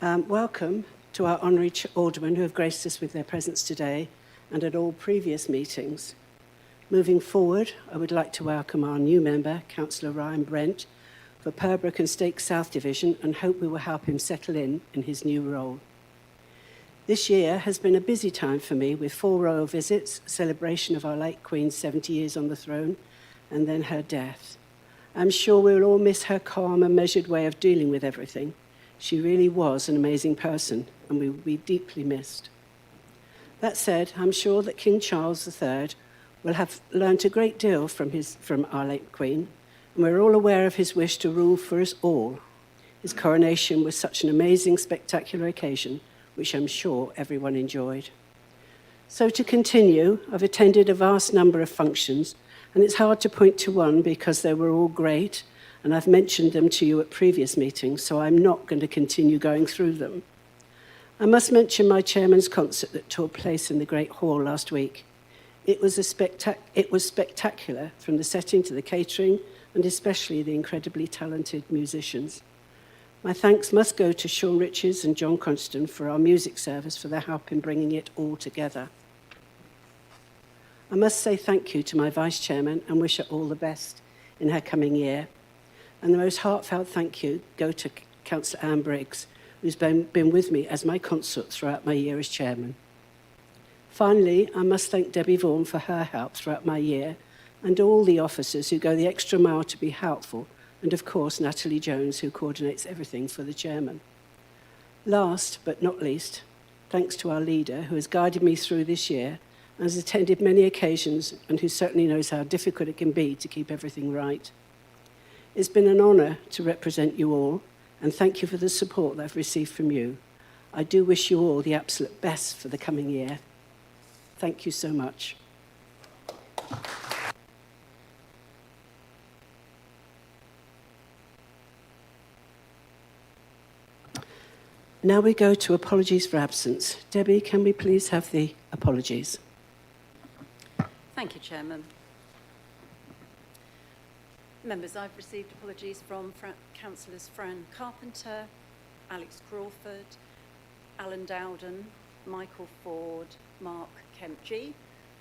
Welcome to our honorary aldermen who have graced us with their presence today and at all previous meetings. Moving forward, I would like to welcome our new member, Councillor Ryan Brent, for Pembroke and Stake South Division, and hope we will help him settle in his new role. This year has been a busy time for me with 4 royal visits, celebration of our late Queen's 70 years on the throne, and then her death. I'm sure we will all miss her calm and measured way of dealing with everything. She really was an amazing person, and we will be deeply missed. That said, I'm sure that King Charles III will have learnt a great deal from our late Queen, and we're all aware of his wish to rule for us all. His coronation was such an amazing, spectacular occasion, which I'm sure everyone enjoyed. So to continue, I've attended a vast number of functions, and it's hard to point to one because they were all great, and I've mentioned them to you at previous meetings, so I'm not going to continue going through them. I must mention my chairman's concert that took place in the Great Hall last week. It was spectacular, from the setting to the catering, and especially the incredibly talented musicians. My thanks must go to Sean Riches and John Constant for our music service for their help in bringing it all together. I must say thank you to my vice chairman and wish her all the best in her coming year. And the most heartfelt thank you go to Councillor Anne Briggs, who's been with me as my consort throughout my year as chairman. Finally, I must thank Debbie Vaughan for her help throughout my year, and all the officers who go the extra mile to be helpful, and of course Natalie Jones, who coordinates everything for the chairman. Last but not least, thanks to our leader, who has guided me through this year and has attended many occasions, and who certainly knows how difficult it can be to keep everything right. It's been an honour to represent you all, and thank you for the support that I've received from you. I do wish you all the absolute best for the coming year. Thank you so much. Now we go to apologies for absence. Debbie, can we please have the apologies? Thank you, Chairman. Members, I've received apologies from Councillors Fran Carpenter, Alex Crawford, Alan Dowden, Michael Ford, Mark Kempji,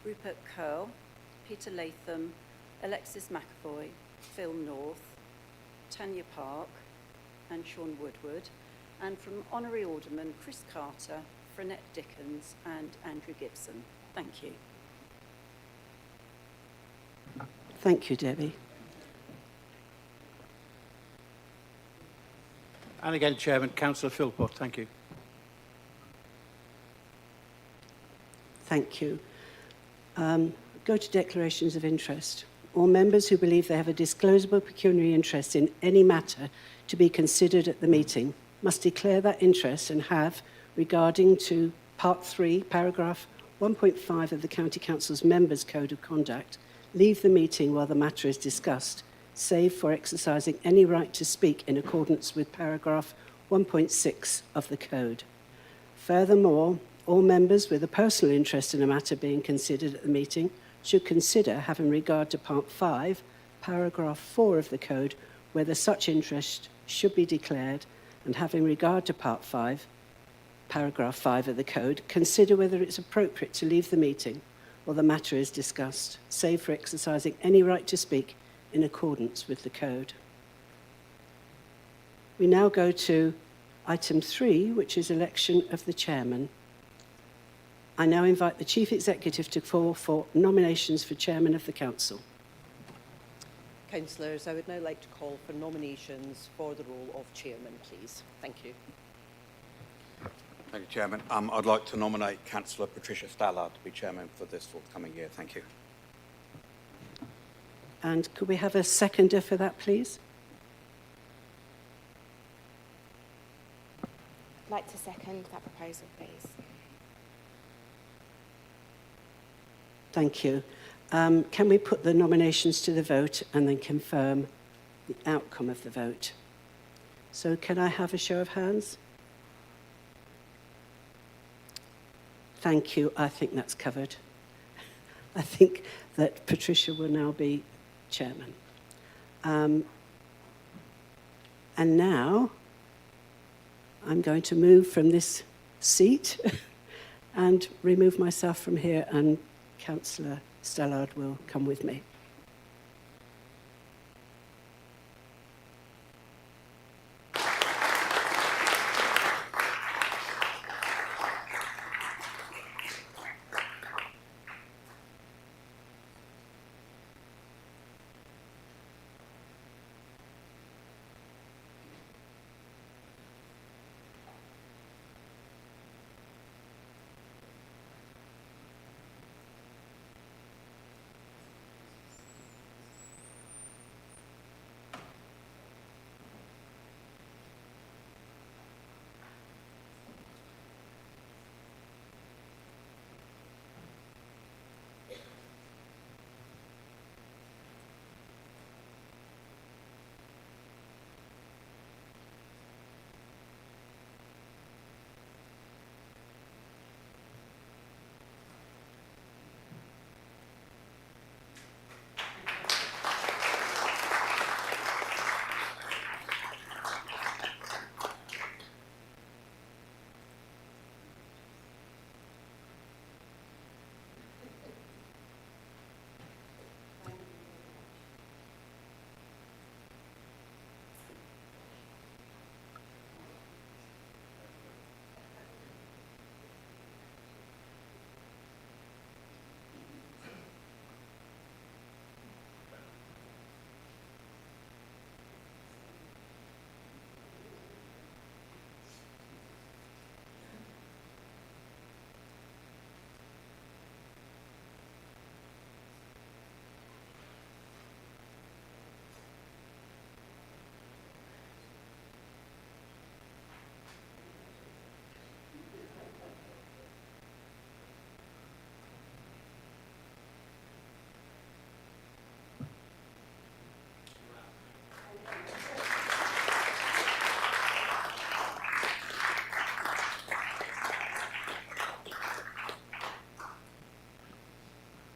Rupert Curl, Peter Latham, Alexis McAvoy, Phil North, Tanya Park and Sean Woodward, and from Honorary Alderman Chris Carter, Frenette Dickens and Andrew Gibson. Thank you. Thank you, Debbie. And again, Chairman, Councillor Philpott, thank you. Thank you. Go to declarations of interest. All members who believe they have a disclosable pecuniary interest in any matter to be considered at the meeting must declare that interest and have, regarding to Part 3, Paragraph 1.5 of the County Council's Members' Code of Conduct, leave the meeting while the matter is discussed, save for exercising any right to speak in accordance with Paragraph 1.6 of the Code. Furthermore, all members with a personal interest in a matter being considered at the meeting should consider, having regard to Part 5, Paragraph 4 of the Code, whether such interest should be declared, and having regard to Part 5, Paragraph 5 of the Code, consider whether it's appropriate to leave the meeting while the matter is discussed, save for exercising any right to speak in accordance with the Code. We now go to item 3, which is election of the chairman. I now invite the Chief Executive to call for nominations for Chairman of the Council. Councillors, I would now like to call for nominations for the role of Chairman, please. Thank you. Thank you, Chairman. I'd like to nominate Councillor Patricia Stallard to be Chairman for this forthcoming year. Thank you. And could we have a seconder for that, please? I'd like to second that proposal, please. Thank you. Can we put the nominations to the vote and then confirm the outcome of the vote? So can I have a show of hands? Thank you. I think that's covered. I think that Patricia will now be chairman. And now I'm going to move from this seat and remove myself from here, and Councillor Stallard will come with me.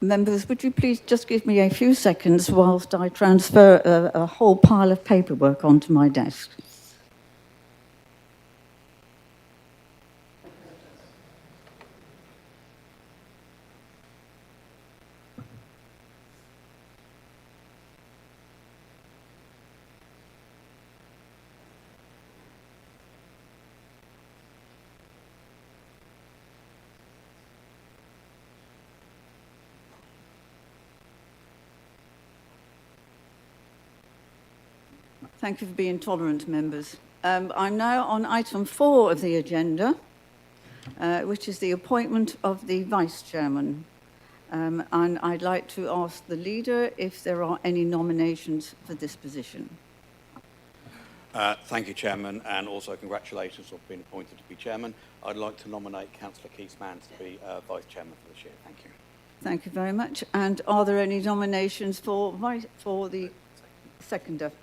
Members, would you please just give me a few seconds whilst I transfer a whole pile of paperwork onto my desk? Thank you for being tolerant, members. I'm now on item 4 of the agenda, which is the appointment of the Vice Chairman. And I'd like to ask the leader if there are any nominations for this position. Thank you, Chairman, and also congratulations on being appointed to be Chairman. I'd like to nominate Councillor Keith Manns to be Vice Chairman for this year. Thank you. Thank you very much. And are there any nominations for the seconder?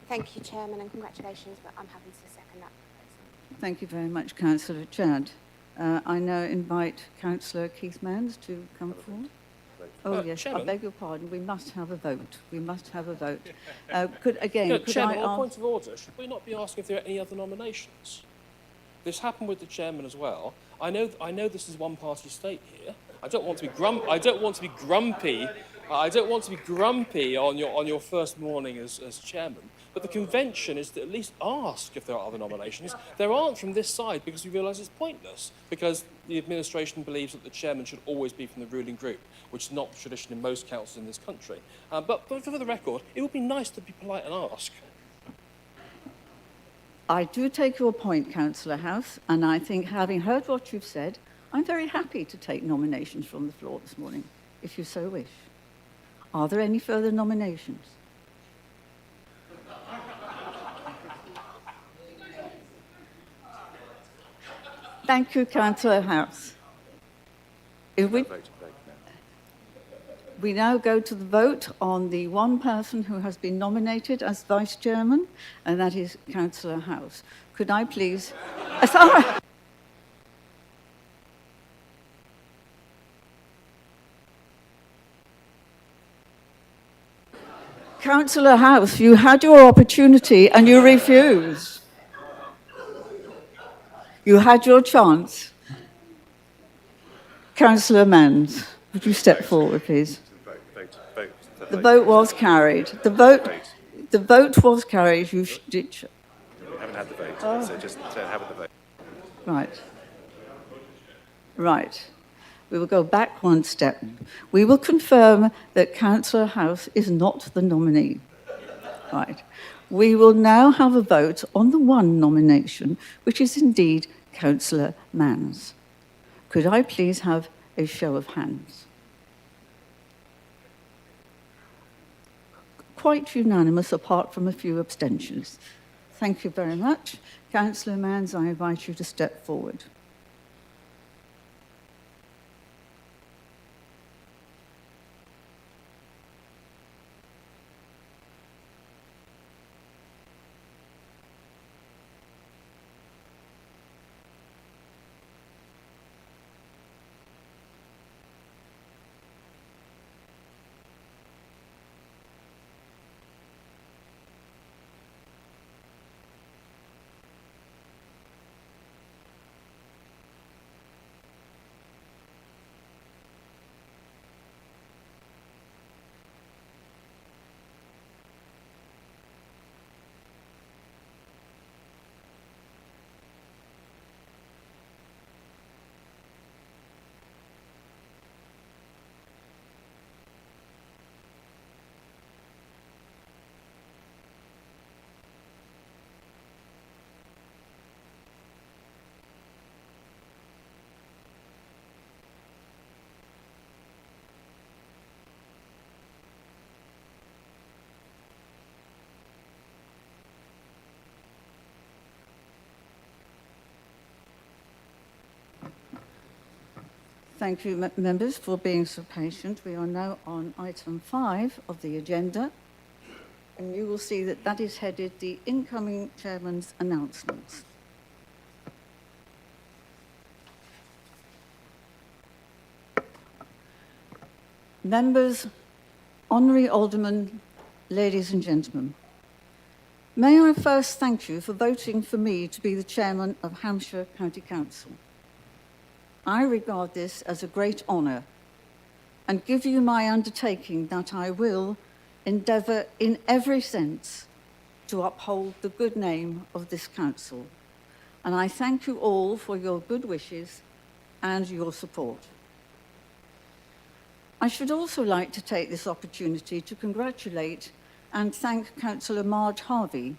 Thank you, Chairman, and congratulations, but I'm happy to second that proposal. Thank you very much, Councillor Chad. I now invite Councillor Keith Manns to come forward. Oh, yes, Chairman? I beg your pardon. We must have a vote. We must have a vote. Chairman, on a point of order, should we not be asking if there are any other nominations? This happened with the chairman as well. I know this is one-party state here. I don't want to be grumpy. I don't want to be grumpy on your first morning as chairman. But the convention is to at least ask if there are other nominations. There aren't from this side because we realise it's pointless, because the administration believes that the chairman should always be from the ruling group, which is not the tradition in most councils in this country. But for the record, it would be nice to be polite and ask. I do take your point, Councillor House, and I think, having heard what you've said, I'm very happy to take nominations from the floor this morning, if you so wish. Are there any further nominations? Thank you, Councillor House. We now go to the vote on the one person who has been nominated as Vice Chairman, and that is Councillor House. Could I please... Sorry. Councillor House, you had your opportunity and you refused. You had your chance. Councillor Manns, would you step forward, please? The vote was carried. The vote was carried. You did. We haven't had the vote, so just having the vote. Right. Right. We will go back one step. We will confirm that Councillor House is not the nominee. Right. We will now have a vote on the one nomination, which is indeed Councillor Manns. Could I please have a show of hands? Quite unanimous, apart from a few abstentions. Thank you very much. Councillor Manns, I invite you to step forward. Thank you, members, for being so patient. We are now on item 5 of the agenda, and you will see that that is headed the incoming chairman's announcements. Members, honorary aldermen, ladies and gentlemen, may I first thank you for voting for me to be the chairman of Hampshire County Council. I regard this as a great honour and give you my undertaking that I will endeavour in every sense to uphold the good name of this council. And I thank you all for your good wishes and your support. I should also like to take this opportunity to congratulate and thank Councillor Marge Harvey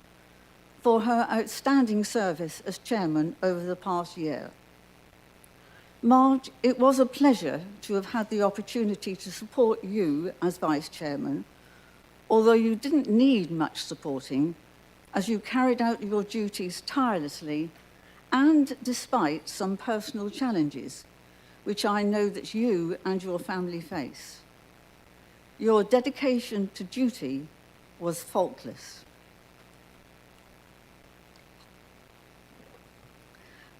for her outstanding service as chairman over the past year. Marge, it was a pleasure to have had the opportunity to support you as vice chairman, although you didn't need much supporting, as you carried out your duties tirelessly and despite some personal challenges, which I know that you and your family face. Your dedication to duty was faultless.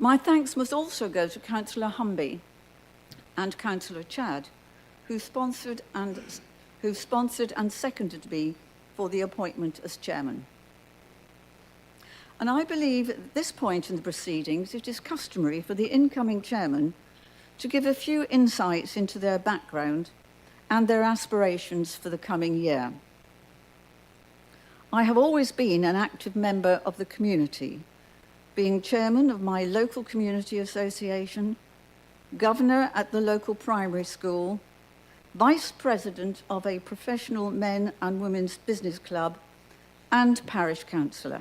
My thanks must also go to Councillor Humby and Councillor Chad, who sponsored and seconded me for the appointment as chairman. And I believe at this point in the proceedings, it is customary for the incoming chairman to give a few insights into their background and their aspirations for the coming year. I have always been an active member of the community, being chairman of my local community association, governor at the local primary school, vice president of a professional men and women's business club, and parish councillor.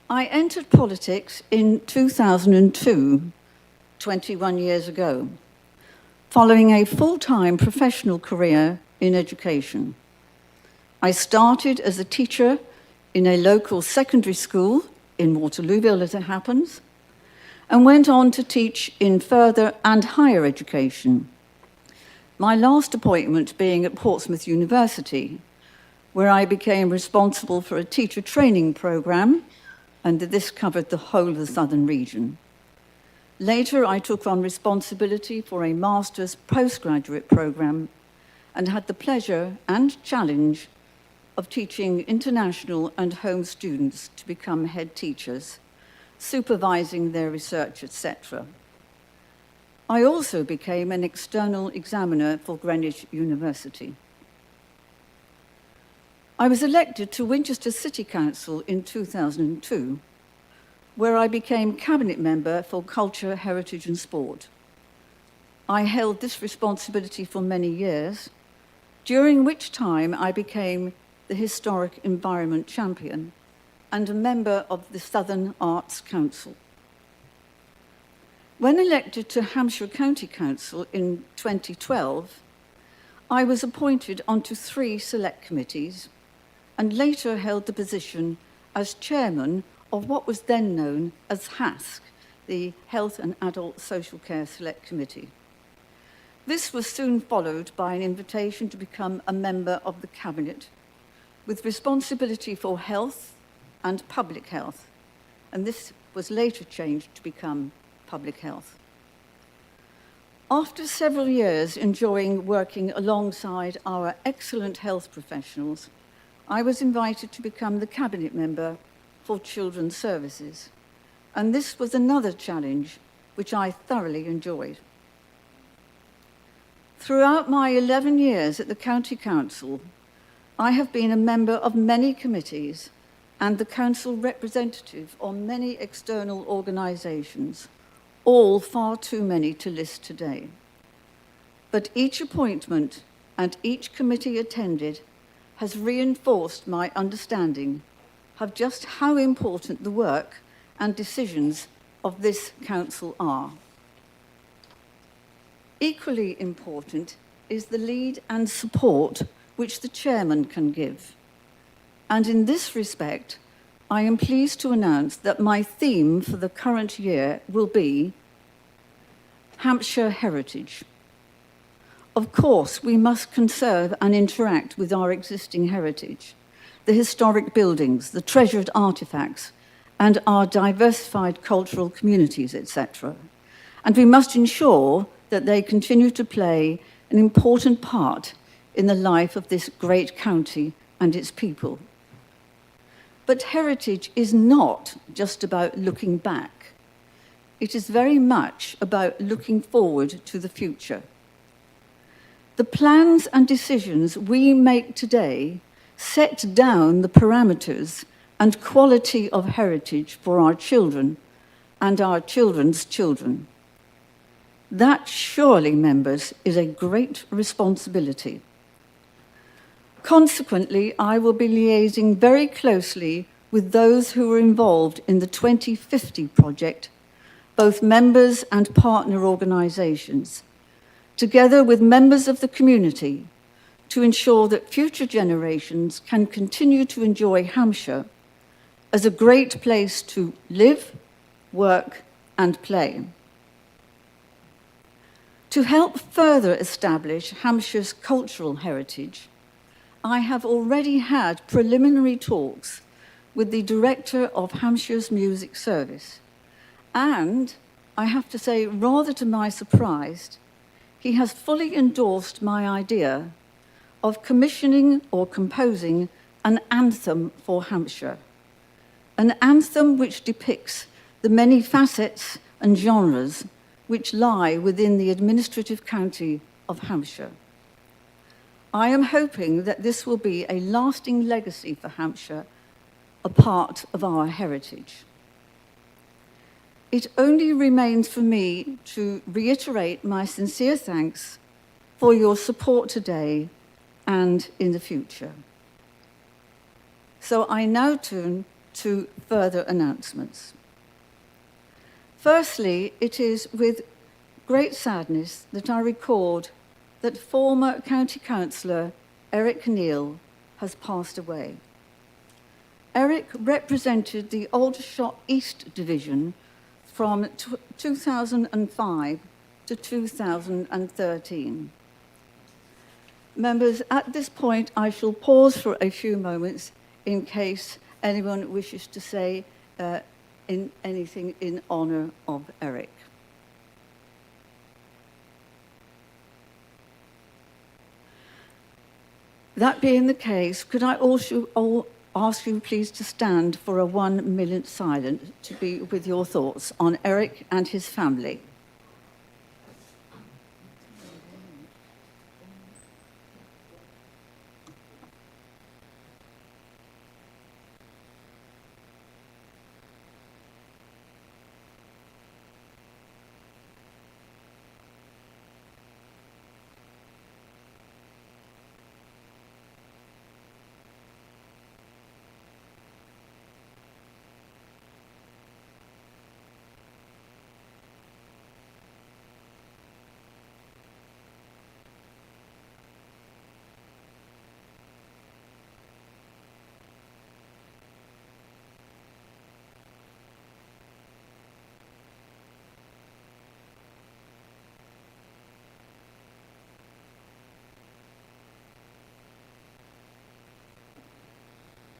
I entered politics in 2002, 21 years ago, following a full-time professional career in education. I started as a teacher in a local secondary school in Waterlooville, as it happens, and went on to teach in further and higher education. My last appointment being at Portsmouth University, where I became responsible for a teacher training programme, and this covered the whole of the southern region. Later, I took on responsibility for a master's postgraduate programme and had the pleasure and challenge of teaching international and home students to become head teachers, supervising their research, etc. I also became an external examiner for Greenwich University. I was elected to Winchester City Council in 2002, where I became cabinet member for culture, heritage and sport. I held this responsibility for many years, during which time I became the Historic Environment Champion and a member of the Southern Arts Council. When elected to Hampshire County Council in 2012, I was appointed onto 3 select committees and later held the position as chairman of what was then known as HASC, the Health and Adult Social Care Select Committee. This was soon followed by an invitation to become a member of the Cabinet, with responsibility for health and public health, and this was later changed to become public health. After several years enjoying working alongside our excellent health professionals, I was invited to become the Cabinet member for Children's Services, and this was another challenge which I thoroughly enjoyed. Throughout my 11 years at the County Council, I have been a member of many committees and the council representative on many external organisations, all far too many to list today. But each appointment and each committee attended has reinforced my understanding of just how important the work and decisions of this council are. Equally important is the lead and support which the chairman can give. And in this respect, I am pleased to announce that my theme for the current year will be Hampshire Heritage. Of course, we must conserve and interact with our existing heritage, the historic buildings, the treasured artifacts, and our diversified cultural communities, etc. And we must ensure that they continue to play an important part in the life of this great county and its people. But heritage is not just about looking back. It is very much about looking forward to the future. The plans and decisions we make today set down the parameters and quality of heritage for our children and our children's children. That surely, members, is a great responsibility. Consequently, I will be liaising very closely with those who were involved in the 2050 project, both members and partner organisations, together with members of the community, to ensure that future generations can continue to enjoy Hampshire as a great place to live, work and play. To help further establish Hampshire's cultural heritage, I have already had preliminary talks with the director of Hampshire's Music Service, and I have to say, rather to my surprise, he has fully endorsed my idea of commissioning or composing an anthem for Hampshire, an anthem which depicts the many facets and genres which lie within the administrative county of Hampshire. I am hoping that this will be a lasting legacy for Hampshire, a part of our heritage. It only remains for me to reiterate my sincere thanks for your support today and in the future. So I now turn to further announcements. Firstly, it is with great sadness that I record that former County Councillor Eric Neal has passed away. Eric represented the Aldershot East Division from 2005 to 2013. Members, at this point, I shall pause for a few moments in case anyone wishes to say anything in honour of Eric. That being the case, could I also ask you please to stand for a 1 minute silence to be with your thoughts on Eric and his family.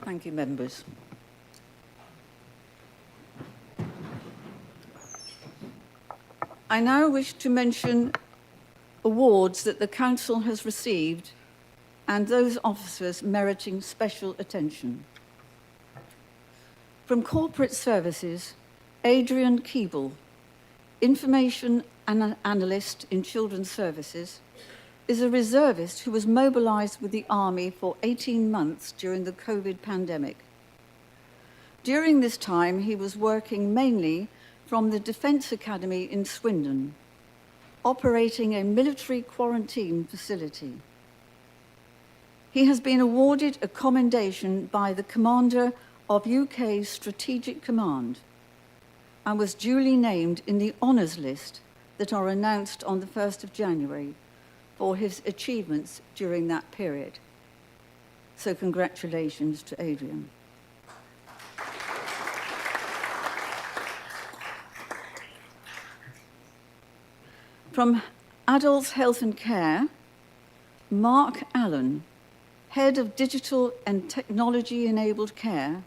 Thank you, members. I now wish to mention awards that the Council has received and those officers meriting special attention. From Corporate Services, Adrian Keeble, Information Analyst in Children's Services, is a reservist who was mobilised with the Army for 18 months during the COVID pandemic. During this time, he was working mainly from the Defence Academy in Swindon, operating a military quarantine facility. He has been awarded a commendation by the Commander of UK's Strategic Command and was duly named in the honours list that are announced on the 1st of January for his achievements during that period. So congratulations to Adrian. From Adults Health and Care, Mark Allen, Head of Digital and Technology-Enabled Care,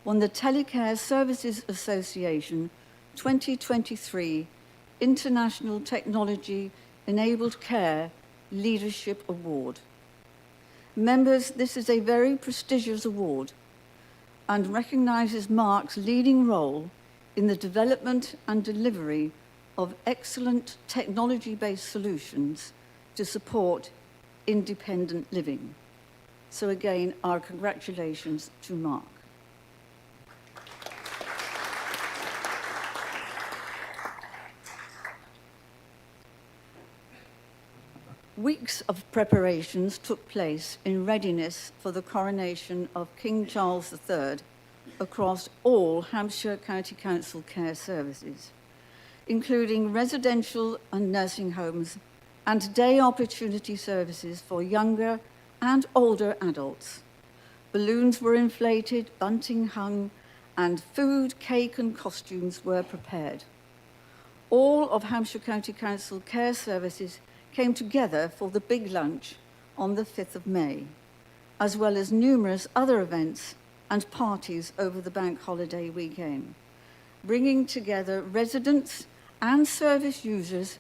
won the Telecare Services Association 2023 International Technology Enabled Care Leadership Award. Members, this is a very prestigious award and recognises Mark's leading role in the development and delivery of excellent technology-based solutions to support independent living. So again, our congratulations to Mark. Weeks of preparations took place in readiness for the coronation of King Charles III across all Hampshire County Council care services, including residential and nursing homes and day opportunity services for younger and older adults. Balloons were inflated, bunting hung, and food, cake and costumes were prepared. All of Hampshire County Council care services came together for the big lunch on the 5th of May, as well as numerous other events and parties over the bank holiday weekend, bringing together residents and service users,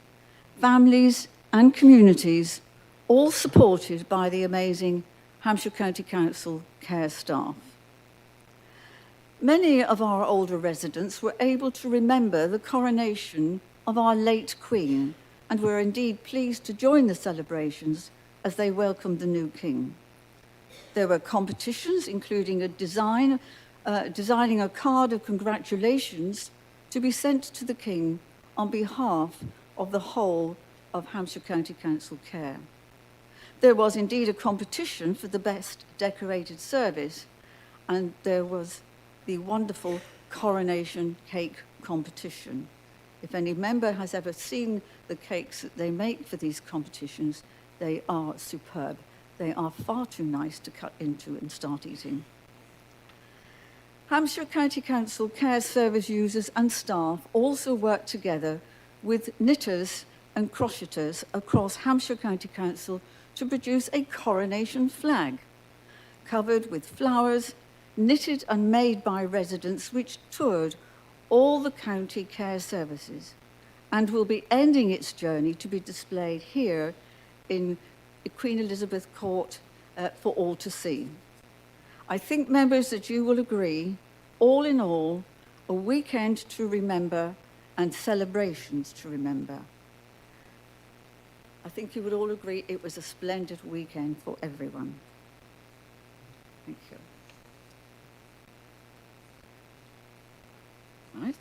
families and communities, all supported by the amazing Hampshire County Council care staff. Many of our older residents were able to remember the coronation of our late Queen and were indeed pleased to join the celebrations as they welcomed the new King. There were competitions, including designing a card of congratulations to be sent to the King on behalf of the whole of Hampshire County Council care. There was indeed a competition for the best decorated service, and there was the wonderful coronation cake competition. If any member has ever seen the cakes that they make for these competitions, they are superb. They are far too nice to cut into and start eating. Hampshire County Council care service users and staff also work together with knitters and crocheters across Hampshire County Council to produce a coronation flag covered with flowers, knitted and made by residents, which toured all the county care services and will be ending its journey to be displayed here in Queen Elizabeth Court for all to see. I think, members, that you will agree, all in all, a weekend to remember and celebrations to remember. I think you would all agree it was a splendid weekend for everyone. Thank you. Right.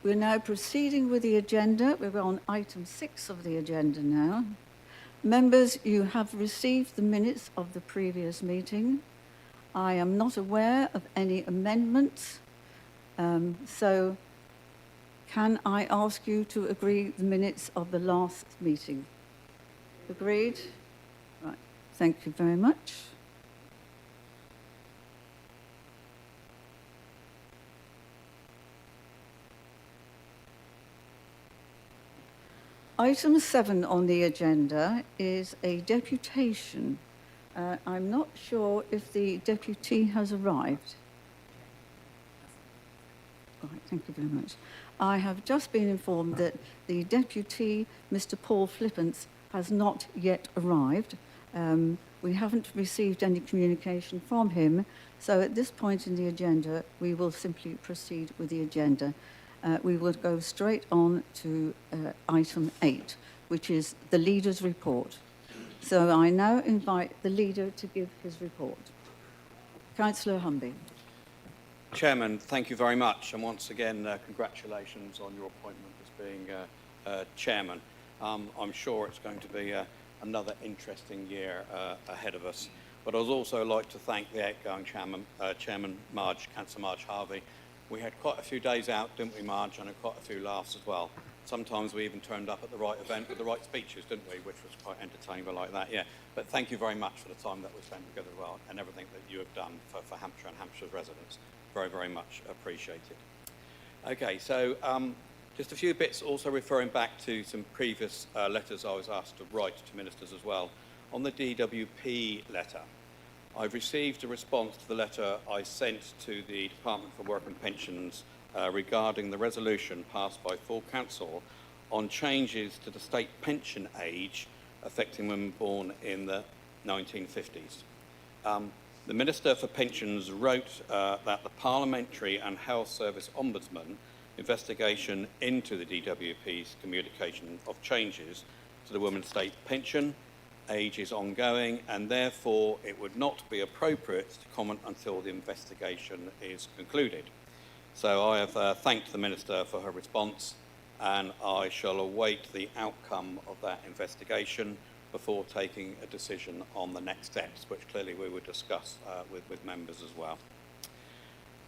We're now proceeding with the agenda. We're on item 6 of the agenda now. Members, you have received the minutes of the previous meeting. I am not aware of any amendments, so can I ask you to agree the minutes of the last meeting? Agreed? Right, thank you very much. Item 7 on the agenda is a deputation. I'm not sure if the deputy has arrived. Right, thank you very much. I have just been informed that the deputy, Mr. Paul Flippants, has not yet arrived. We haven't received any communication from him, so at this point in the agenda, we will simply proceed with the agenda. We will go straight on to item 8, which is the leader's report. So I now invite the leader to give his report. Councillor Humby. Chairman, thank you very much, and once again, congratulations on your appointment as being chairman. I'm sure it's going to be another interesting year ahead of us. But I'd also like to thank the outgoing chairman, Councillor Marge Harvey. We had quite a few days out, didn't we, Marge, and quite a few laughs as well. Sometimes we even turned up at the right event with the right speeches, didn't we, which was quite entertaining like that, yeah. But thank you very much for the time that we spent together as well, and everything that you have done for Hampshire and Hampshire's residents. Very, very much appreciated. Okay, so just a few bits also referring back to some previous letters I was asked to write to ministers as well. On the DWP letter, I've received a response to the letter I sent to the Department for Work and Pensions regarding the resolution passed by full council on changes to the state pension age affecting women born in the 1950s. The Minister for Pensions wrote that the Parliamentary and Health Service Ombudsman investigation into the DWP's communication of changes to the women's state pension age is ongoing, and therefore it would not be appropriate to comment until the investigation is concluded. So I have thanked the Minister for her response, and I shall await the outcome of that investigation before taking a decision on the next steps, which clearly we would discuss with members as well.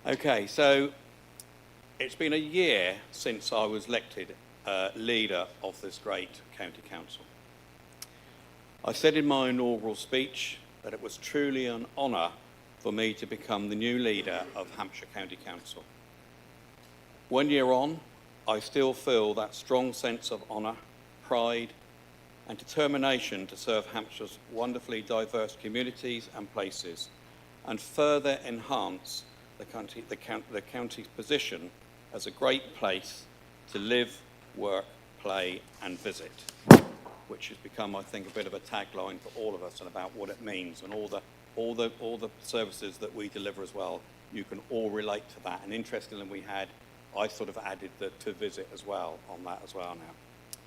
Okay, so it's been a year since I was elected leader of this great county council. I said in my inaugural speech that it was truly an honour for me to become the new leader of Hampshire County Council. 1 year on, I still feel that strong sense of honour, pride and determination to serve Hampshire's wonderfully diverse communities and places and further enhance the county's position as a great place to live, work, play and visit, which has become, I think, a bit of a tagline for all of us and about what it means, and all the services that we deliver as well. You can all relate to that. And interestingly, I sort of added the to visit as well on that as well now.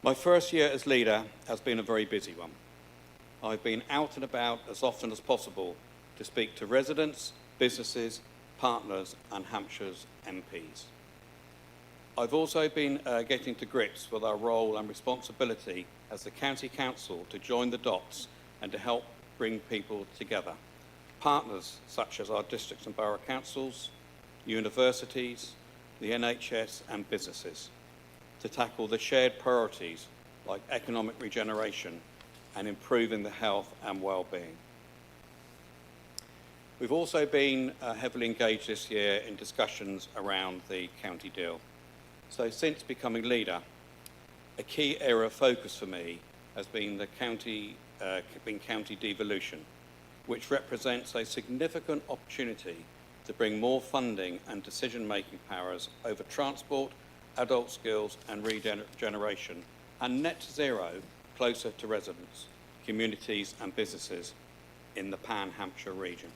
My first year as leader has been a very busy one. I've been out and about as often as possible to speak to residents, businesses, partners and Hampshire's MPs. I've also been getting to grips with our role and responsibility as the County Council to join the dots and to help bring people together. Partners such as our districts and borough councils, universities, the NHS and businesses, to tackle the shared priorities like economic regeneration and improving the health and well-being. We've also been heavily engaged this year in discussions around the county deal. So since becoming leader, a key area of focus for me has been the county devolution, which represents a significant opportunity to bring more funding and decision-making powers over transport, adult skills and regeneration, and net zero closer to residents, communities and businesses in the Pan Hampshire region.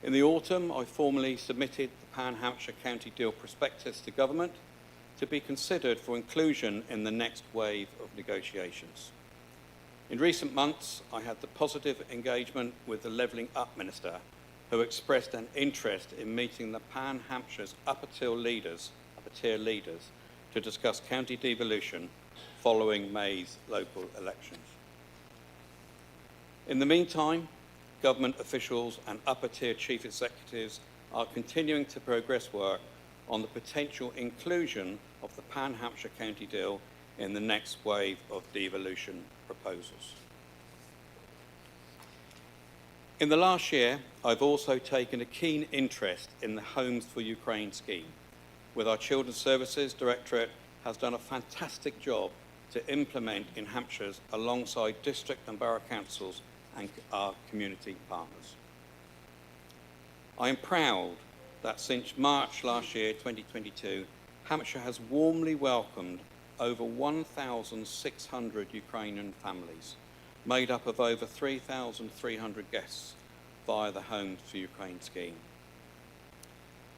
In the autumn, I formally submitted the Pan Hampshire County Deal prospectus to government to be considered for inclusion in the next wave of negotiations. In recent months, I had the positive engagement with the Levelling Up Minister, who expressed an interest in meeting the Pan Hampshire's upper tier leaders to discuss county devolution following May's local elections. In the meantime, government officials and upper tier chief executives are continuing to progress work on the potential inclusion of the Pan Hampshire County Deal in the next wave of devolution proposals. In the last year, I've also taken a keen interest in the Homes for Ukraine scheme, where our Children's Services Directorate has done a fantastic job to implement in Hampshire's alongside district and borough councils and our community partners. I am proud that since March last year, 2022, Hampshire has warmly welcomed over 1,600 Ukrainian families, made up of over 3,300 guests via the Homes for Ukraine scheme.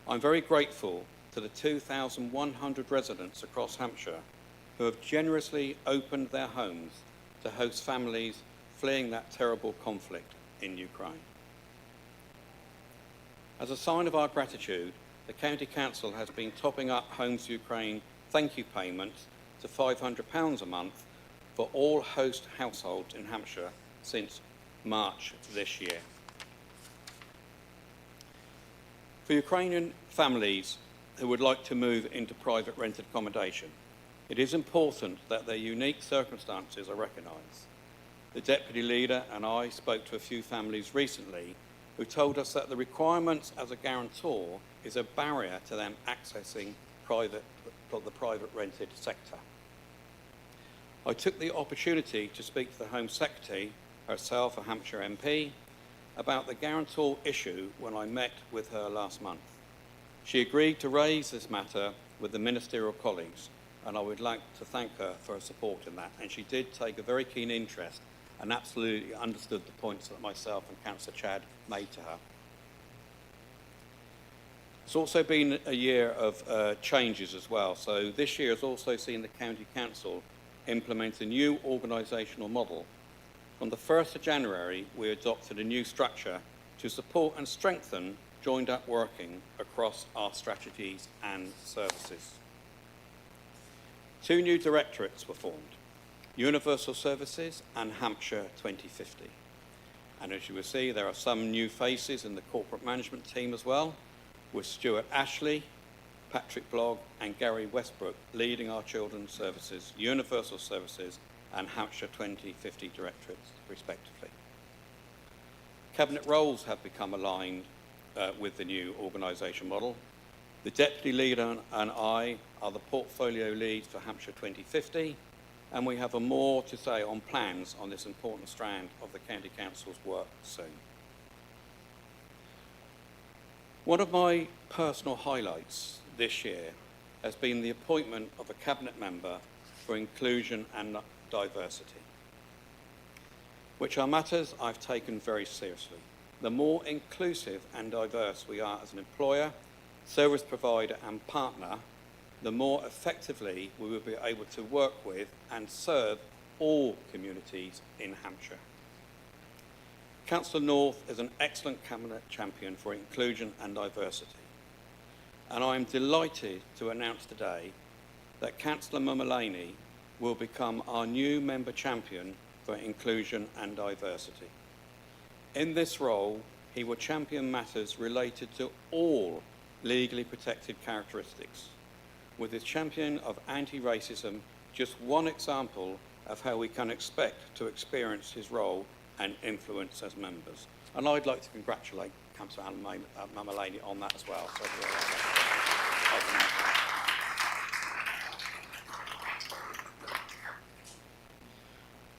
I'm very grateful to the 2,100 residents across Hampshire who have generously opened their homes to host families fleeing that terrible conflict in Ukraine. As a sign of our gratitude, the County Council has been topping up Homes Ukraine thank you payments to £500 a month for all host households in Hampshire since March this year. For Ukrainian families who would like to move into private rented accommodation, it is important that their unique circumstances are recognised. The Deputy Leader and I spoke to a few families recently who told us that the requirements as a guarantor is a barrier to them accessing the private rented sector. I took the opportunity to speak to the Home Secretary, herself a Hampshire MP, about the guarantor issue when I met with her last month. She agreed to raise this matter with the ministerial colleagues, and I would like to thank her for her support in that. And she did take a very keen interest and absolutely understood the points that myself and Councillor Chad made to her. It's also been a year of changes as well. So this year has also seen the County Council implement a new organisational model. From the 1st of January, we adopted a new structure to support and strengthen joined-up working across our strategies and services. 2 new directorates were formed, Universal Services and Hampshire 2050. And as you will see, there are some new faces in the corporate management team as well, with Stuart Ashley, Patrick Blogg and Gary Westbrook leading our Children's Services, Universal Services and Hampshire 2050 directorates, respectively. Cabinet roles have become aligned with the new organisation model. The Deputy Leader and I are the portfolio leads for Hampshire 2050, and we have more to say on plans on this important strand of the County Council's work soon. One of my personal highlights this year has been the appointment of a Cabinet member for inclusion and diversity, which are matters I've taken very seriously. The more inclusive and diverse we are as an employer, service provider and partner, the more effectively we will be able to work with and serve all communities in Hampshire. Councillor North is an excellent Cabinet champion for inclusion and diversity, and I am delighted to announce today that Councillor Mullany will become our new member champion for inclusion and diversity. In this role, he will champion matters related to all legally protected characteristics, with his champion of anti-racism just one example of how we can expect to experience his role and influence as members. And I'd like to congratulate Councillor Mullany on that as well.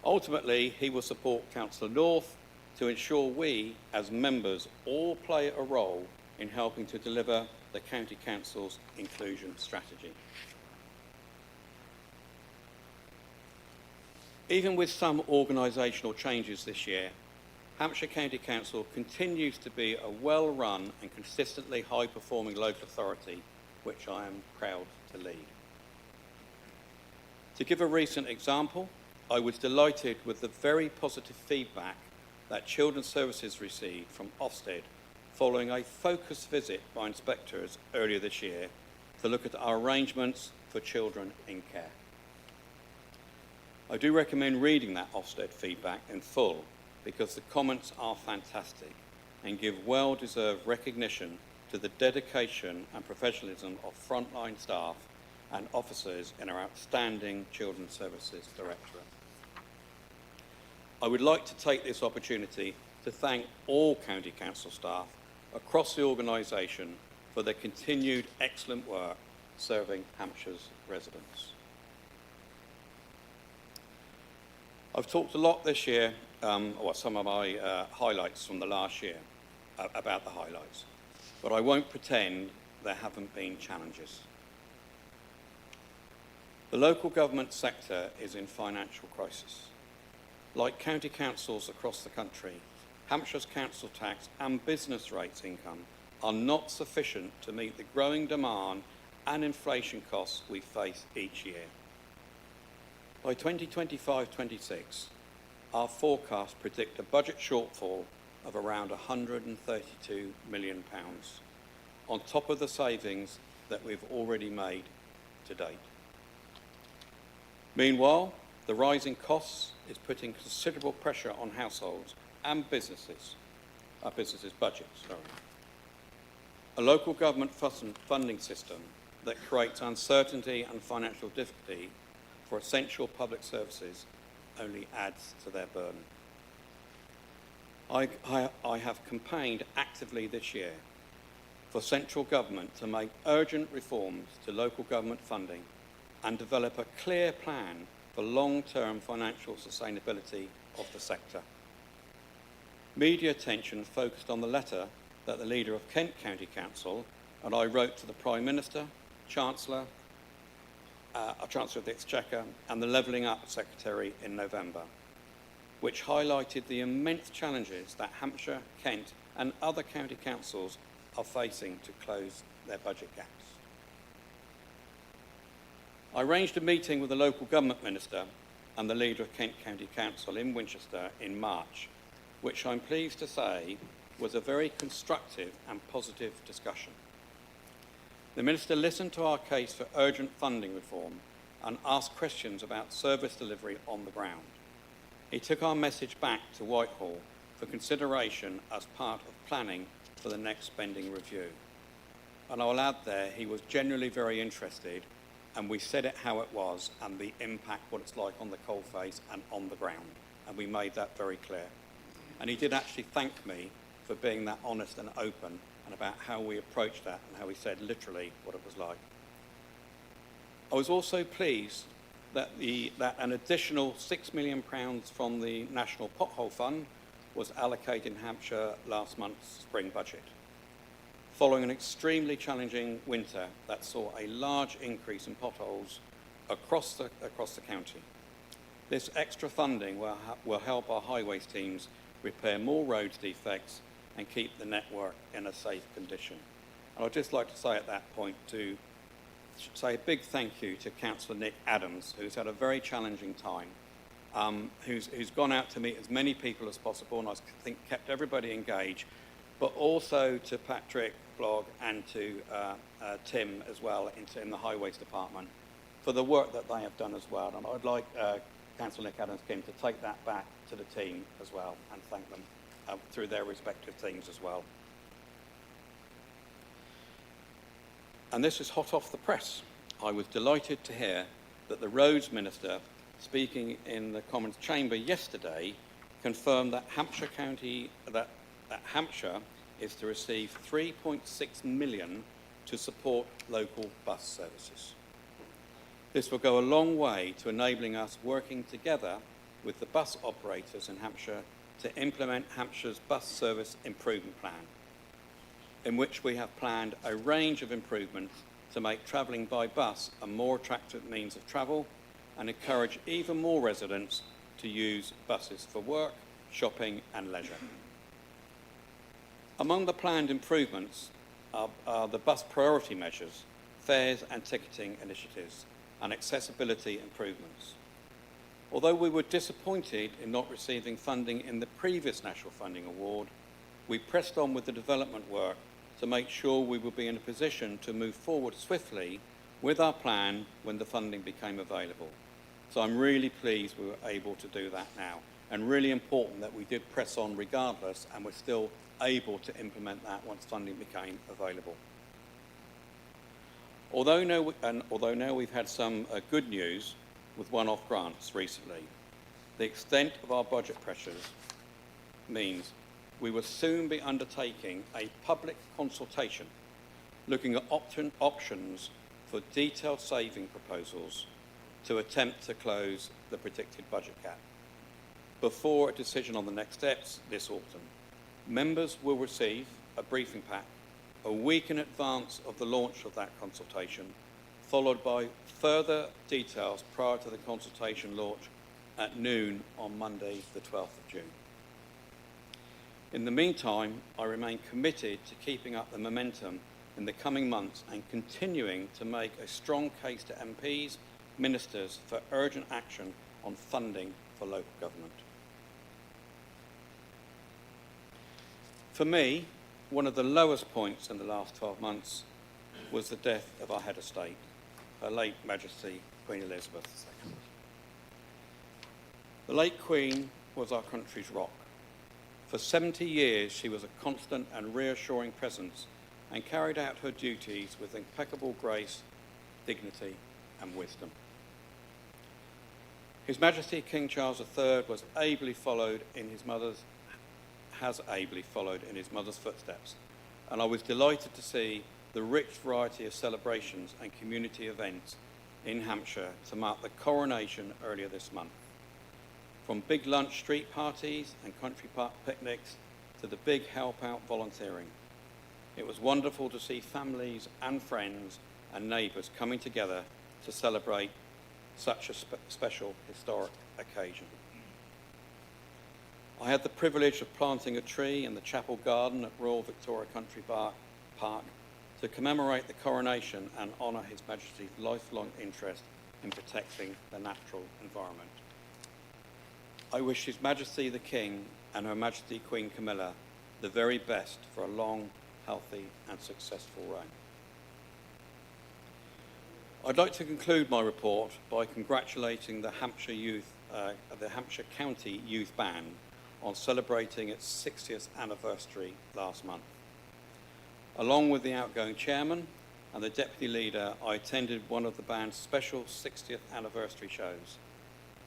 Ultimately, he will support Councillor North to ensure we, as members, all play a role in helping to deliver the County Council's inclusion strategy. Even with some organisational changes this year, Hampshire County Council continues to be a well-run and consistently high-performing local authority, which I am proud to lead. To give a recent example, I was delighted with the very positive feedback that Children's Services received from Ofsted following a focused visit by inspectors earlier this year to look at our arrangements for children in care. I do recommend reading that Ofsted feedback in full because the comments are fantastic and give well-deserved recognition to the dedication and professionalism of frontline staff and officers in our outstanding Children's Services Directorate. I would like to take this opportunity to thank all County Council staff across the organisation for their continued excellent work serving Hampshire's residents. I've talked a lot this year, some of my highlights from the last year, about the highlights, but I won't pretend there haven't been challenges. The local government sector is in financial crisis. Like county councils across the country, Hampshire's council tax and business rates income are not sufficient to meet the growing demand and inflation costs we face each year. By 2025-26, our forecasts predict a budget shortfall of around £132 million, on top of the savings that we've already made to date. Meanwhile, the rising costs is putting considerable pressure on households and businesses, our businesses' budgets. A local government funding system that creates uncertainty and financial difficulty for essential public services only adds to their burden. I have campaigned actively this year for central government to make urgent reforms to local government funding and develop a clear plan for long-term financial sustainability of the sector. Media attention focused on the letter that the leader of Kent County Council and I wrote to the Prime Minister, Chancellor of the Exchequer and the Levelling Up Secretary in November, which highlighted the immense challenges that Hampshire, Kent and other county councils are facing to close their budget gaps. I arranged a meeting with the local government minister and the leader of Kent County Council in Winchester in March, which I'm pleased to say was a very constructive and positive discussion. The minister listened to our case for urgent funding reform and asked questions about service delivery on the ground. He took our message back to Whitehall for consideration as part of planning for the next spending review. And I'll add there, he was genuinely very interested, and we said it how it was and the impact, what it's like on the coalface and on the ground. And we made that very clear. And he did actually thank me for being that honest and open and about how we approached that and how he said literally what it was like. I was also pleased that an additional £6 million from the National Pothole Fund was allocated in Hampshire last month's spring budget, following an extremely challenging winter that saw a large increase in potholes across the county. This extra funding will help our highways teams repair more roads defects and keep the network in a safe condition. And I'd just like to say at that point to say a big thank you to Councillor Nick Adams, who's had a very challenging time, who's gone out to meet as many people as possible and I think kept everybody engaged, but also to Patrick Blogg and to Tim as well in the Highways Department for the work that they have done as well. And I'd like Councillor Nick Adams-Kim to take that back to the team as well and thank them through their respective teams as well. And this is hot off the press. I was delighted to hear that the Roads Minister, speaking in the Commons Chamber yesterday, confirmed that Hampshire is to receive £3.6 million to support local bus services. This will go a long way to enabling us working together with the bus operators in Hampshire to implement Hampshire's bus service improvement plan, in which we have planned a range of improvements to make travelling by bus a more attractive means of travel and encourage even more residents to use buses for work, shopping and leisure. Among the planned improvements are the bus priority measures, fares and ticketing initiatives, and accessibility improvements. Although we were disappointed in not receiving funding in the previous National Funding Award, we pressed on with the development work to make sure we would be in a position to move forward swiftly with our plan when the funding became available. So I'm really pleased we were able to do that now, and really important that we did press on regardless, and we're still able to implement that once funding became available. Although now we've had some good news with one-off grants recently, the extent of our budget pressures means we will soon be undertaking a public consultation looking at options for detailed saving proposals to attempt to close the predicted budget gap. Before a decision on the next steps this autumn, members will receive a briefing pack a week in advance of the launch of that consultation, followed by further details prior to the consultation launch at noon on Monday, the 12th of June. In the meantime, I remain committed to keeping up the momentum in the coming months and continuing to make a strong case to MPs, ministers for urgent action on funding for local government. For me, one of the lowest points in the last 12 months was the death of our head of state, Her late Majesty Queen Elizabeth II. The late Queen was our country's rock. For 70 years, she was a constant and reassuring presence and carried out her duties with impeccable grace, dignity and wisdom. His Majesty King Charles III has ably followed in his mother's footsteps, and I was delighted to see the rich variety of celebrations and community events in Hampshire to mark the coronation earlier this month. From big lunch street parties and country park picnics to the big help out volunteering. It was wonderful to see families and friends and neighbours coming together to celebrate such a special historic occasion. I had the privilege of planting a tree in the chapel garden at Royal Victoria Country Park to commemorate the coronation and honour His Majesty's lifelong interest in protecting the natural environment. I wish His Majesty the King and Her Majesty Queen Camilla the very best for a long, healthy and successful reign. I'd like to conclude my report by congratulating the Hampshire County Youth Band on celebrating its 60th anniversary last month. Along with the outgoing chairman and the deputy leader, I attended one of the band's special 60th anniversary shows.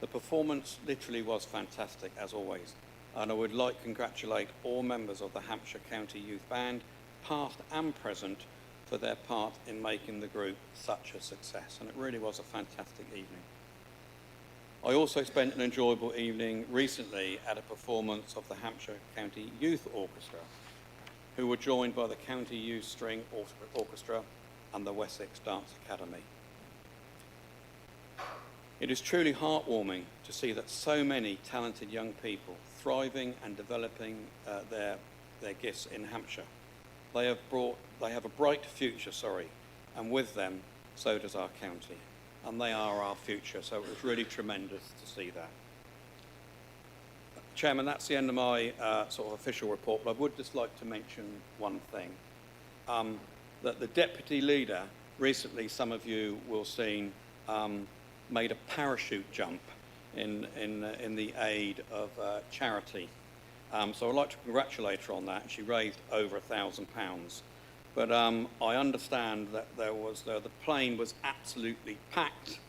The performance literally was fantastic, as always, and I would like to congratulate all members of the Hampshire County Youth Band, past and present, for their part in making the group such a success, and it really was a fantastic evening. I also spent an enjoyable evening recently at a performance of the Hampshire County Youth Orchestra, who were joined by the County Youth String Orchestra and the Wessex Dance Academy. It is truly heartwarming to see that so many talented young people thriving and developing their gifts in Hampshire. They have a bright future, and with them, so does our county. And they are our future, so it was really tremendous to see that. Chairman, that's the end of my sort of official report, but I would just like to mention one thing. That the deputy leader, recently some of you will have seen, made a parachute jump in the aid of charity. So I'd like to congratulate her on that. She raised over £1,000. But I understand that the plane was absolutely packed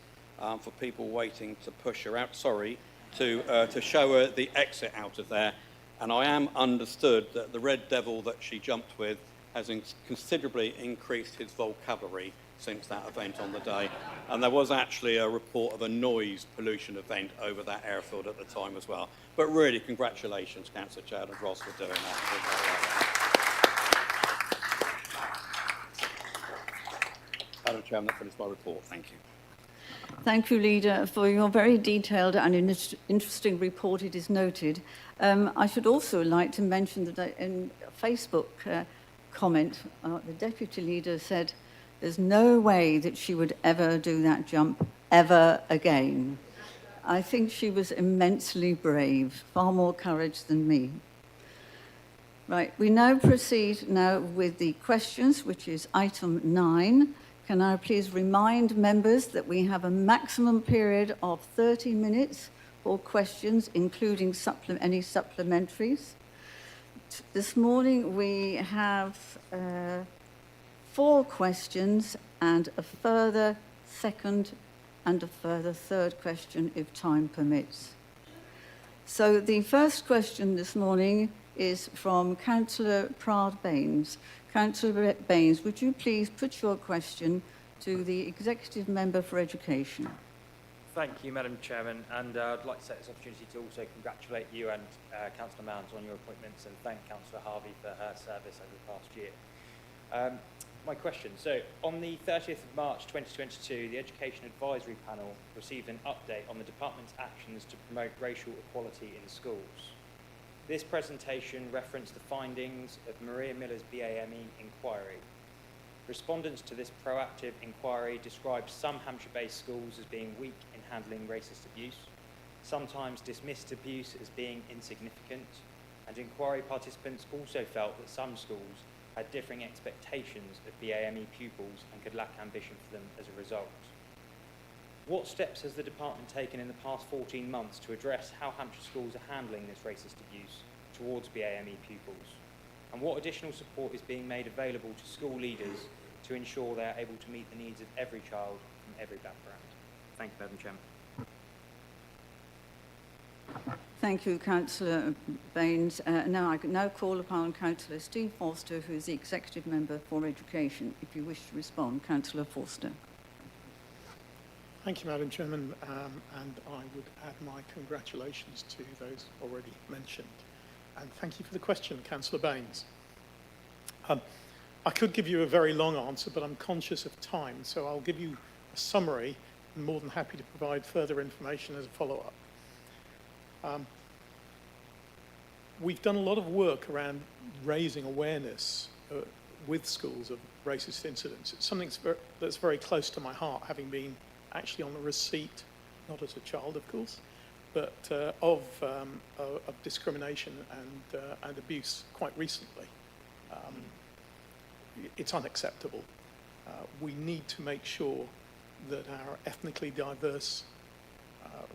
for people waiting to push her out, to show her the exit out of there. And I am understood that the Red Devil that she jumped with has considerably increased his vocabulary. since that event on the day. And there was actually a report of a noise pollution event over that airfield at the time as well. But really, congratulations, Councillor Chad and Ross, for doing that. Madam Chairman, that finishes my report. Thank you. Thank you, Leader, for your very detailed and interesting report. It is noted. I should also like to mention that in a Facebook comment, the Deputy Leader said there's no way that she would ever do that jump ever again. I think she was immensely brave, far more courage than me. Right, we now proceed with the questions, which is item 9. Can I please remind members that we have a maximum period of 30 minutes for questions, including any supplementaries. This morning we have 4 questions and a further second and a further third question if time permits. So the first question this morning is from Councillor Praed-Baines. Councillor Baines, would you please put your question to the Executive Member for Education? Thank you, Madam Chairman, and I'd like to take this opportunity to also congratulate you and Councillor Mounds on your appointments and thank Councillor Harvey for her service over the past year. My question, so on the 30th of March 2022, the Education Advisory Panel received an update on the Department's actions to promote racial equality in schools. This presentation referenced the findings of Maria Miller's BAME inquiry. Respondents to this proactive inquiry described some Hampshire-based schools as being weak in handling racist abuse, sometimes dismissed abuse as being insignificant, and inquiry participants also felt that some schools had differing expectations of BAME pupils and could lack ambition for them as a result. What steps has the department taken in the past 14 months to address how Hampshire schools are handling this racist abuse towards BAME pupils? And what additional support is being made available to school leaders to ensure they are able to meet the needs of every child from every background? Thank you, Madam Chairman. Thank you, Councillor Baines. Now I now call upon Councillor Steve Forster, who is the Executive Member for Education. If you wish to respond, Councillor Forster. Thank you, Madam Chairman, and I would add my congratulations to those already mentioned. And thank you for the question, Councillor Baines. I could give you a very long answer, but I'm conscious of time, so I'll give you a summary. I'm more than happy to provide further information as a follow-up. We've done a lot of work around raising awareness with schools of racist incidents. It's something that's very close to my heart, having been actually on the receipt, not as a child, of course, but of discrimination and abuse quite recently. It's unacceptable. We need to make sure that our ethnically diverse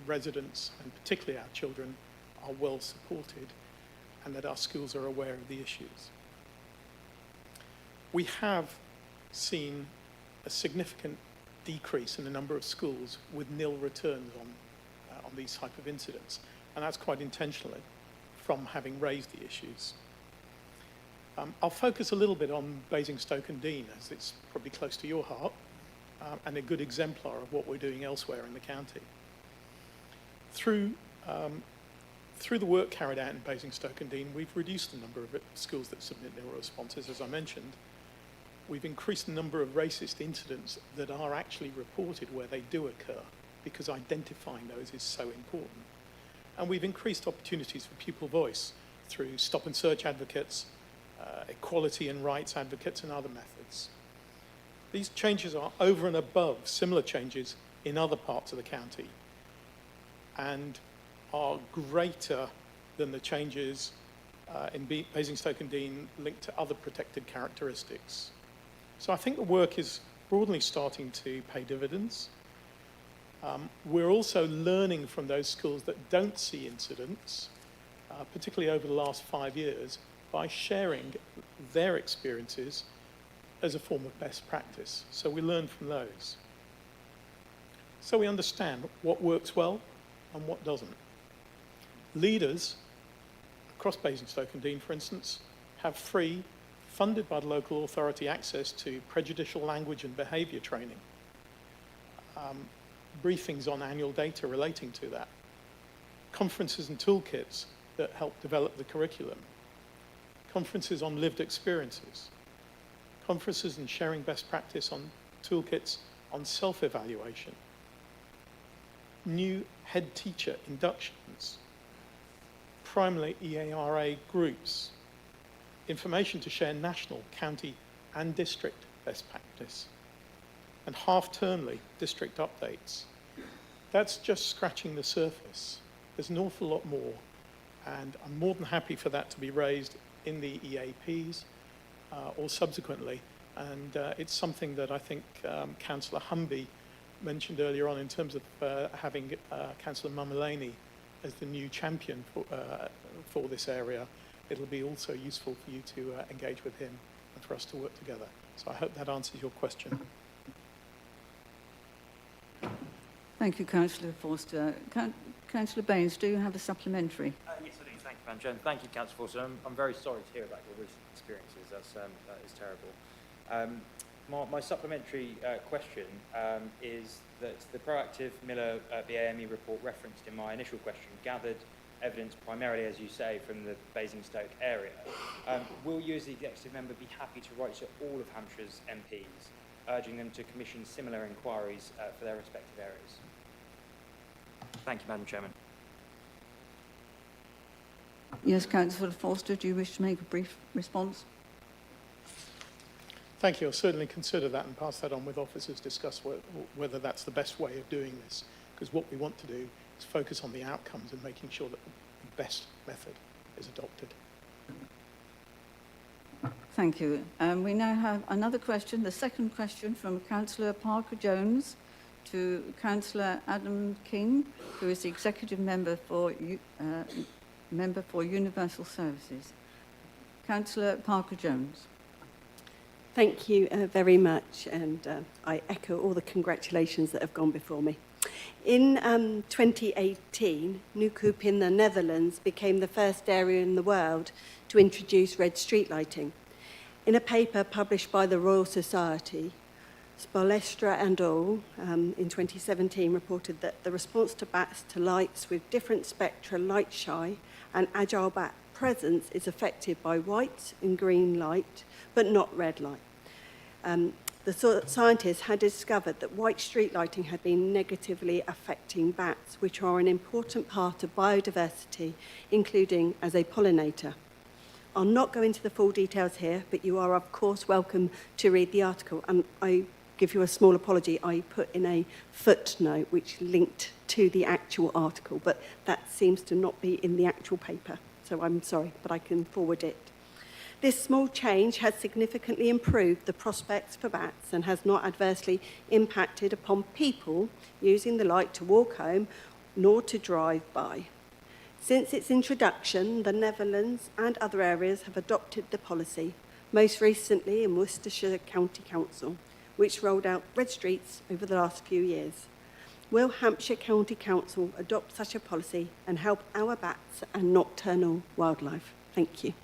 residents, and particularly our children, are well supported and that our schools are aware of the issues. We have seen a significant decrease in the number of schools with nil returns on these type of incidents, and that's quite intentionally from having raised the issues. I'll focus a little bit on Basingstoke-and-Deane, as it's probably close to your heart, and a good exemplar of what we're doing elsewhere in the county. Through the work carried out in Basingstoke-and-Deane, we've reduced the number of schools that submit nil responses, as I mentioned. We've increased the number of racist incidents that are actually reported where they do occur, because identifying those is so important. And we've increased opportunities for pupil voice through stop and search advocates, equality and rights advocates, and other methods. These changes are over and above similar changes in other parts of the county and are greater than the changes in Basingstoke-and-Deane linked to other protected characteristics. So I think the work is broadly starting to pay dividends. We're also learning from those schools that don't see incidents, particularly over the last 5 years, by sharing their experiences as a form of best practice. So we learn from those. So we understand what works well and what doesn't. Leaders across Basingstoke-and-Deane, for instance, have free, funded by the local authority access to prejudicial language and behaviour training, briefings on annual data relating to that, conferences and toolkits that help develop the curriculum, conferences on lived experiences, conferences and sharing best practice on toolkits on self-evaluation, new head teacher inductions, primarily EARA groups, information to share national, county and district best practice, and half-termly district updates. That's just scratching the surface. There's an awful lot more, and I'm more than happy for that to be raised in the EAPs or subsequently, and it's something that I think Councillor Humby mentioned earlier on in terms of having Councillor Mummolani as the new champion for this area. It'll be also useful for you to engage with him and for us to work together. So I hope that answers your question. Thank you, Councillor Forster. Councillor Baines, do you have a supplementary? Yes, I do. Thank you, Madam Chair. Thank you, Councillor Forster. I'm very sorry to hear about your recent experiences. That is terrible. My supplementary question is that the proactive Miller BAME report referenced in my initial question gathered evidence primarily, as you say, from the Basingstoke area. Will you, as the executive member, be happy to write to all of Hampshire's MPs, urging them to commission similar inquiries for their respective areas? Thank you, Madam Chairman. Yes, Councillor Forster, do you wish to make a brief response? Thank you. I'll certainly consider that and pass that on with officers, discuss whether that's the best way of doing this, because what we want to do is focus on the outcomes and making sure that the best method is adopted. Thank you. We now have another question, the second question from Councillor Parker-Jones to Councillor Adam King, who is the Executive Member for Universal Services. Councillor Parker-Jones. Thank you very much, and I echo all the congratulations that have gone before me. In 2018, Nieuwkoop in the Netherlands became the first area in the world to introduce red street lighting. In a paper published by the Royal Society, Spolstra and al. In 2017 reported that the response to bats to lights with different spectra light shy and agile bat presence is affected by white and green light, but not red light. The scientists had discovered that white street lighting had been negatively affecting bats, which are an important part of biodiversity, including as a pollinator. I'll not go into the full details here, but you are, of course, welcome to read the article. And I give you a small apology. I put in a footnote which linked to the actual article, but that seems to not be in the actual paper. So I'm sorry, but I can forward it. This small change has significantly improved the prospects for bats and has not adversely impacted upon people using the light to walk home nor to drive by. Since its introduction, the Netherlands and other areas have adopted the policy, most recently in Worcestershire County Council, which rolled out red streets over the last few years. Will Hampshire County Council adopt such a policy and help our bats and nocturnal wildlife? Thank you.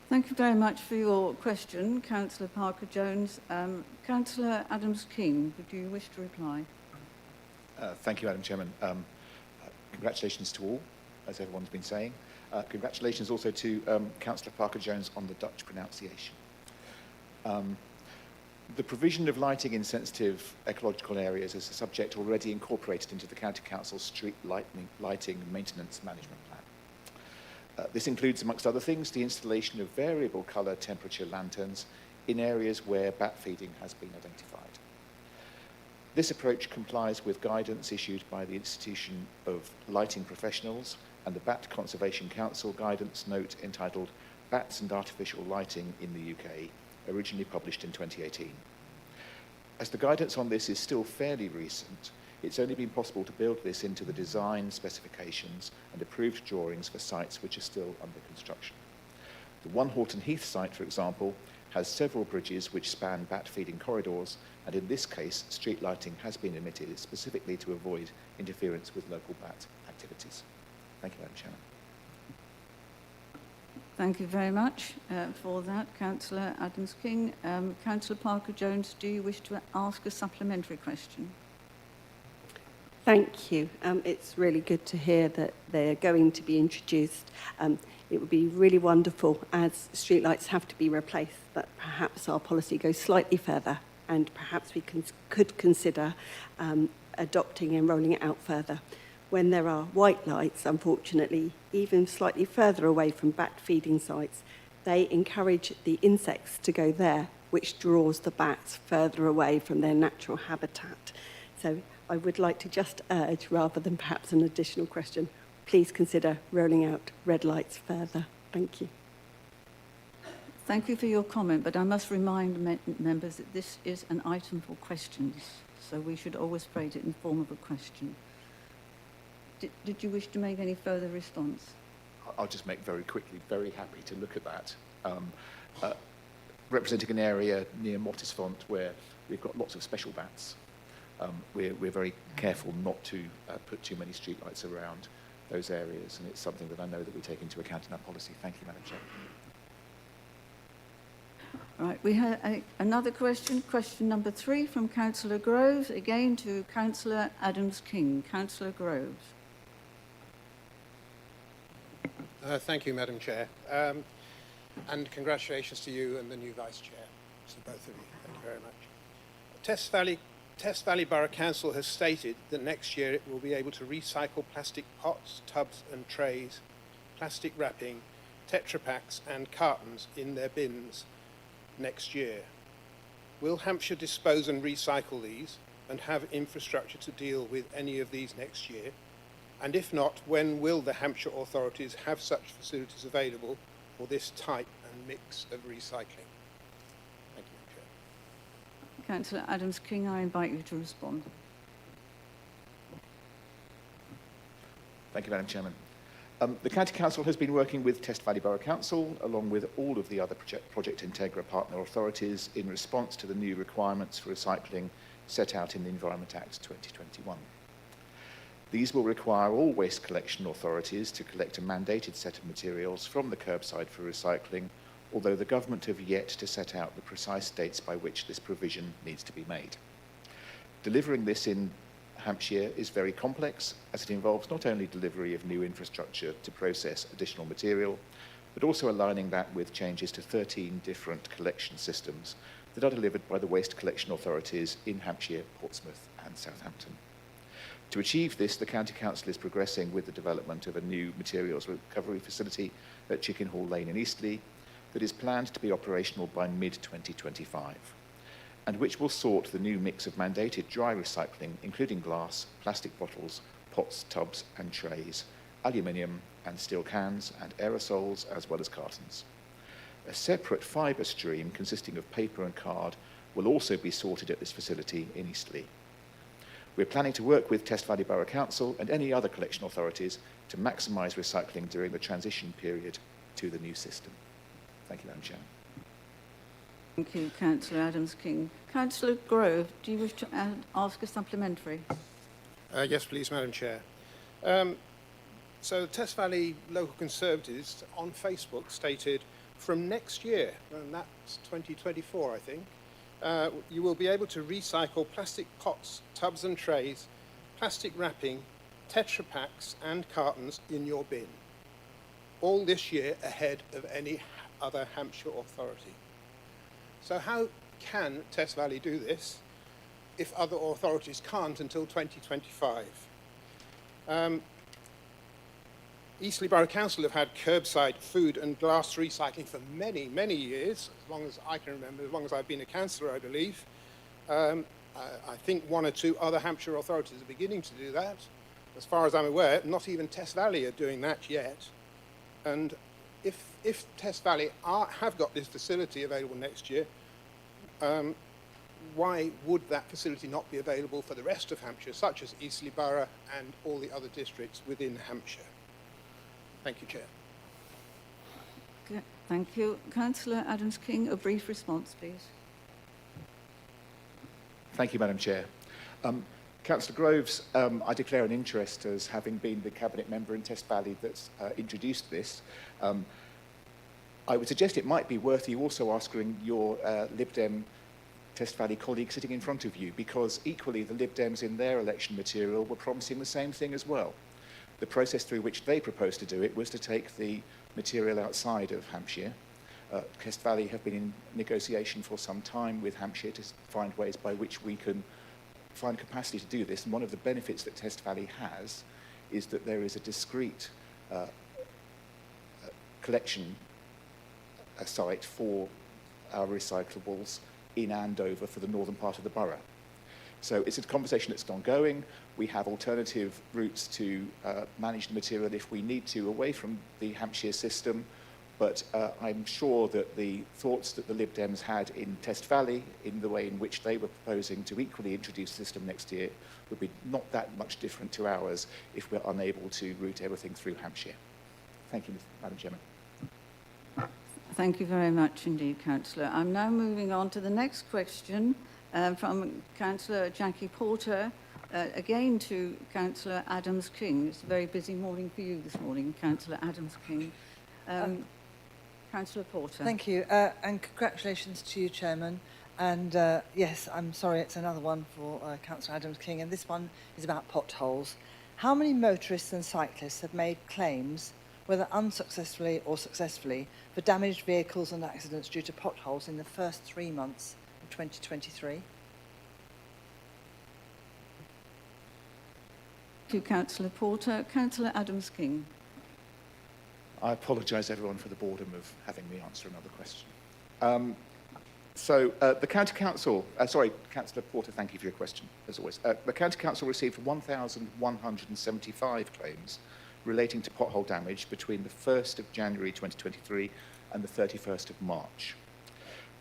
Thank you very much for your question, Councillor Parker-Jones. Councillor Adams-King, would you wish to reply? Thank you, Madam Chairman. Congratulations to all, as everyone's been saying. Congratulations also to Councillor Parker-Jones on the Dutch pronunciation. The provision of lighting in sensitive ecological areas is a subject already incorporated into the County Council's street lighting maintenance management plan. This includes, amongst other things, the installation of variable colour temperature lanterns in areas where bat feeding has been identified. This approach complies with guidance issued by the Institution of Lighting Professionals and the Bat Conservation Council guidance note entitled Bats and Artificial Lighting in the UK, originally published in 2018. As the guidance on this is still fairly recent, it's only been possible to build this into the design specifications and approved drawings for sites which are still under construction. The One Horton Heath site, for example, has several bridges which span bat feeding corridors, and in this case, street lighting has been omitted specifically to avoid interference with local bat activities. Thank you, Madam Chairman. Thank you very much for that, Councillor Adams-King. Councillor Parker-Jones, do you wish to ask a supplementary question? Thank you. It's really good to hear that they're going to be introduced. It would be really wonderful, as streetlights have to be replaced, that perhaps our policy goes slightly further and perhaps we could consider adopting and rolling it out further. When there are white lights, unfortunately, even slightly further away from bat feeding sites, they encourage the insects to go there, which draws the bats further away from their natural habitat. So I would like to just urge, rather than perhaps an additional question, please consider rolling out red lights further. Thank you. Thank you for your comment, but I must remind members that this is an item for questions, so we should always phrase it in the form of a question. Did you wish to make any further response? I'll just make very quickly, very happy to look at that. Representing an area near Mottisfont where we've got lots of special bats, we're very careful not to put too many streetlights around those areas, and it's something that I know that we take into account in our policy. Thank you, Madam Chair. Right, we have another question, question number 3 from Councillor Groves, again to Councillor Adams-King. Councillor Groves. Thank you, Madam Chair. And congratulations to you and the new Vice Chair, to both of you. Thank you very much. Test Valley Borough Council has stated that next year it will be able to recycle plastic pots, tubs and trays, plastic wrapping, Tetra Paks and cartons in their bins next year. Will Hampshire dispose and recycle these and have infrastructure to deal with any of these next year? And if not, when will the Hampshire authorities have such facilities available for this type and mix of recycling? Thank you, Chair. Councillor Adams-King, I invite you to respond. Thank you, Madam Chairman. The County Council has been working with Test Valley Borough Council, along with all of the other Project Integra partner authorities, in response to the new requirements for recycling set out in the Environment Act 2021. These will require all waste collection authorities to collect a mandated set of materials from the curbside for recycling, although the government have yet to set out the precise dates by which this provision needs to be made. Delivering this in Hampshire is very complex, as it involves not only delivery of new infrastructure to process additional material, but also aligning that with changes to 13 different collection systems that are delivered by the waste collection authorities in Hampshire, Portsmouth and Southampton. To achieve this, the County Council is progressing with the development of a new materials recovery facility at Chickenhall Lane in Eastleigh that is planned to be operational by mid-2025, and which will sort the new mix of mandated dry recycling, including glass, plastic bottles, pots, tubs and trays, aluminium and steel cans and aerosols, as well as cartons. A separate fibre stream consisting of paper and card will also be sorted at this facility in Eastleigh. We're planning to work with Test Valley Borough Council and any other collection authorities to maximise recycling during the transition period to the new system. Thank you, Madam Chair. Thank you, Councillor Adams-King. Councillor Grove, do you wish to ask a supplementary? Yes, please, Madam Chair. So Test Valley Local Conservatives on Facebook stated, from next year, and that's 2024, I think, you will be able to recycle plastic pots, tubs and trays, plastic wrapping, Tetra Paks and cartons in your bin. All this year ahead of any other Hampshire authority. So how can Test Valley do this if other authorities can't until 2025? Eastleigh Borough Council have had curbside food and glass recycling for many, many years, as long as I can remember, as long as I've been a councillor, I believe. I think one or two other Hampshire authorities are beginning to do that. As far as I'm aware, not even Test Valley are doing that yet. And if Test Valley have got this facility available next year, why would that facility not be available for the rest of Hampshire, such as Eastleigh Borough and all the other districts within Hampshire? Thank you, Chair. Okay, thank you. Councillor Adams-King, a brief response, please. Thank you, Madam Chair. Councillor Groves, I declare an interest as having been the Cabinet member in Test Valley that's introduced this. I would suggest it might be worth you also asking your Lib Dem Test Valley colleague sitting in front of you, because equally the Lib Dems in their election material were promising the same thing as well. The process through which they proposed to do it was to take the material outside of Hampshire. Test Valley have been in negotiation for some time with Hampshire to find ways by which we can find capacity to do this. And one of the benefits that Test Valley has is that there is a discrete collection site for our recyclables in Andover for the northern part of the borough. So it's a conversation that's ongoing. We have alternative routes to manage the material if we need to away from the Hampshire system, but I'm sure that the thoughts that the Lib Dems had in Test Valley, in the way in which they were proposing to equally introduce the system next year, would be not that much different to ours if we're unable to route everything through Hampshire. Thank you, Madam Chairman. Thank you very much indeed, Councillor. I'm now moving on to the next question from Councillor Jackie Porter, again to Councillor Adams-King. It's a very busy morning for you this morning, Councillor Adams-King. Councillor Porter. Thank you, and congratulations to you, Chairman. And yes, I'm sorry, it's another one for Councillor Adams-King, and this one is about potholes. How many motorists and cyclists have made claims, whether unsuccessfully or successfully, for damaged vehicles and accidents due to potholes in the first 3 months of 2023? Thank you, Councillor Porter. Councillor Adams-King. I apologise, everyone, for the boredom of having me answer another question. The County Council, Councillor Porter, thank you for your question, as always. The County Council received 1,175 claims relating to pothole damage between the 1st of January 2023 and the 31st of March.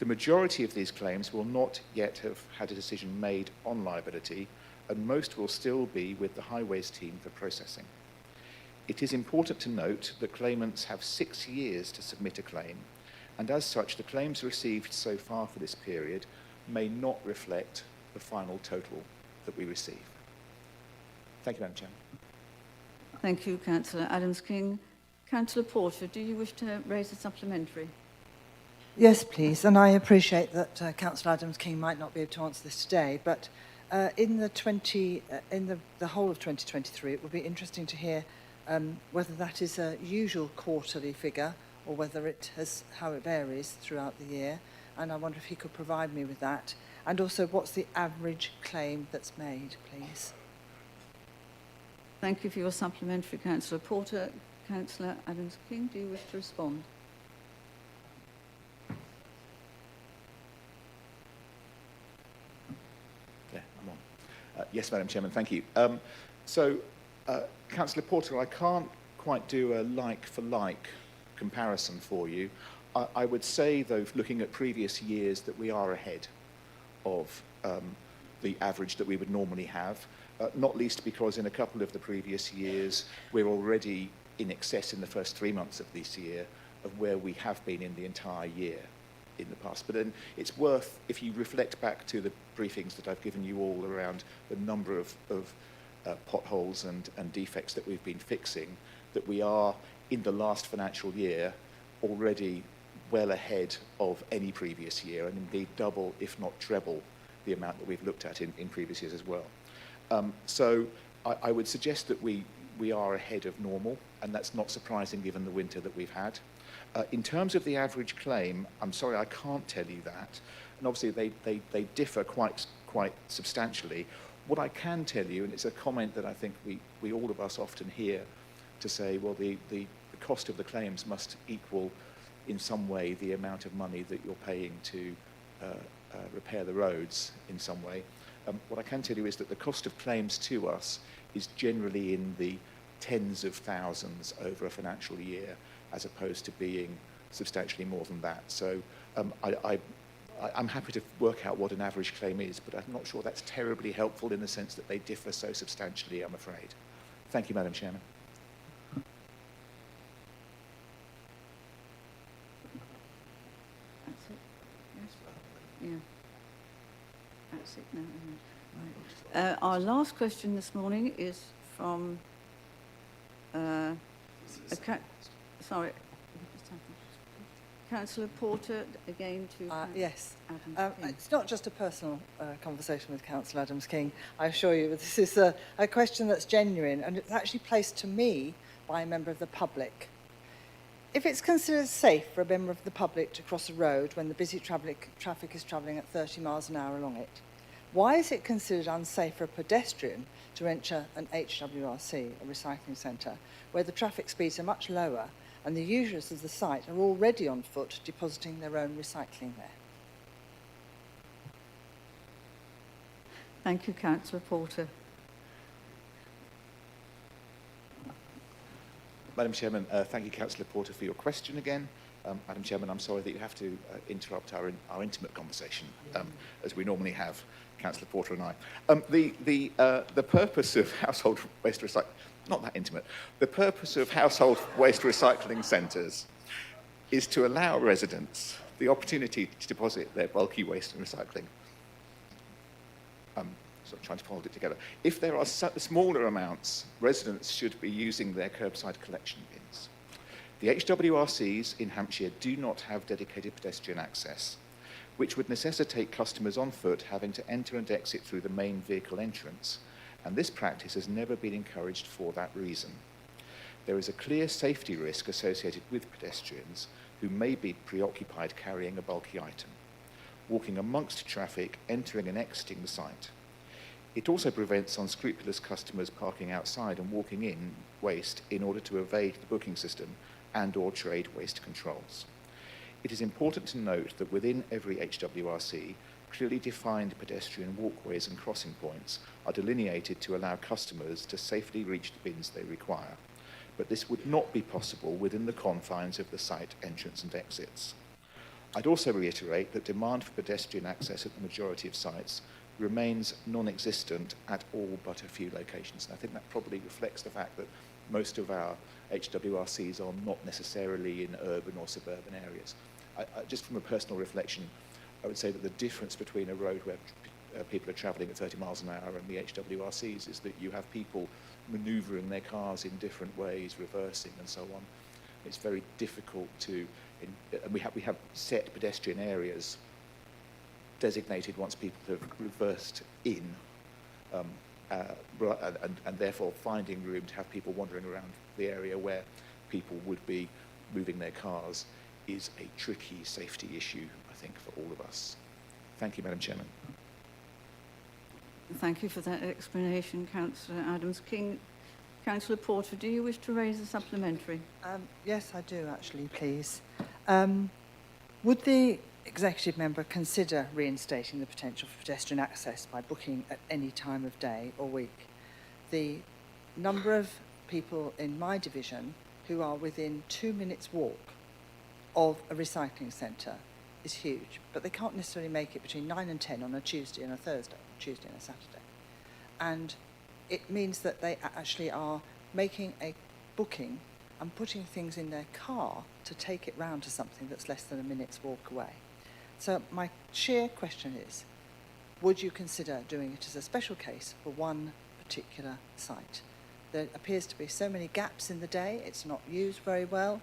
The majority of these claims will not yet have had a decision made on liability, and most will still be with the Highways team for processing. It is important to note that claimants have 6 years to submit a claim, and as such, the claims received so far for this period may not reflect the final total that we receive. Thank you, Madam Chairman. Thank you, Councillor Adams-King. Councillor Porter, do you wish to raise a supplementary? Yes, please. And I appreciate that Councillor Adams-King might not be able to answer this today, but in the whole of 2023, it would be interesting to hear whether that is a usual quarterly figure or whether how it varies throughout the year. And I wonder if he could provide me with that. And also, what's the average claim that's made, please? Thank you for your supplementary, Councillor Porter. Councillor Adams-King, do you wish to respond? Yeah, I'm on. Yes, Madam Chairman, thank you. Councillor Porter, I can't quite do a like-for-like comparison for you. I would say, though, looking at previous years, that we are ahead of the average that we would normally have. Not least because in a couple of the previous years, we're already in excess in the first 3 months of this year of where we have been in the entire year in the past. But then it's worth, if you reflect back to the briefings that I've given you all around the number of potholes and defects that we've been fixing, that we are, in the last financial year, already well ahead of any previous year, and indeed double, if not treble, the amount that we've looked at in previous years as well. I would suggest that we are ahead of normal, and that's not surprising given the winter that we've had. In terms of the average claim, I'm sorry, I can't tell you that. And obviously they differ quite substantially. What I can tell you, and it's a comment that I think we all of us often hear, to say, well, the cost of the claims must equal in some way the amount of money that you're paying to repair the roads in some way. What I can tell you is that the cost of claims to us is generally in the tens of thousands over a financial year, as opposed to being substantially more than that. So I'm happy to work out what an average claim is, but I'm not sure that's terribly helpful in the sense that they differ so substantially, I'm afraid. Thank you, Madam Chairman. That's it? Yes? Yeah. That's it now. Right. Our last question this morning is from sorry. Councillor Porter, again to... Yes. Adams-King. It's not just a personal conversation with Councillor Adams-King, I assure you. This is a question that's genuine, and it's actually placed to me by a member of the public. If it's considered safe for a member of the public to cross a road when the busy traffic is travelling at 30 miles an hour along it, why is it considered unsafe for a pedestrian to enter an HWRC, a recycling centre, where the traffic speeds are much lower and the users of the site are already on foot depositing their own recycling there? Thank you, Councillor Porter. Madam Chairman, thank you, Councillor Porter, for your question again. Madam Chairman, I'm sorry that you have to interrupt our intimate conversation, as we normally have, Councillor Porter and I. The purpose of household waste recycling, not that intimate, the purpose of household waste recycling centres is to allow residents the opportunity to deposit their bulky waste and recycling. So I'm trying to hold it together. If there are smaller amounts, residents should be using their curbside collection bins. The HWRCs in Hampshire do not have dedicated pedestrian access, which would necessitate customers on foot having to enter and exit through the main vehicle entrance, and this practice has never been encouraged for that reason. There is a clear safety risk associated with pedestrians who may be preoccupied carrying a bulky item, walking amongst traffic, entering and exiting the site. It also prevents unscrupulous customers parking outside and walking in waste in order to evade the booking system and/or trade waste controls. It is important to note that within every HWRC, clearly defined pedestrian walkways and crossing points are delineated to allow customers to safely reach the bins they require, but this would not be possible within the confines of the site entrance and exits. I'd also reiterate that demand for pedestrian access at the majority of sites remains non-existent at all but a few locations. And I think that probably reflects the fact that most of our HWRCs are not necessarily in urban or suburban areas. Just from a personal reflection, I would say that the difference between a road where people are travelling at 30 miles an hour and the HWRCs is that you have people manoeuvring their cars in different ways, reversing and so on. It's very difficult to, and we have set pedestrian areas designated once people have reversed in, and therefore finding room to have people wandering around the area where people would be moving their cars is a tricky safety issue, I think, for all of us. Thank you, Madam Chairman. Thank you for that explanation, Councillor Adams-King. Councillor Porter, do you wish to raise a supplementary? Yes, I do, actually, please. Would the executive member consider reinstating the potential for pedestrian access by booking at any time of day or week? The number of people in my division who are within 2 minutes walk of a recycling centre is huge, but they can't necessarily make it between 9 and 10 on a Tuesday and a Thursday, Tuesday and a Saturday. And it means that they actually are making a booking and putting things in their car to take it round to something that's less than a minute's walk away. So my sheer question is, would you consider doing it as a special case for one particular site? There appears to be so many gaps in the day, it's not used very well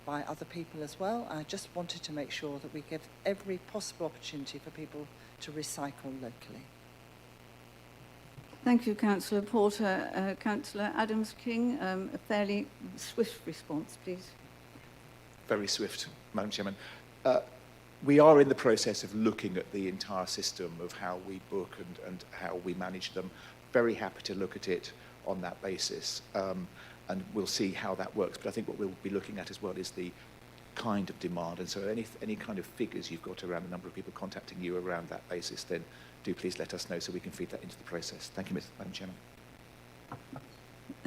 by other people as well. I just wanted to make sure that we give every possible opportunity for people to recycle locally. Thank you, Councillor Porter. Councillor Adams-King, a fairly swift response, please. Very swift, Madam Chairman. We are in the process of looking at the entire system of how we book and how we manage them. Very happy to look at it on that basis, and we'll see how that works. But I think what we'll be looking at as well is the kind of demand, and so any kind of figures you've got around the number of people contacting you around that basis, then do please let us know so we can feed that into the process. Thank you, Madam Chairman.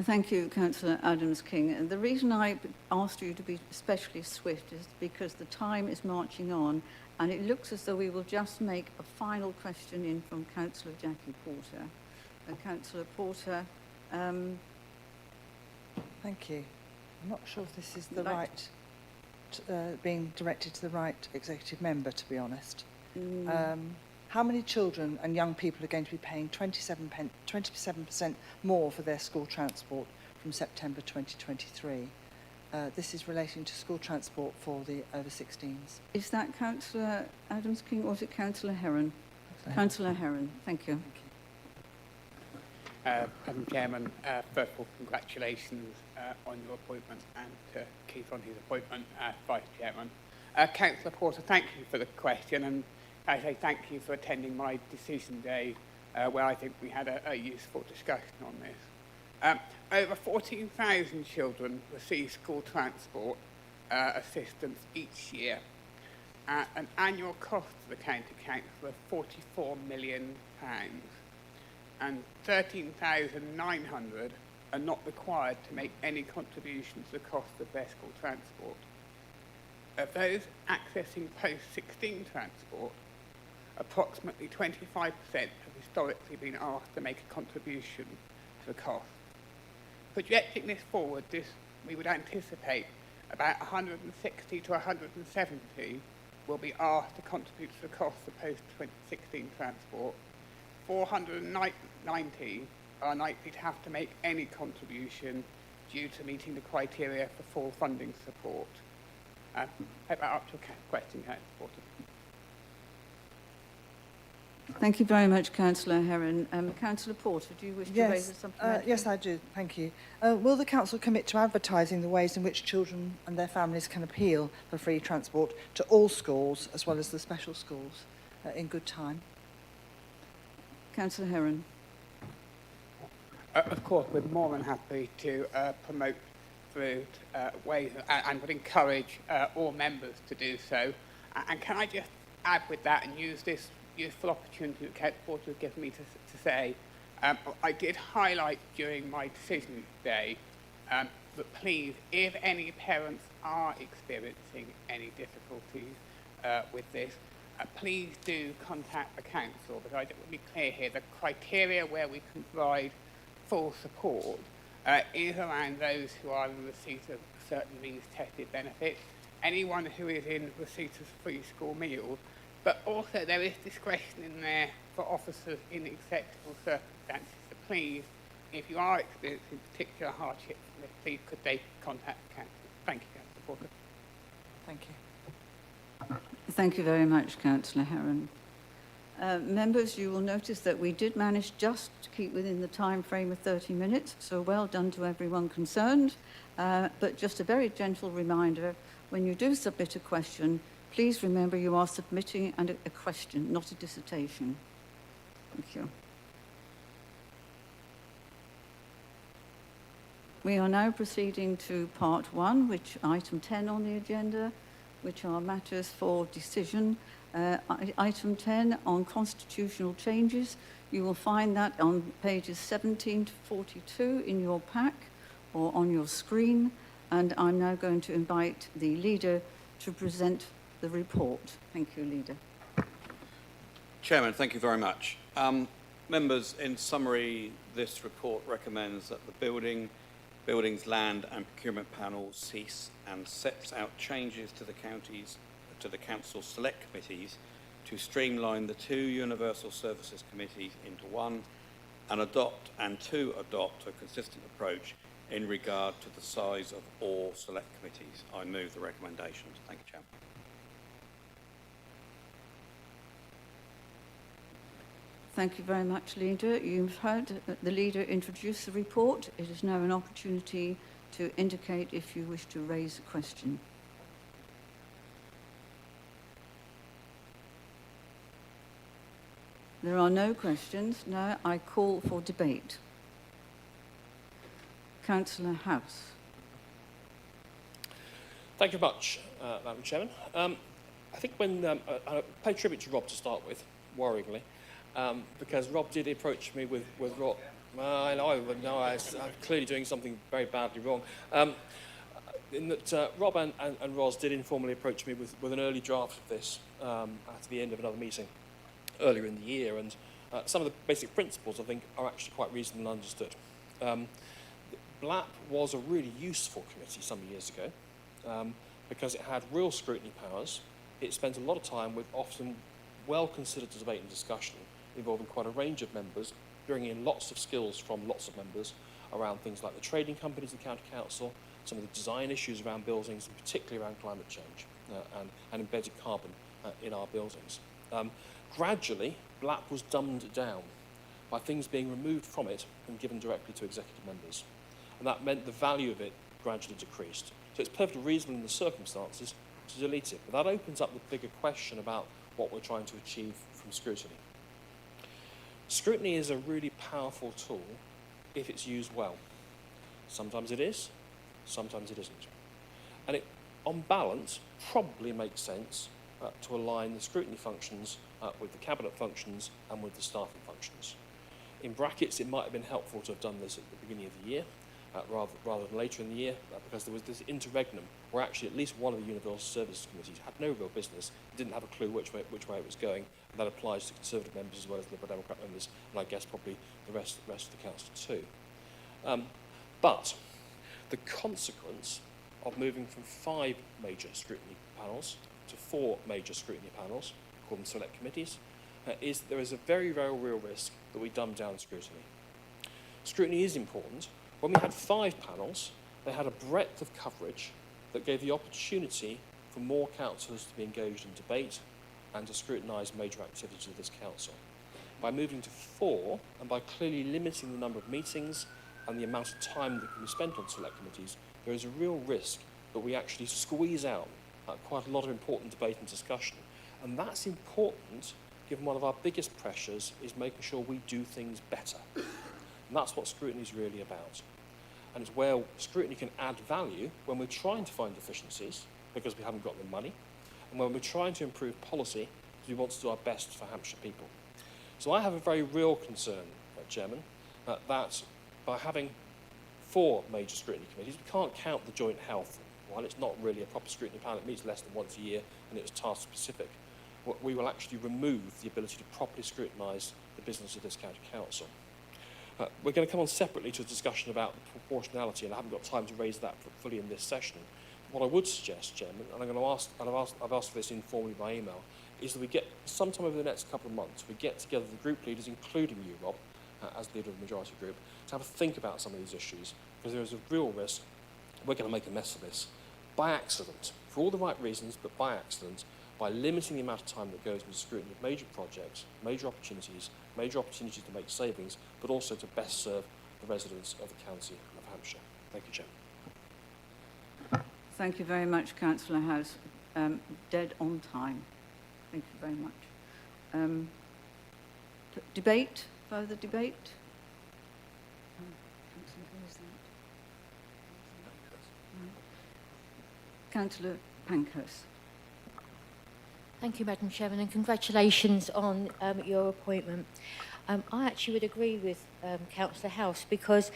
Thank you, Councillor Adams-King. And the reason I asked you to be especially swift is because the time is marching on, and it looks as though we will just make a final question in from Councillor Jackie Porter. Councillor Porter. Thank you. I'm not sure if this is the right, being directed to the right executive member, to be honest. How many children and young people are going to be paying 27% more for their school transport from September 2023? This is relating to school transport for the over 16s. Is that Councillor Adams-King or is it Councillor Heron? Councillor Heron, thank you. Madam Chairman, first of all, congratulations on your appointment and to Keith on his appointment as Vice Chairman. Councillor Porter, thank you for the question, and I say thank you for attending my decision day where I think we had a useful discussion on this. Over 14,000 children receive school transport assistance each year. An annual cost to the County Council of £44 million, and 13,900 are not required to make any contribution to the cost of their school transport. Of those accessing post-16 transport, approximately 25% have historically been asked to make a contribution to the cost. Projecting this forward, we would anticipate about 160 to 170 will be asked to contribute to the cost of post-16 transport. 490 are likely to have to make any contribution due to meeting the criteria for full funding support. Hope that up to a question, Councillor Porter. Thank you very much, Councillor Heron. Councillor Porter, do you wish to raise something? Yes, I do. Thank you. Will the council commit to advertising the ways in which children and their families can appeal for free transport to all schools as well as the special schools in good time? Councillor Heron. Of course, we're more than happy to promote through ways and would encourage all members to do so. And can I just add with that and use this useful opportunity that Councillor Porter has given me to say, I did highlight during my decision today that please, if any parents are experiencing any difficulties with this, please do contact the council, because I want to be clear here, the criteria where we can provide full support is around those who are in receipt of certain means-tested benefits, anyone who is in receipt of free school meals, but also there is discretion in there for officers in acceptable circumstances. So please, if you are experiencing particular hardship, please could they contact the council. Thank you, Councillor Porter. Thank you. Thank you very much, Councillor Heron. Members, you will notice that we did manage just to keep within the time frame of 30 minutes, so well done to everyone concerned. But just a very gentle reminder, when you do submit a question, please remember you are submitting a question, not a dissertation. Thank you. We are now proceeding to part one, which item 10 on the agenda, which are matters for decision. Item 10 on constitutional changes. You will find that on pages 17 to 42 in your pack or on your screen. And I'm now going to invite the leader to present the report. Thank you, Leader. Chairman, thank you very much. Members, in summary, this report recommends that the Buildings, Land and Procurement Panel cease and sets out changes to the Council Select Committees to streamline the two Universal Services Committees into one and to adopt a consistent approach in regard to the size of all Select Committees. I move the recommendations. Thank you, Chairman. Thank you very much, Leader. You've heard the Leader introduce the report. It is now an opportunity to indicate if you wish to raise a question. There are no questions. Now I call for debate. Councillor House. Thank you very much, Madam Chairman. I think when I pay tribute to Rob to start with, worryingly, because Rob did approach me with Rob. I know I'm clearly doing something very badly wrong. In that Rob and Ros did informally approach me with an early draft of this at the end of another meeting earlier in the year, and some of the basic principles I think are actually quite reasonable and understood. BLAP was a really useful committee some years ago because it had real scrutiny powers. It spent a lot of time with often well-considered debate and discussion involving quite a range of members, bringing in lots of skills from lots of members around things like the trading companies in County Council, some of the design issues around buildings, and particularly around climate change and embedded carbon in our buildings. Gradually, BLAP was dumbed down by things being removed from it and given directly to executive members. And that meant the value of it gradually decreased. So it's perfectly reasonable in the circumstances to delete it. But that opens up the bigger question about what we're trying to achieve from scrutiny. Scrutiny is a really powerful tool if it's used well. Sometimes it is, sometimes it isn't. And it, on balance, probably makes sense to align the scrutiny functions with the cabinet functions and with the staffing functions. In brackets, it might have been helpful to have done this at the beginning of the year, rather than later in the year, because there was this interregnum where actually at least one of the Universal Services Committees had no real business, didn't have a clue which way it was going, and that applies to Conservative members as well as Liberal Democrat members, and I guess probably the rest of the Council too. But the consequence of moving from 5 major scrutiny panels to 4 major scrutiny panels, called them select committees, is there is a very, very real risk that we dumb down scrutiny. Scrutiny is important. When we had 5 panels, they had a breadth of coverage that gave the opportunity for more councillors to be engaged in debate and to scrutinise major activities of this council. By moving to 4, and by clearly limiting the number of meetings and the amount of time that can be spent on select committees, there is a real risk that we actually squeeze out quite a lot of important debate and discussion. And that's important, given one of our biggest pressures is making sure we do things better. And that's what scrutiny is really about. And it's where scrutiny can add value when we're trying to find efficiencies, because we haven't got the money, and when we're trying to improve policy, because we want to do our best for Hampshire people. So I have a very real concern, Chairman, that by having 4 major scrutiny committees, we can't count the joint health one. It's not really a proper scrutiny panel. It meets less than once a year, and it's task specific. We will actually remove the ability to properly scrutinise the business of this county council. We're going to come on separately to a discussion about proportionality, and I haven't got time to raise that fully in this session. What I would suggest, Chairman, and I've asked for this informally by email, is that we get, sometime over the next couple of months, we get together the group leaders, including you, Rob, as leader of the majority group, to have a think about some of these issues, because there is a real risk we're going to make a mess of this by accident, for all the right reasons, but by accident, by limiting the amount of time that goes into scrutiny of major projects, major opportunities to make savings, but also to best serve the residents of the county of Hampshire. Thank you, Chair. Thank you very much, Councillor House. Dead on time. Thank you very much. Debate? Further debate? Councillor Pankhurst. Thank you, Madam Chairman, and congratulations on your appointment. I actually would agree with Councillor House, because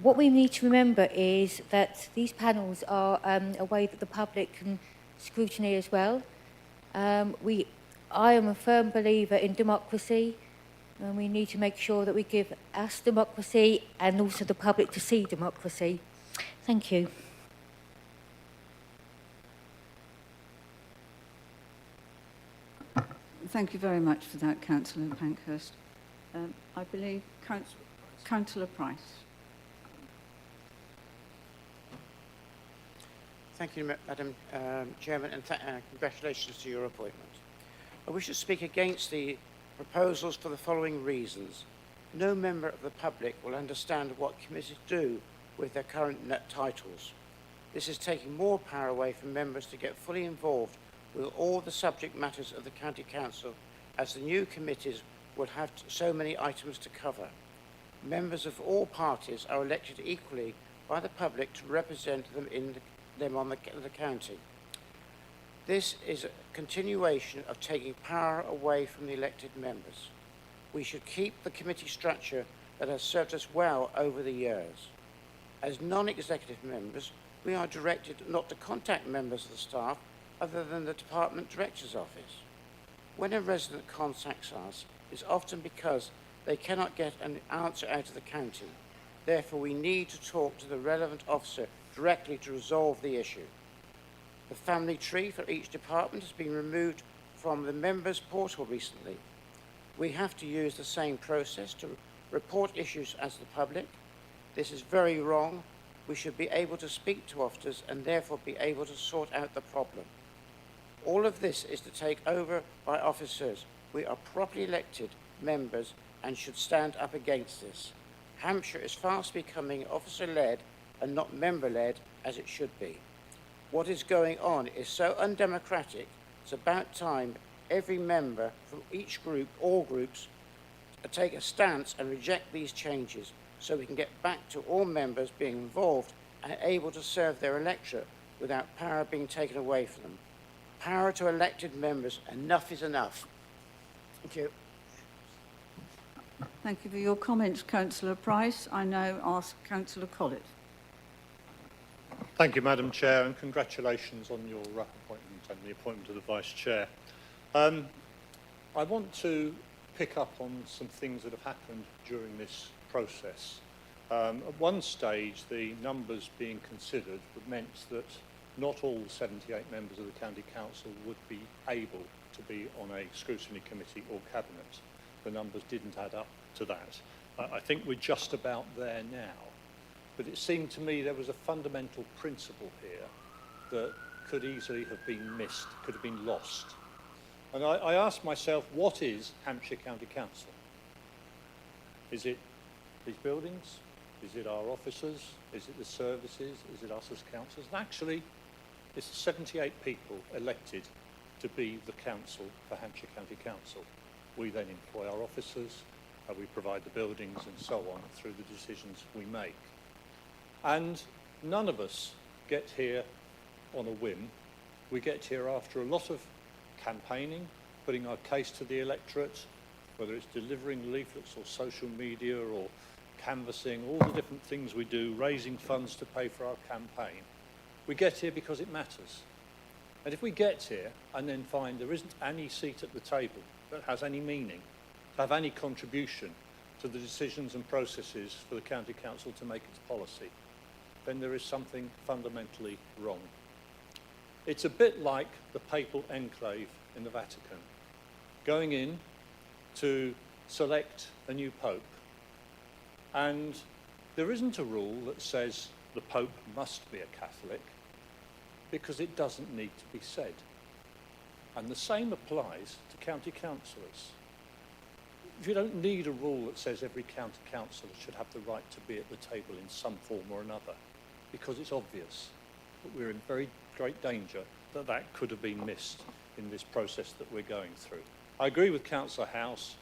what we need to remember is that these panels are a way that the public can scrutiny as well. I am a firm believer in democracy, and we need to make sure that we give us democracy and also the public to see democracy. Thank you. Thank you very much for that, Councillor Pankhurst. I believe Councillor Price. Thank you, Madam Chairman, and congratulations to your appointment. I wish to speak against the proposals for the following reasons. No member of the public will understand what committees do with their current titles. This is taking more power away from members to get fully involved with all the subject matters of the County Council, as the new committees will have so many items to cover. Members of all parties are elected equally by the public to represent them on the county. This is a continuation of taking power away from the elected members. We should keep the committee structure that has served us well over the years. As non-executive members, we are directed not to contact members of the staff other than the Department Director's Office. When a resident contacts us, it's often because they cannot get an answer out of the county. Therefore, we need to talk to the relevant officer directly to resolve the issue. The family tree for each department has been removed from the members' portal recently. We have to use the same process to report issues as the public. This is very wrong. we should be able to speak to officers and therefore be able to sort out the problem. All of this is to take over by officers. We are properly elected members and should stand up against this. Hampshire is fast becoming officer-led and not member-led as it should be. What is going on is so undemocratic, it's about time every member from each group, all groups, take a stance and reject these changes so we can get back to all members being involved and able to serve their electorate without power being taken away from them. Power to elected members, enough is enough. Thank you. Thank you for your comments, Councillor Price. I now ask Councillor Collett. Thank you, Madam Chair, and congratulations on your appointment and the appointment of the Vice Chair. I want to pick up on some things that have happened during this process. At one stage, the numbers being considered meant that not all 78 members of the County Council would be able to be on a scrutiny committee or cabinet. The numbers didn't add up to that. I think we're just about there now. But it seemed to me there was a fundamental principle here that could easily have been missed, could have been lost. And I asked myself, what is Hampshire County Council? Is it these buildings? Is it our officers? Is it the services? Is it us as councillors? And actually, it's 78 people elected to be the council for Hampshire County Council. We then employ our officers, we provide the buildings and so on through the decisions we make. And none of us get here on a whim. We get here after a lot of campaigning, putting our case to the electorate, whether it's delivering leaflets or social media or canvassing, all the different things we do, raising funds to pay for our campaign. We get here because it matters. And if we get here and then find there isn't any seat at the table that has any meaning, to have any contribution to the decisions and processes for the County Council to make its policy, then there is something fundamentally wrong. It's a bit like the papal enclave in the Vatican, going in to select a new pope. And there isn't a rule that says the Pope must be a Catholic, because it doesn't need to be said. And the same applies to county councillors. You don't need a rule that says every county councillor should have the right to be at the table in some form or another, because it's obvious. But we're in very great danger that that could have been missed in this process that we're going through. I agree with Councillor House.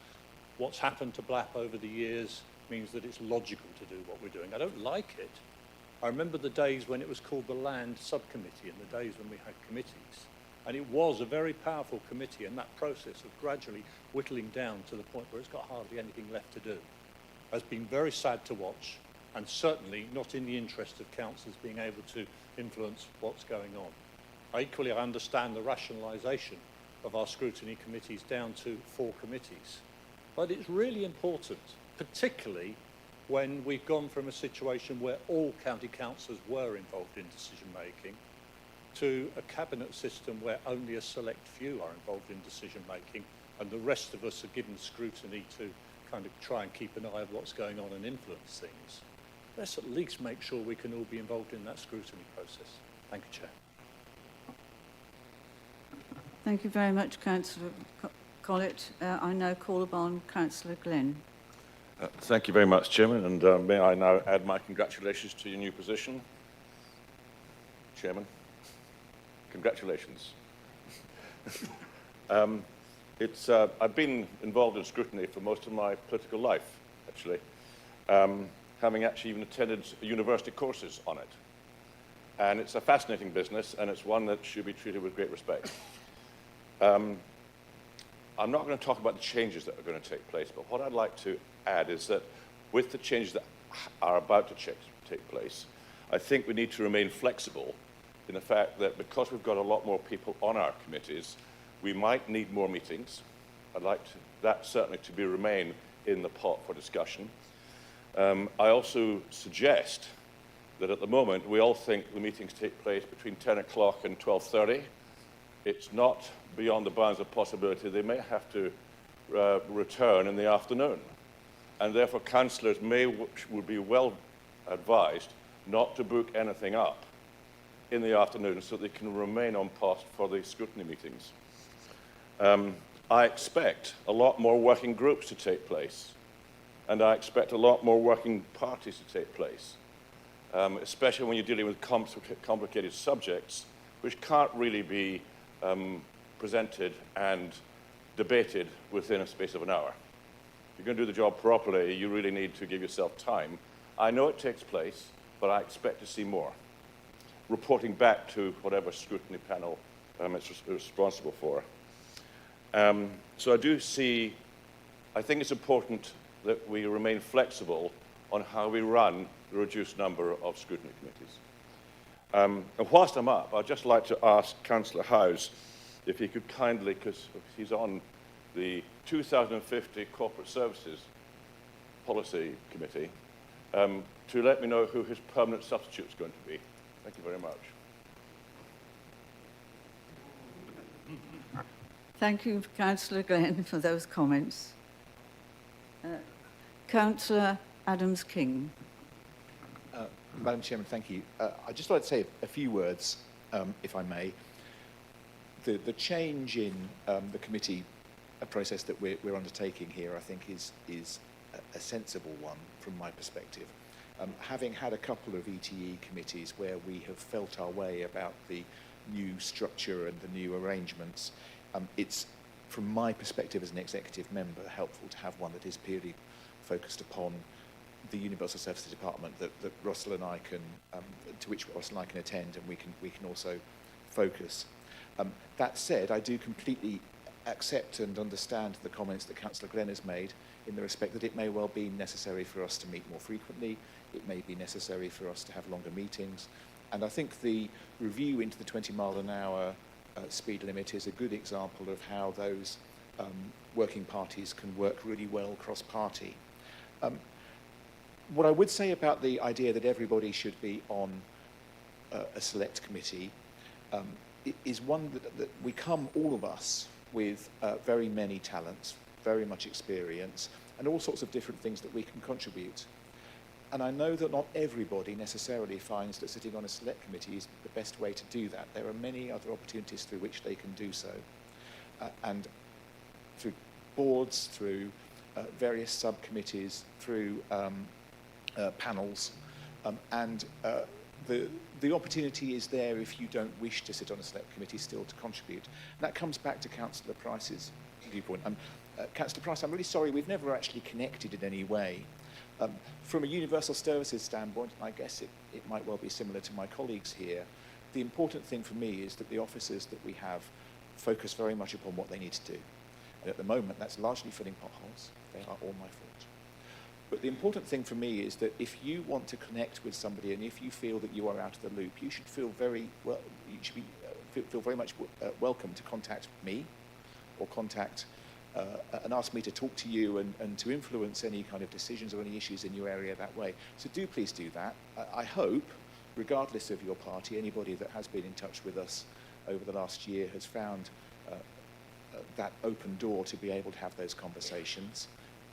What's happened to BLAP over the years means that it's logical to do what we're doing. I don't like it. I remember the days when it was called the Land Subcommittee and the days when we had committees. And it was a very powerful committee, and that process of gradually whittling down to the point where it's got hardly anything left to do has been very sad to watch, and certainly not in the interest of councillors being able to influence what's going on. Equally, I understand the rationalisation of our scrutiny committees down to 4 committees. But it's really important, particularly when we've gone from a situation where all county councillors were involved in decision-making to a cabinet system where only a select few are involved in decision-making and the rest of us are given scrutiny to kind of try and keep an eye on what's going on and influence things. Let's at least make sure we can all be involved in that scrutiny process. Thank you, Chair. Thank you very much, Councillor Collett. I now call upon Councillor Glenn. Thank you very much, Chairman, and may I now add my congratulations to your new position. Chairman, congratulations. I've been involved in scrutiny for most of my political life, actually, having actually even attended university courses on it. And it's a fascinating business, and it's one that should be treated with great respect. I'm not going to talk about the changes that are going to take place, but what I'd like to add is that with the changes that are about to take place, I think we need to remain flexible in the fact that because we've got a lot more people on our committees, we might need more meetings. I'd like that certainly to remain in the pot for discussion. I also suggest that at the moment we all think the meetings take place between 10 o'clock and 12:30. It's not beyond the bounds of possibility they may have to return in the afternoon. And therefore councillors would be well advised not to book anything up in the afternoon so they can remain on post for the scrutiny meetings. I expect a lot more working groups to take place, and I expect a lot more working parties to take place, especially when you're dealing with complicated subjects which can't really be presented and debated within a space of an hour. If you're going to do the job properly, you really need to give yourself time. I know it takes place, but I expect to see more, reporting back to whatever scrutiny panel it's responsible for. So I think it's important that we remain flexible on how we run the reduced number of scrutiny committees. And whilst I'm up, I'd just like to ask Councillor Howes if he could kindly, because he's on the 2050 Corporate Services Policy Committee, to let me know who his permanent substitute is going to be. Thank you very much. Thank you, Councillor Glenn, for those comments. Councillor Adams-King. Madam Chairman, thank you. I'd just like to say a few words, if I may. The change in the committee process that we're undertaking here, I think, is a sensible one from my perspective. Having had a couple of ETE committees where we have felt our way about the new structure and the new arrangements, it's, from my perspective as an executive member, helpful to have one that is purely focused upon the Universal Services Department that Russell and I can, to which Russell and I can attend, and we can also focus. That said, I do completely accept and understand the comments that Councillor Glenn has made in the respect that it may well be necessary for us to meet more frequently, it may be necessary for us to have longer meetings, and I think the review into the 20-mile-an-hour speed limit is a good example of how those working parties can work really well cross-party. What I would say about the idea that everybody should be on a select committee is one that we come, all of us, with very many talents, very much experience, and all sorts of different things that we can contribute. And I know that not everybody necessarily finds that sitting on a select committee is the best way to do that. There are many other opportunities through which they can do so. And through boards, through various subcommittees, through panels, and the opportunity is there if you don't wish to sit on a select committee still to contribute. And that comes back to Councillor Price's viewpoint. Councillor Price, I'm really sorry, we've never actually connected in any way. From a universal services standpoint, and I guess it might well be similar to my colleagues here, the important thing for me is that the officers that we have focus very much upon what they need to do. And at the moment, that's largely filling potholes. They are all my fault. But the important thing for me is that if you want to connect with somebody and if you feel that you are out of the loop, you should feel very well. You should be feel very much welcome to contact me, or contact and ask me to talk to you and to influence any kind of decisions or any issues in your area that way. So do please do that. I hope, regardless of your party, anybody that has been in touch with us over the last year has found that open door to be able to have those conversations.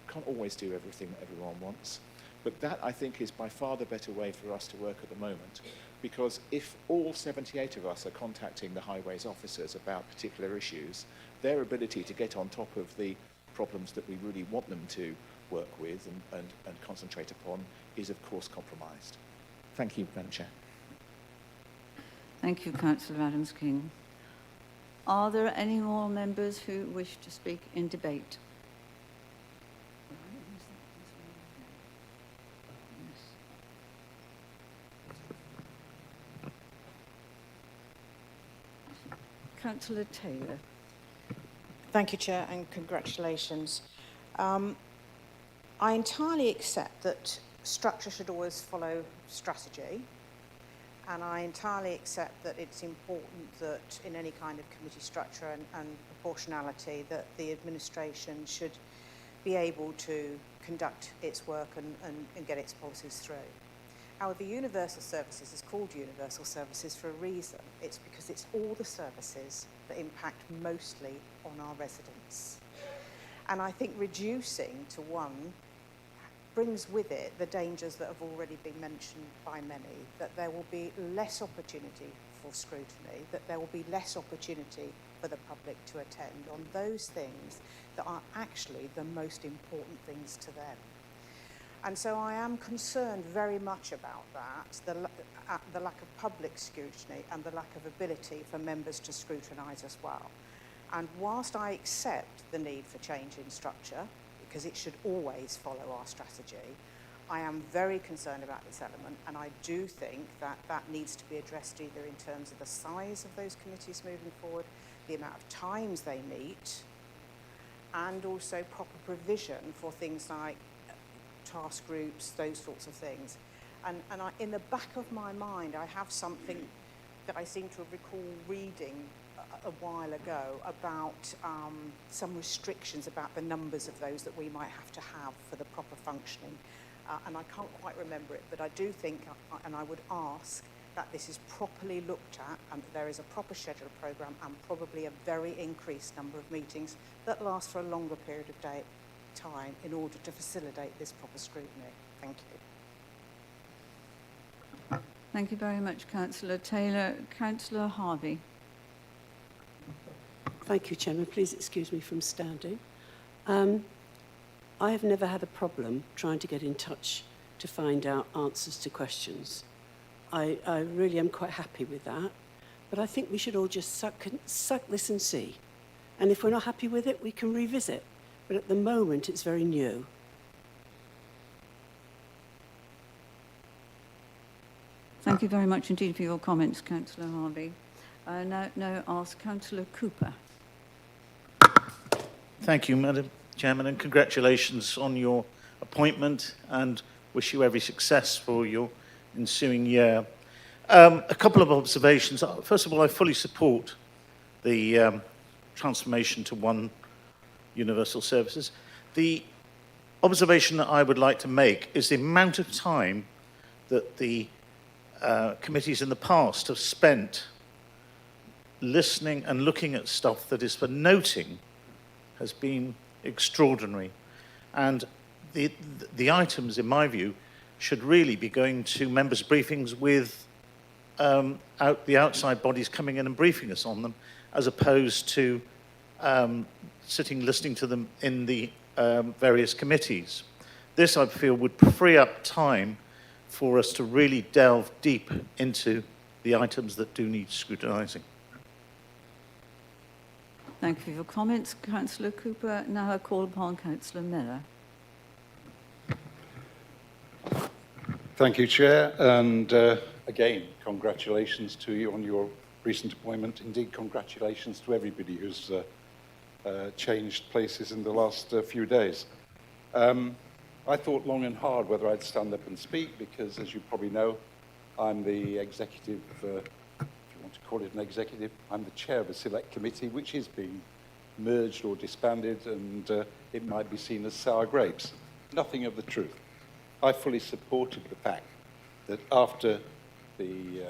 Can't always do everything that everyone wants, but that, I think, is by far the better way for us to work at the moment, because if all 78 of us are contacting the highways officers about particular issues, their ability to get on top of the problems that we really want them to work with and concentrate upon is, of course, compromised. Thank you, Madam Chair. Thank you, Councillor Adams-King. Are there any more members who wish to speak in debate? Councillor Taylor. Thank you, Chair, and congratulations. I entirely accept that structure should always follow strategy, and I entirely accept that it's important that in any kind of committee structure and proportionality that the administration should be able to conduct its work and get its policies through. However, universal services is called universal services for a reason. It's because it's all the services that impact mostly on our residents. And I think reducing to one brings with it the dangers that have already been mentioned by many, that there will be less opportunity for scrutiny, that there will be less opportunity for the public to attend on those things that are actually the most important things to them. And so I am concerned very much about that, the lack of public scrutiny and the lack of ability for members to scrutinise as well. And whilst I accept the need for change in structure, because it should always follow our strategy, I am very concerned about this element, and I do think that that needs to be addressed either in terms of the size of those committees moving forward, the amount of times they meet, and also proper provision for things like task groups, those sorts of things. And in the back of my mind, I have something that I seem to recall reading a while ago about some restrictions about the numbers of those that we might have to have for the proper functioning. And I can't quite remember it, but I do think, and I would ask, that this is properly looked at and that there is a proper schedule programme and probably a very increased number of meetings that last for a longer period of time in order to facilitate this proper scrutiny. Thank you. Thank you very much, Councillor Taylor. Councillor Harvey. Thank you, Chairman. Please excuse me from standing. I have never had a problem trying to get in touch to find out answers to questions. I really am quite happy with that. But I think we should all just suck this and see. And if we're not happy with it, we can revisit. But at the moment, it's very new. Thank you very much indeed for your comments, Councillor Harvey. Now ask Councillor Cooper. Thank you, Madam Chairman, and congratulations on your appointment, and wish you every success for your ensuing year. A couple of observations. First of all, I fully support the transformation to one universal services. The observation that I would like to make is the amount of time that the committees in the past have spent listening and looking at stuff that is for noting has been extraordinary. And the items, in my view, should really be going to members' briefings with the outside bodies coming in and briefing us on them, as opposed to sitting listening to them in the various committees. This, I feel, would free up time for us to really delve deep into the items that do need scrutinising. Thank you for your comments, Councillor Cooper. Now I call upon Councillor Miller. Thank you, Chair, and again, congratulations to you on your recent appointment. Indeed, congratulations to everybody who's changed places in the last few days. I thought long and hard whether I'd stand up and speak because, as you probably know, I'm the executive, if you want to call it an executive, I'm the chair of a select committee which is being merged or disbanded, and it might be seen as sour grapes. Nothing of the truth. I fully supported the fact that after the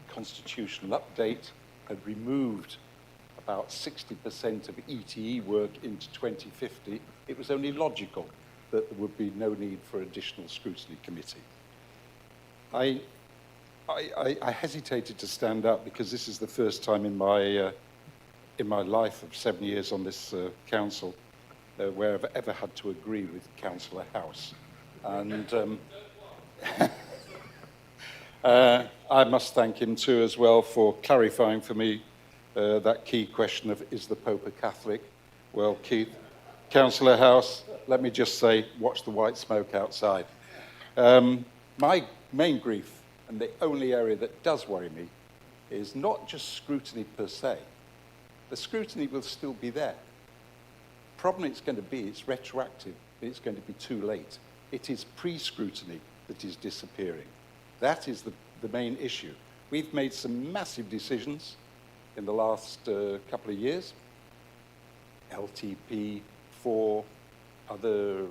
constitutional update had removed about 60% of ETE work into 2050, it was only logical that there would be no need for additional scrutiny committee. I hesitated to stand up because this is the first time in my life of 7 years on this council where I've ever had to agree with Councillor House. And I must thank him too as well for clarifying for me that key question of is the Pope a Catholic? Well, Keith, Councillor House, let me just say, watch the white smoke outside. My main grief, and the only area that does worry me, is not just scrutiny per se. The scrutiny will still be there. Problem it's going to be, it's retroactive, it's going to be too late. It is pre-scrutiny that is disappearing. That is the main issue. We've made some massive decisions in the last couple of years. LTP, 4 other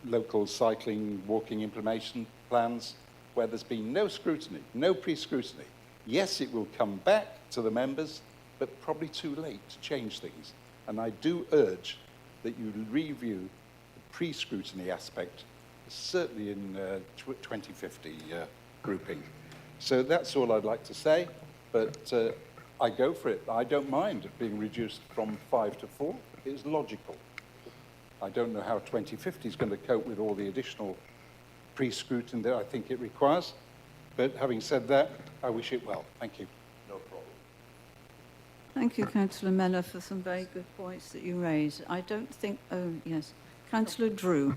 local cycling, walking implementation plans, where there's been no scrutiny, no pre-scrutiny. Yes, it will come back to the members, but probably too late to change things. And I do urge that you review the pre-scrutiny aspect, certainly in 2050 grouping. So that's all I'd like to say, but I go for it. I don't mind it being reduced from 5 to 4. It's logical. I don't know how 2050 is going to cope with all the additional pre-scrutiny that I think it requires. But having said that, I wish it well. Thank you. No problem. Thank you, Councillor Mellor, for some very good points that you raised. I don't think, oh, yes. Councillor Drew.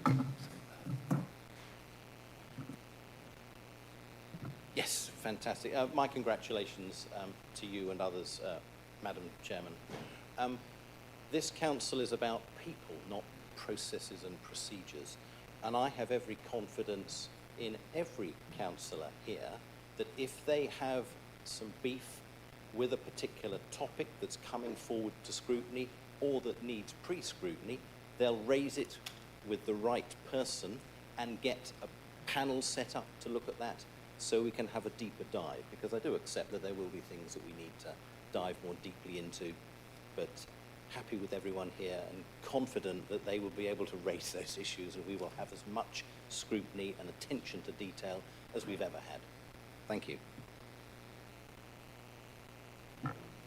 Yes, fantastic. My congratulations to you and others, Madam Chairman. This council is about people, not processes and procedures. And I have every confidence in every councillor here that if they have some beef with a particular topic that's coming forward to scrutiny or that needs pre-scrutiny, they'll raise it with the right person and get a panel set up to look at that so we can have a deeper dive, because I do accept that there will be things that we need to dive more deeply into, but happy with everyone here and confident that they will be able to raise those issues and we will have as much scrutiny and attention to detail as we've ever had. Thank you.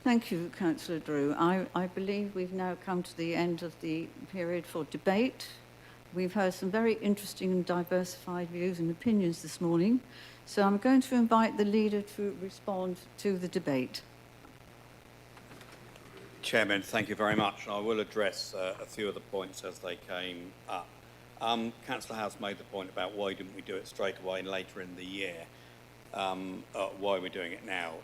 Thank you, Councillor Drew. I believe we've now come to the end of the period for debate. We've heard some very interesting and diversified views and opinions this morning, so I'm going to invite the leader to respond to the debate. Chairman, thank you very much. I will address a few of the points as they came up. Councillor House made the point about why didn't we do it straight away and later in the year. Why are we doing it now?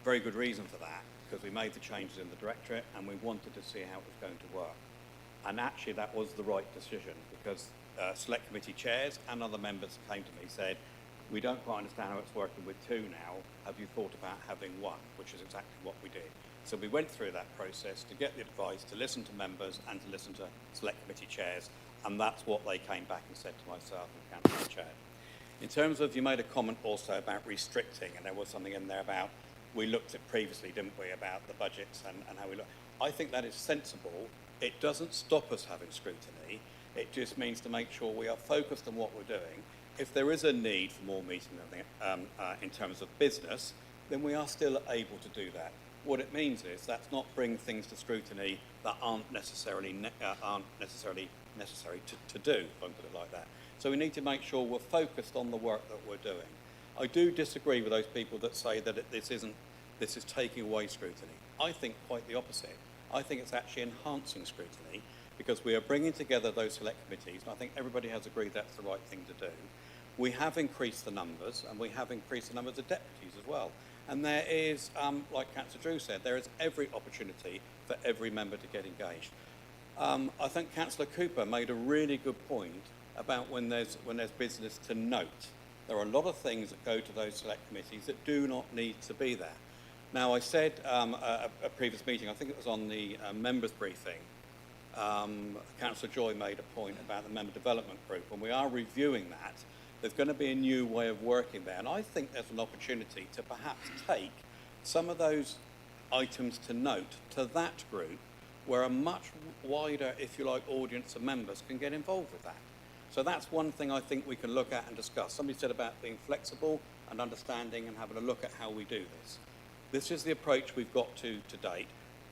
Very good reason for that, because we made the changes in the Directorate and we wanted to see how it was going to work. And actually that was the right decision, because Select Committee chairs and other members came to me and said, we don't quite understand how it's working with 2 now. Have you thought about having 1? Which is exactly what we did. So we went through that process to get the advice, to listen to members and to listen to Select Committee chairs, and that's what they came back and said to myself and Councillor Chair. In terms of, you made a comment also about restricting, and there was something in there about, we looked at previously, didn't we, about the budgets and how we look. I think that is sensible. It doesn't stop us having scrutiny. It just means to make sure we are focused on what we're doing. If there is a need for more meeting in terms of business, then we are still able to do that. What it means is that's not bring things to scrutiny that aren't necessarily necessary to do, if I can put it like that. So we need to make sure we're focused on the work that we're doing. I do disagree with those people that say that this is taking away scrutiny. I think quite the opposite. I think it's actually enhancing scrutiny, because we are bringing together those select committees, and I think everybody has agreed that's the right thing to do. We have increased the numbers, and we have increased the numbers of deputies as well. And there is, like Councillor Drew said, there is every opportunity for every member to get engaged. I think Councillor Cooper made a really good point about when there's business to note. There are a lot of things that go to those select committees that do not need to be there. Now, I said a previous meeting, I think it was on the members' briefing, Councillor Joy made a point about the member development group, and we are reviewing that. There's going to be a new way of working there, and I think there's an opportunity to perhaps take some of those items to note to that group, where a much wider, if you like, audience of members can get involved with that. So that's one thing I think we can look at and discuss. Somebody said about being flexible and understanding and having a look at how we do this. This is the approach we've got to date.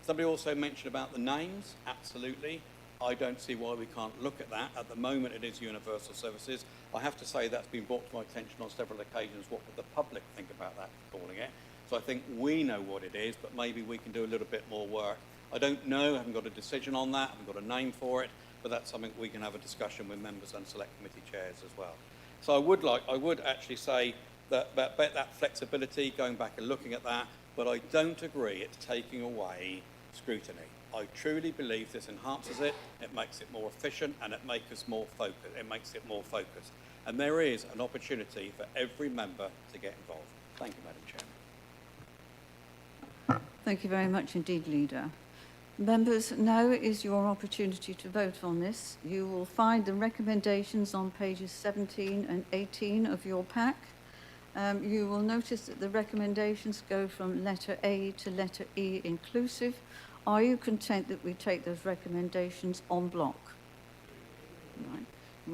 Somebody also mentioned about the names. Absolutely. I don't see why we can't look at that. At the moment, it is universal services. I have to say that's been brought to my attention on several occasions. What would the public think about that, calling it? So I think we know what it is, but maybe we can do a little bit more work. I don't know, I haven't got a decision on that, I haven't got a name for it, but that's something we can have a discussion with members and select committee chairs as well. So I would actually say that that flexibility, going back and looking at that, but I don't agree it's taking away scrutiny. I truly believe this enhances it, it makes it more efficient, and it makes us more focused. It makes it more focused. And there is an opportunity for every member to get involved. Thank you, Madam Chairman. Thank you very much indeed, Leader. Members, now is your opportunity to vote on this. You will find the recommendations on pages 17 and 18 of your pack. You will notice that the recommendations go from letter A to letter E inclusive. Are you content that we take those recommendations en bloc? Right.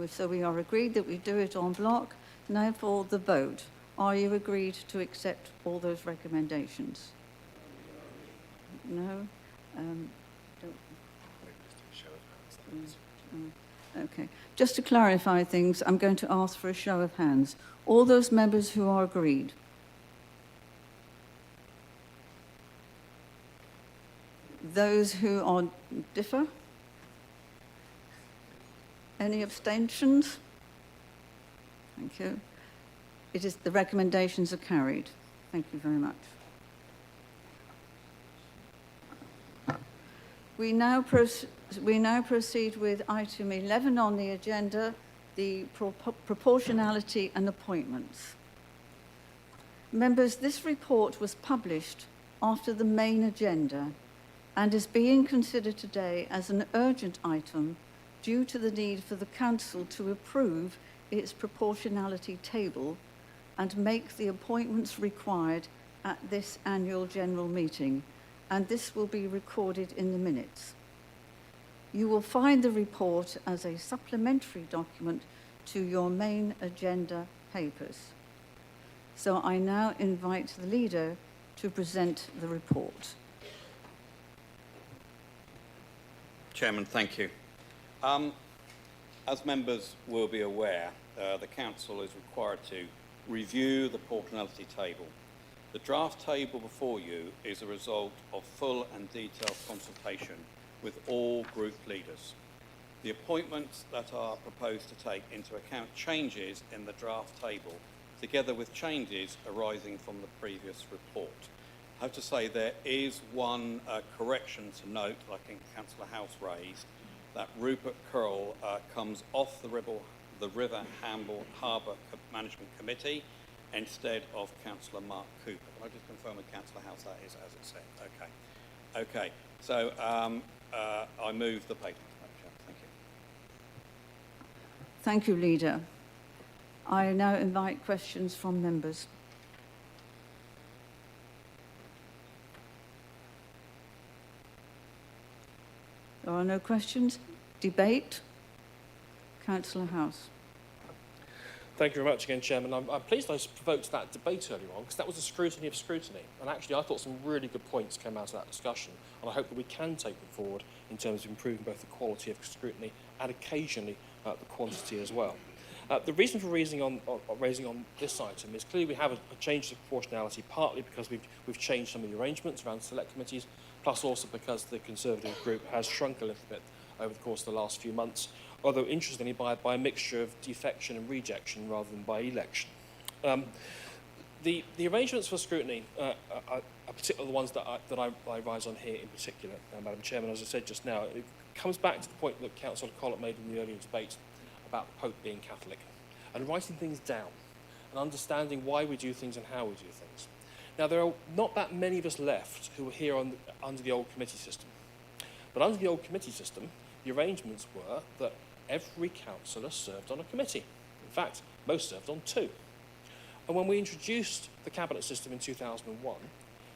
So we are agreed that we do it en bloc. Now for the vote. Are you agreed to accept all those recommendations? No? Okay. Just to clarify things, I'm going to ask for a show of hands. All those members who are agreed. Those who are differ? Any abstentions? Thank you. It is, the recommendations are carried. Thank you very much. We now proceed with item 11 on the agenda, the proportionality and appointments. Members, this report was published after the main agenda and is being considered today as an urgent item due to the need for the Council to approve its proportionality table and make the appointments required at this annual general meeting, and this will be recorded in the minutes. You will find the report as a supplementary document to your main agenda papers. So I now invite the leader to present the report. Chairman, thank you. As members will be aware, the Council is required to review the proportionality table. The draft table before you is a result of full and detailed consultation with all group leaders. The appointments that are proposed to take into account changes in the draft table, together with changes arising from the previous report. I have to say there is one correction to note, I think Councillor House raised, that Rupert Curl comes off the River Hamble Harbour Management Committee instead of Councillor Mark Cooper. Can I just confirm with Councillor House that is as it said? Okay. Okay. So I move the paper. Thank you. Thank you, Leader. I now invite questions from members. There are no questions. Debate. Councillor House. Thank you very much again, Chairman. I'm pleased I provoked that debate earlier on, because that was a scrutiny of scrutiny. And actually, I thought some really good points came out of that discussion. And I hope that we can take them forward in terms of improving both the quality of scrutiny and occasionally the quantity as well. The reason for raising on this item is clearly we have a change to proportionality, partly because we've changed some of the arrangements around select committees, plus also because the Conservative group has shrunk a little bit over the course of the last few months, although interestingly by a mixture of defection and rejection rather than by election. The arrangements for scrutiny are particularly the ones that I rise on here in particular, Madam Chairman. As I said just now, it comes back to the point that Councillor Collett made in the earlier debate about the Pope being Catholic, and writing things down and understanding why we do things and how we do things. Now, there are not that many of us left who were here under the old committee system. But under the old committee system, the arrangements were that every councillor served on a committee. In fact, most served on two. And when we introduced the cabinet system in 2001,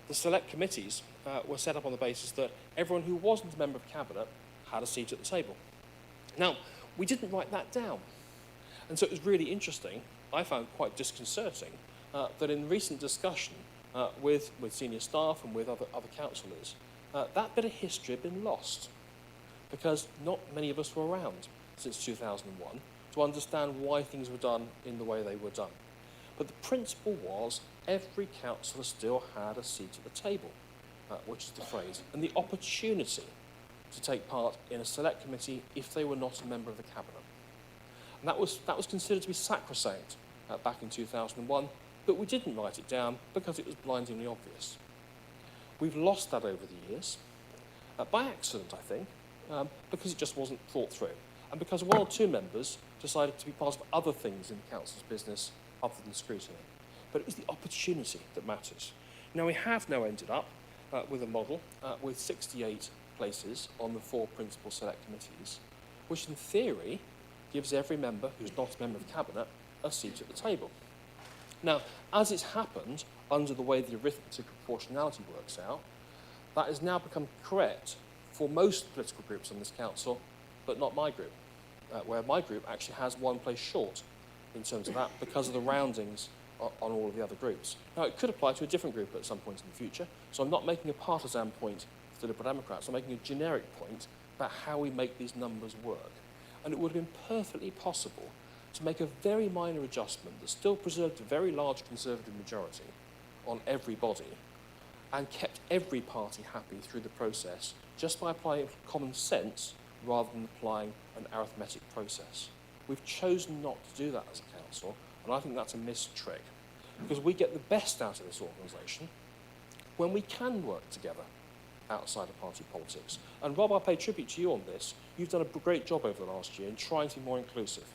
the select committees were set up on the basis that everyone who wasn't a member of cabinet had a seat at the table. Now, we didn't write that down. And so it was really interesting, I found quite disconcerting, that in recent discussion with senior staff and with other councillors, that bit of history had been lost, because not many of us were around since 2001 to understand why things were done in the way they were done. But the principle was every councillor still had a seat at the table, which is the phrase, and the opportunity to take part in a select committee if they were not a member of the cabinet. And that was considered to be sacrosanct back in 2001, but we didn't write it down because it was blindingly obvious. We've lost that over the years, by accident, I think, because it just wasn't thought through, and because one or two members decided to be part of other things in the council's business other than scrutiny. But it was the opportunity that matters. Now, we have now ended up with a model with 68 places on the 4 principal select committees, which in theory gives every member who's not a member of cabinet a seat at the table. Now, as it's happened under the way the arithmetic proportionality works out, that has now become correct for most political groups on this council, but not my group. where my group actually has one place short in terms of that because of the roundings on all of the other groups. Now, it could apply to a different group at some point in the future, so I'm not making a partisan point for the Liberal Democrats. I'm making a generic point about how we make these numbers work. And it would have been perfectly possible to make a very minor adjustment that still preserved a very large Conservative majority on every body and kept every party happy through the process just by applying common sense rather than applying an arithmetic process. We've chosen not to do that as a council, and I think that's a missed trick, because we get the best out of this organisation when we can work together outside of party politics. And Rob, I pay tribute to you on this. You've done a great job over the last year in trying to be more inclusive.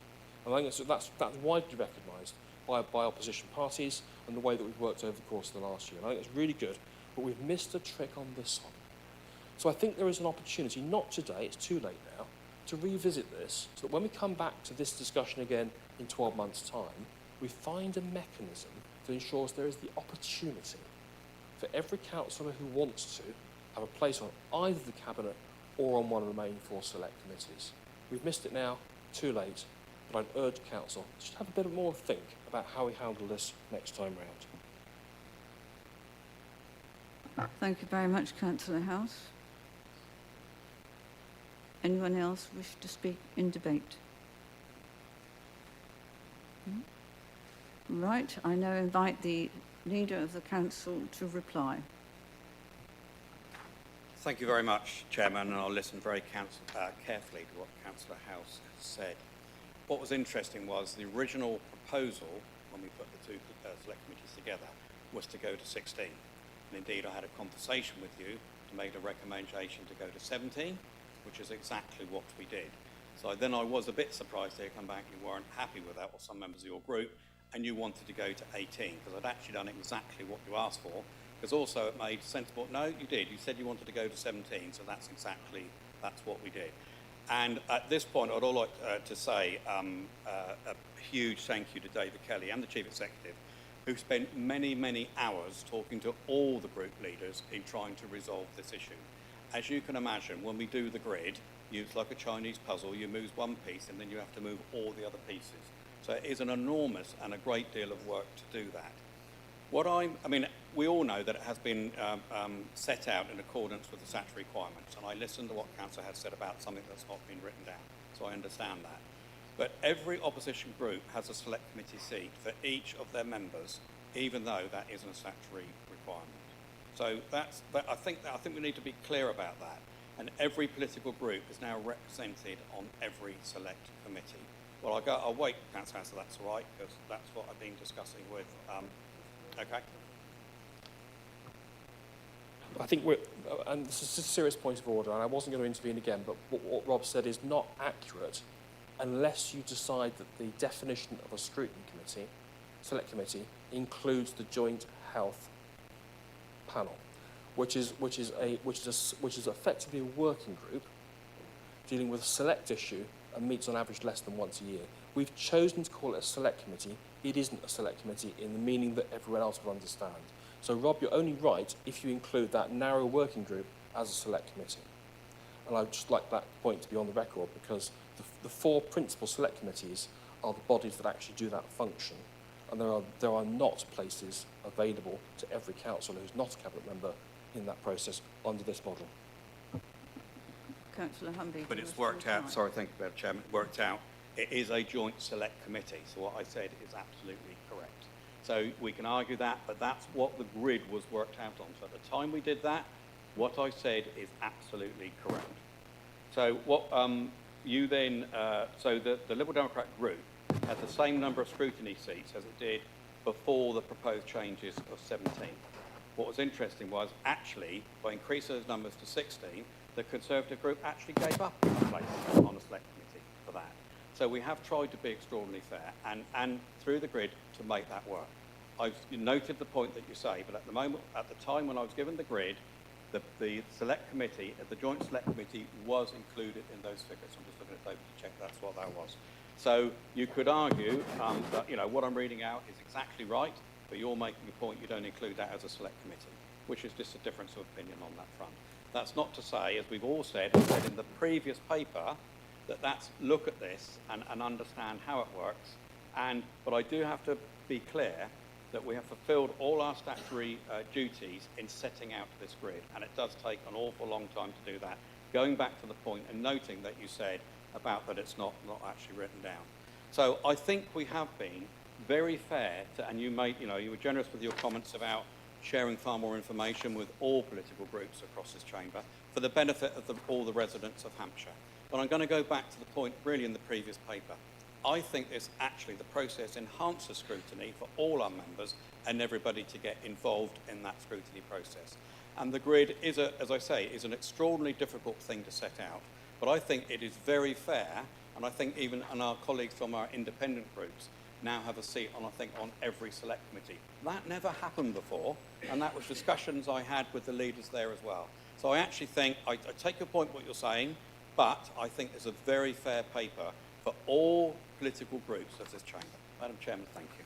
And I think that's widely recognised by opposition parties and the way that we've worked over the course of the last year. And I think it's really good, but we've missed a trick on this one. So I think there is an opportunity, not today, it's too late now, to revisit this so that when we come back to this discussion again in 12 months' time, we find a mechanism that ensures there is the opportunity for every councillor who wants to have a place on either the Cabinet or on one of the remaining 4 select committees. We've missed it now, too late, but I'd urge Council to just have a bit more think about how we handle this next time round. Thank you very much, Councillor House. Anyone else wish to speak in debate? Right, I now invite the Leader of the Council to reply. Thank you very much, Chairman, and I'll listen very carefully to what Councillor House has said. What was interesting was the original proposal, when we put the 2 select committees together, was to go to 16. And indeed, I had a conversation with you to make a recommendation to go to 17, which is exactly what we did. So then I was a bit surprised to come back you weren't happy with that, or some members of your group, and you wanted to go to 18, because I'd actually done exactly what you asked for, because also it made sensible. No, you did. You said you wanted to go to 17, so that's what we did. And at this point, I'd all like to say a huge thank you to David Kelly and the Chief Executive, who spent many, many hours talking to all the group leaders in trying to resolve this issue. As you can imagine, when we do the grid, it's like a Chinese puzzle. You move one piece and then you have to move all the other pieces. So it is an enormous and a great deal of work to do that. We all know that it has been set out in accordance with the statutory requirements, and I listened to what Councillor has said about something that's not been written down, so I understand that. But every opposition group has a select committee seat for each of their members, even though that isn't a statutory requirement. So I think we need to be clear about that. And every political group is now represented on every select committee. Well, I'll wait, Councillor House, if that's all right, because that's what I've been discussing with. Okay. I think and this is a serious point of order, and I wasn't going to intervene again, but what Rob said is not accurate unless you decide that the definition of a scrutiny committee, select committee, includes the joint health panel, which is effectively a working group dealing with a select issue and meets on average less than once a year. We've chosen to call it a select committee. It isn't a select committee in the meaning that everyone else will understand. So, Rob, you're only right if you include that narrow working group as a select committee. And I'd just like that point to be on the record, because the 4 principal select committees are the bodies that actually do that function. And there are not places available to every councillor who's not a Cabinet member in that process under this model. Councillor Humby. But it's worked out, sorry, thank you, Madam Chairman, worked out. It is a joint select committee, so what I said is absolutely correct. So we can argue that, but that's what the grid was worked out on. So at the time we did that, what I said is absolutely correct. So what you then, so the Liberal Democrat group had the same number of scrutiny seats as it did before the proposed changes of 17. What was interesting was actually, by increasing those numbers to 16, the Conservative group actually gave up a place on the select committee for that. So we have tried to be extraordinarily fair and through the grid to make that work. I've noted the point that you say, but at the moment, at the time when I was given the grid, the select committee, the joint select committee was included in those figures. I'm just looking at David to check that's what that was. So you could argue that what I'm reading out is exactly right, but you're making a point you don't include that as a select committee, which is just a difference of opinion on that front. That's not to say, as we've all said in the previous paper, that's look at this and understand how it works. But I do have to be clear that we have fulfilled all our statutory duties in setting out this grid, and it does take an awful long time to do that. Going back to the point and noting that you said about that it's not actually written down. So I think we have been very fair to, and you were generous with your comments about sharing far more information with all political groups across this chamber for the benefit of all the residents of Hampshire. But I'm going to go back to the point really in the previous paper. I think this actually, the process enhances scrutiny for all our members and everybody to get involved in that scrutiny process. And the grid is, as I say, is an extraordinarily difficult thing to set out. But I think it is very fair, and I think even our colleagues from our independent groups now have a seat on, I think, on every select committee. That never happened before, and that was discussions I had with the leaders there as well. So I actually think, I take your point what you're saying, but I think it's a very fair paper for all political groups of this chamber. Madam Chairman, thank you.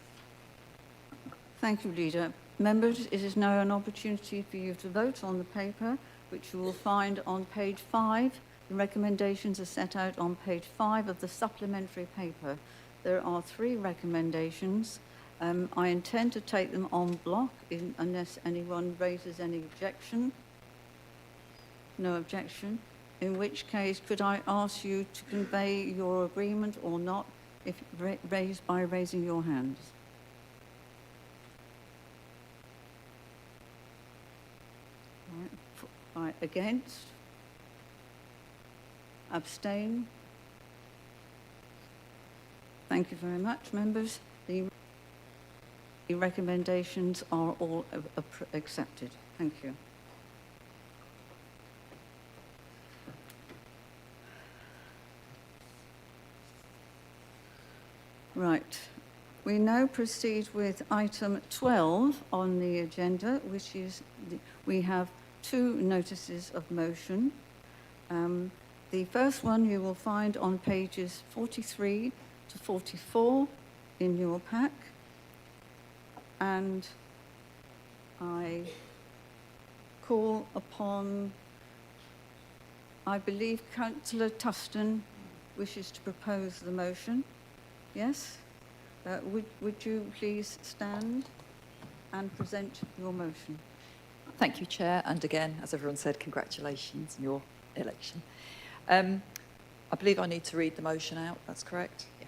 Thank you, Leader. Members, it is now an opportunity for you to vote on the paper, which you will find on page 5. The recommendations are set out on page 5 of the supplementary paper. There are 3 recommendations. I intend to take them en bloc unless anyone raises any objection. No objection. In which case, could I ask you to convey your agreement or not, if raised by raising your hands? Right. Against? Abstain? Thank you very much, members. The recommendations are all accepted. Thank you. Right. We now proceed with item 12 on the agenda, which is we have 2 notices of motion. The first one you will find on pages 43 to 44 in your pack. And I call upon, I believe Councillor Tuston wishes to propose the motion. Yes? Would you please stand and present your motion? Thank you, Chair. And again, as everyone said, congratulations on your election. I believe I need to read the motion out. That's correct? Yeah.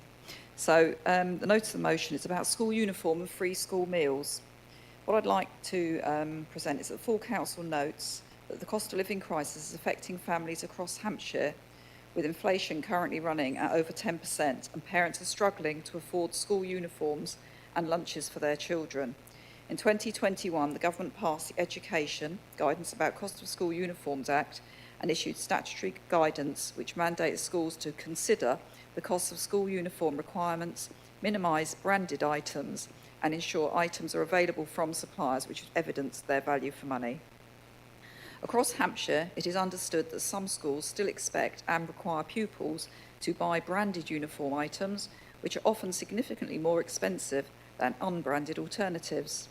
So the notice of the motion is about school uniform and free school meals. What I'd like to present is that the full council notes that the cost of living crisis is affecting families across Hampshire, with inflation currently running at over 10%, and parents are struggling to afford school uniforms and lunches for their children. In 2021, the government passed the Education Guidance about Cost of School Uniforms Act and issued statutory guidance which mandates schools to consider the cost of school uniform requirements, minimise branded items, and ensure items are available from suppliers which evidence their value for money. Across Hampshire, it is understood that some schools still expect and require pupils to buy branded uniform items, which are often significantly more expensive than unbranded alternatives.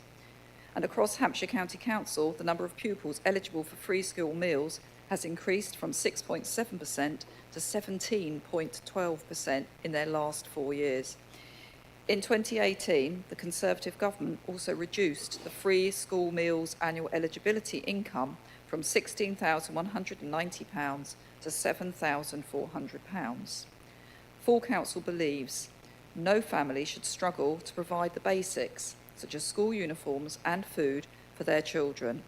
And across Hampshire County Council, the number of pupils eligible for free school meals has increased from 6.7% to 17.12% in their last 4 years. In 2018, the Conservative government also reduced the free school meals annual eligibility income from £16,190 to £7,400. Full Council believes no family should struggle to provide the basics, such as school uniforms and food, for their children.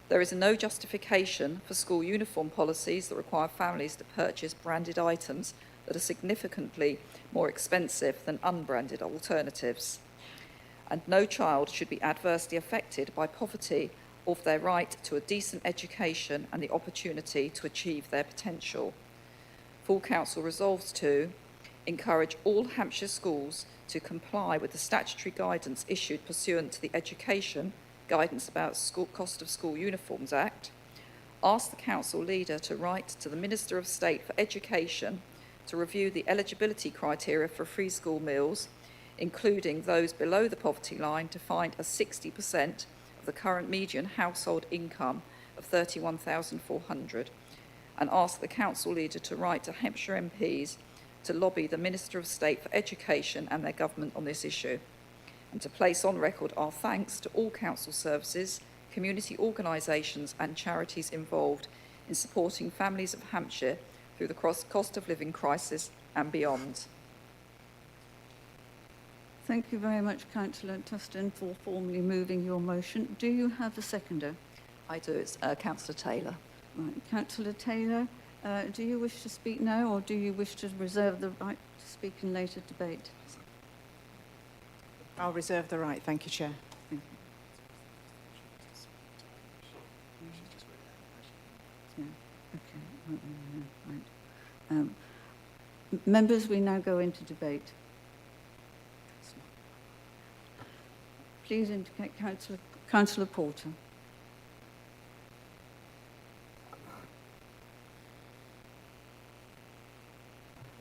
There is no justification for school uniform policies that require families to purchase branded items that are significantly more expensive than unbranded alternatives. And no child should be adversely affected by poverty or for their right to a decent education and the opportunity to achieve their potential. Full Council resolves to encourage all Hampshire schools to comply with the statutory guidance issued pursuant to the Education Guidance about Cost of School Uniforms Act, ask the Council leader to write to the Minister of State for Education to review the eligibility criteria for free school meals, including those below the poverty line, to find a 60% of the current median household income of £31,400, and ask the council leader to write to Hampshire MPs to lobby the Minister of State for Education and their government on this issue, and to place on record our thanks to all council services, community organisations and charities involved in supporting families of Hampshire through the cost of living crisis and beyond. Thank you very much, Councillor Tustin, for formally moving your motion. Do you have a seconder? I do. It's Councillor Taylor. Right. Councillor Taylor, do you wish to speak now, or do you wish to reserve the right to speak in later debate? I'll reserve the right. Thank you, Chair. Thank you. Yeah, okay. Right. Members, we now go into debate. Please indicate Councillor Porter.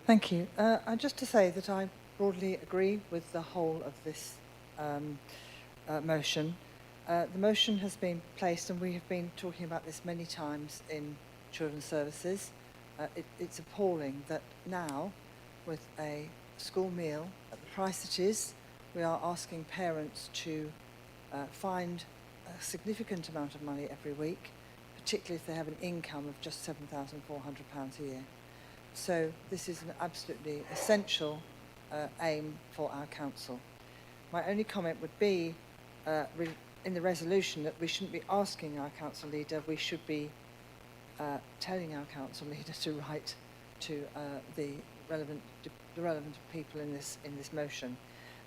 Thank you. Just to say that I broadly agree with the whole of this motion. The motion has been placed, and we have been talking about this many times in Children's Services. It's appalling that now, with a school meal at the price it is, we are asking parents to find a significant amount of money every week, particularly if they have an income of just £7,400 a year. So this is an absolutely essential aim for our council. My only comment would be in the resolution that we shouldn't be asking our council leader, we should be telling our council leader to write to the relevant people in this motion.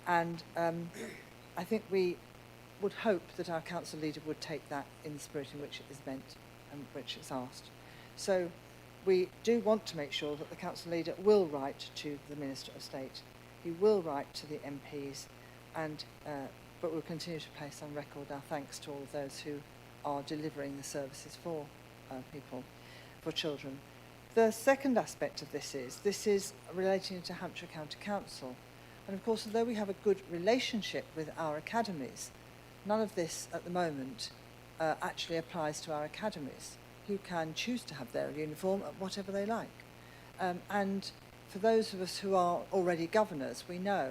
And I think we would hope that our council leader would take that in the spirit in which it is meant and which it's asked. So we do want to make sure that the council leader will write to the Minister of State. He will write to the MPs, and but we'll continue to place on record our thanks to all of those who are delivering the services for people, for children. The second aspect of this is relating to Hampshire County Council. And of course, although we have a good relationship with our academies, none of this at the moment actually applies to our academies, who can choose to have their uniform at whatever they like. And for those of us who are already governors, we know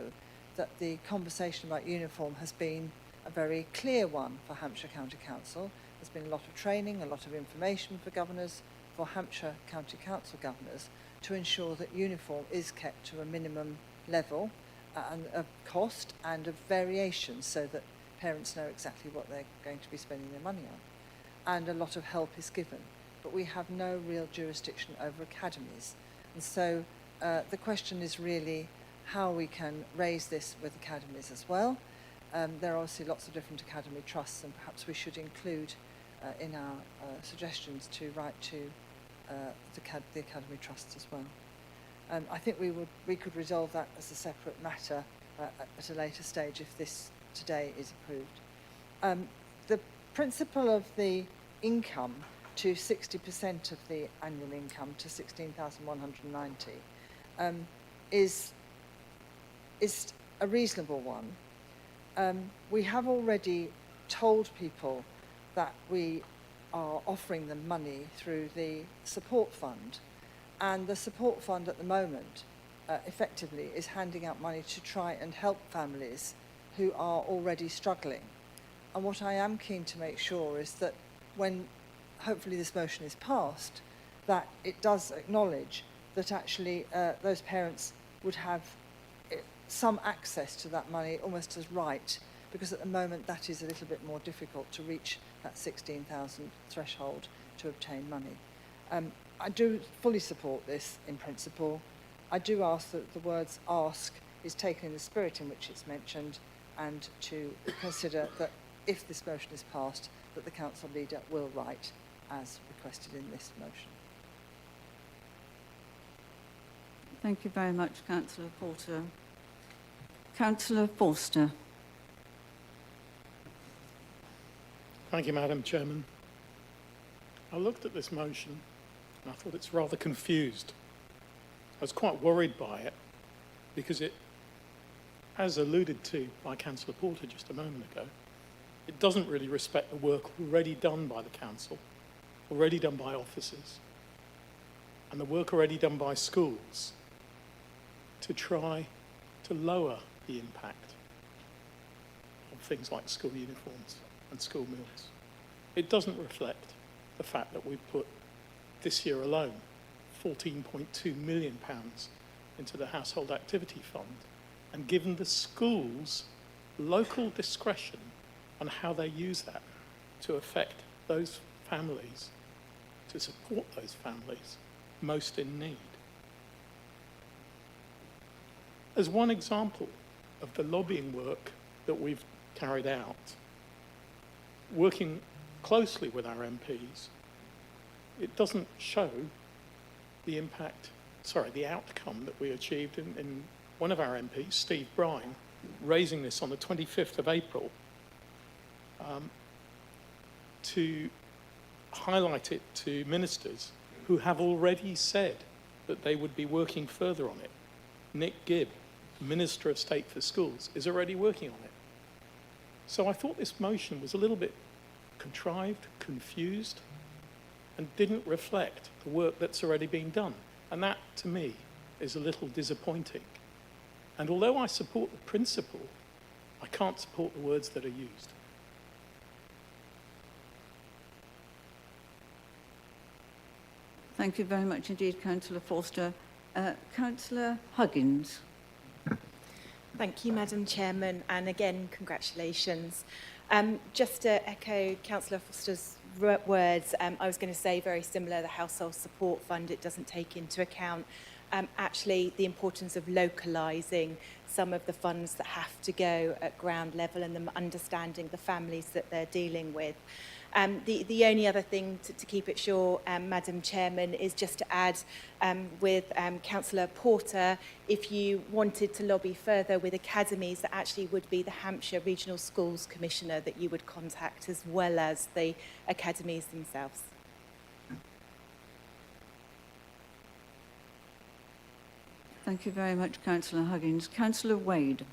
that the conversation about uniform has been a very clear one for Hampshire County Council. There's been a lot of training, a lot of information for governors, for Hampshire County Council governors, to ensure that uniform is kept to a minimum level and of cost and of variation, so that parents know exactly what they're going to be spending their money on. And a lot of help is given. But we have no real jurisdiction over academies. And so the question is really how we can raise this with academies as well. There are obviously lots of different academy trusts, and perhaps we should include in our suggestions to write to the academy trusts as well. I think we could resolve that as a separate matter at a later stage if this today is approved. The principle of the income to 60% of the annual income to 16,190 is a reasonable one. We have already told people that we are offering them money through the support fund, and the support fund at the moment effectively is handing out money to try and help families who are already struggling. And what I am keen to make sure is that when hopefully this motion is passed, that it does acknowledge that actually those parents would have some access to that money almost as right, because at the moment that is a little bit more difficult to reach that 16,000 threshold to obtain money. I do fully support this in principle. I do ask that the words ask is taken in the spirit in which it's mentioned, and to consider that if this motion is passed, that the council leader will write as requested in this motion. Thank you very much, Councillor Porter. Councillor Forster. Thank you, Madam Chairman. I looked at this motion and I thought it's rather confused. I was quite worried by it because it, as alluded to by Councillor Porter just a moment ago, it doesn't really respect the work already done by the council, already done by officers. and the work already done by schools to try to lower the impact of things like school uniforms and school meals. It doesn't reflect the fact that we've put this year alone £14.2 million into the Household Activity Fund and given the schools local discretion on how they use that to affect those families, to support those families most in need. As one example of the lobbying work that we've carried out, working closely with our MPs, it doesn't show the outcome that we achieved in one of our MPs, Steve Brine, raising this on the 25th of April to highlight it to ministers who have already said that they would be working further on it. Nick Gibb, Minister of State for Schools, is already working on it. So I thought this motion was a little bit contrived, confused, and didn't reflect the work that's already been done. And that, to me, is a little disappointing. And although I support the principle, I can't support the words that are used. Thank you very much indeed, Councillor Forster. Councillor Huggins. Thank you, Madam Chairman, and again, congratulations. Just to echo Councillor Foster's words, I was going to say very similar, the Household Support Fund, it doesn't take into account actually the importance of localising some of the funds that have to go at ground level and them understanding the families that they're dealing with. The only other thing to keep it short, Madam Chairman, is just to add with Councillor Porter, if you wanted to lobby further with academies, that actually would be the Hampshire Regional Schools Commissioner that you would contact, as well as the academies themselves. Thank you very much, Councillor Huggins. Councillor Wade.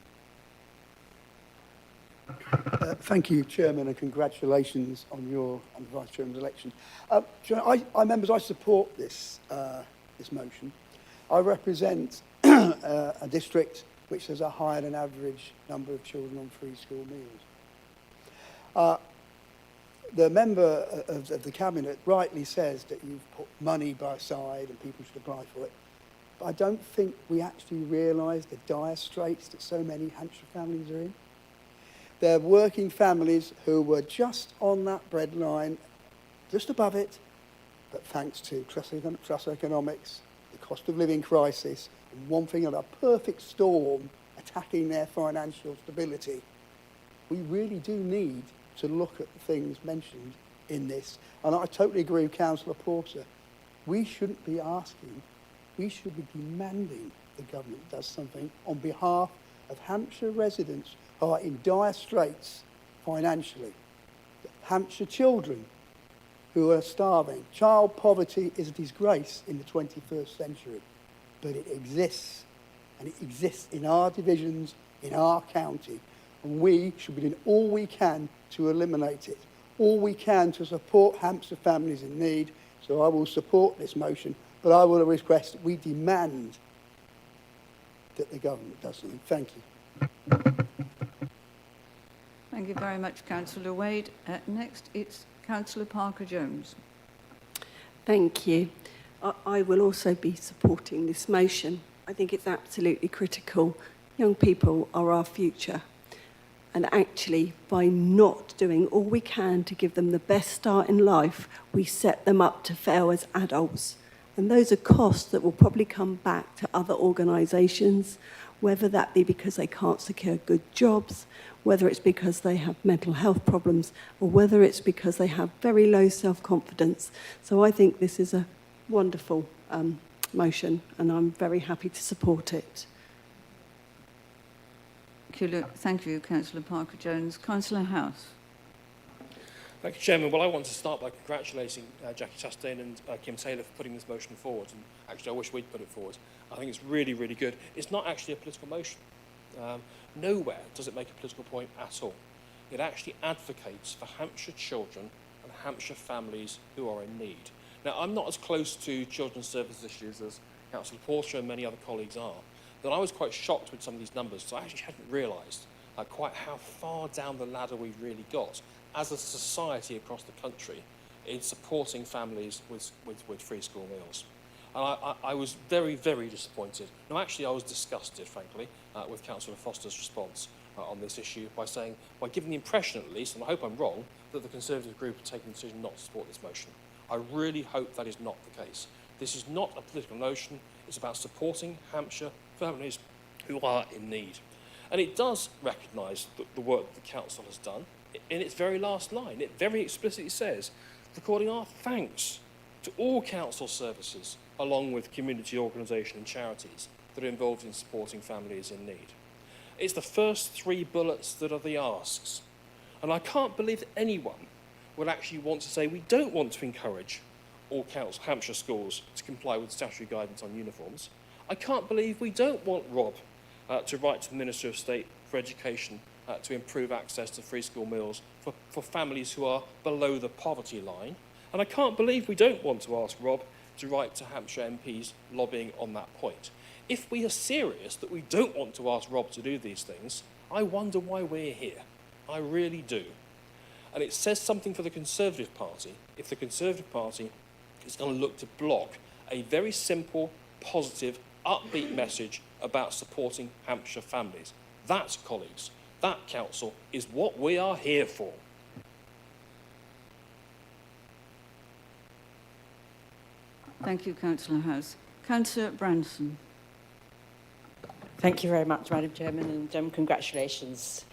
Thank you, Chairman, and congratulations on your Vice Chairman's election. Members, I support this motion. I represent a district which has a higher than average number of children on free school meals. The member of the Cabinet rightly says that you've put money by side and people should apply for it. But I don't think we actually realise the dire straits that so many Hampshire families are in. They're working families who were just on that breadline, just above it, but thanks to trust economics, the cost of living crisis, and one thing of a perfect storm attacking their financial stability, we really do need to look at the things mentioned in this. And I totally agree with Councillor Porter. We shouldn't be asking, we should be demanding the government does something on behalf of Hampshire residents who are in dire straits financially. Hampshire children who are starving. Child poverty is a disgrace in the 21st century, but it exists, and it exists in our divisions, in our county, and we should be doing all we can to eliminate it, all we can to support Hampshire families in need. So I will support this motion, but I will request that we demand that the government does something. Thank you. Thank you very much, Councillor Wade. Next, it's Councillor Parker-Jones. Thank you. I will also be supporting this motion. I think it's absolutely critical. Young people are our future. And actually, by not doing all we can to give them the best start in life, we set them up to fail as adults. And those are costs that will probably come back to other organisations, whether that be because they can't secure good jobs, whether it's because they have mental health problems, or whether it's because they have very low self-confidence. So I think this is a wonderful motion, and I'm very happy to support it. Thank you, Councillor Parker-Jones. Councillor House. Thank you, Chairman. Well, I want to start by congratulating Jackie Chastain and Kim Taylor for putting this motion forward. And actually, I wish we'd put it forward. I think it's really, really good. It's not actually a political motion. Nowhere does it make a political point at all. It actually advocates for Hampshire children and Hampshire families who are in need. Now, I'm not as close to children's service issues as Councillor Porter and many other colleagues are, but I was quite shocked with some of these numbers, so I actually hadn't realised quite how far down the ladder we've really got as a society across the country in supporting families with free school meals. And I was very, very disappointed. No, actually, I was disgusted, frankly, with Councillor Foster's response on this issue by giving the impression, at least, and I hope I'm wrong, that the Conservative group are taking the decision not to support this motion. I really hope that is not the case. This is not a political motion. It's about supporting Hampshire families who are in need. And it does recognise the work the Council has done. In its very last line, it very explicitly says, recording our thanks to all Council services, along with community organisation and charities that are involved in supporting families in need. It's the first 3 bullets that are the asks. And I can't believe that anyone would actually want to say we don't want to encourage all Hampshire schools to comply with statutory guidance on uniforms. I can't believe we don't want Rob to write to the Minister of State for Education to improve access to free school meals for families who are below the poverty line. And I can't believe we don't want to ask Rob to write to Hampshire MPs lobbying on that point. If we are serious that we don't want to ask Rob to do these things, I wonder why we're here. I really do. And it says something for the Conservative Party if the Conservative Party is going to look to block a very simple, positive, upbeat message about supporting Hampshire families. That, colleagues, that, Council, is what we are here for. Thank you, Councillor House. Councillor Branson. Thank you very much, Madam Chairman, and congratulations.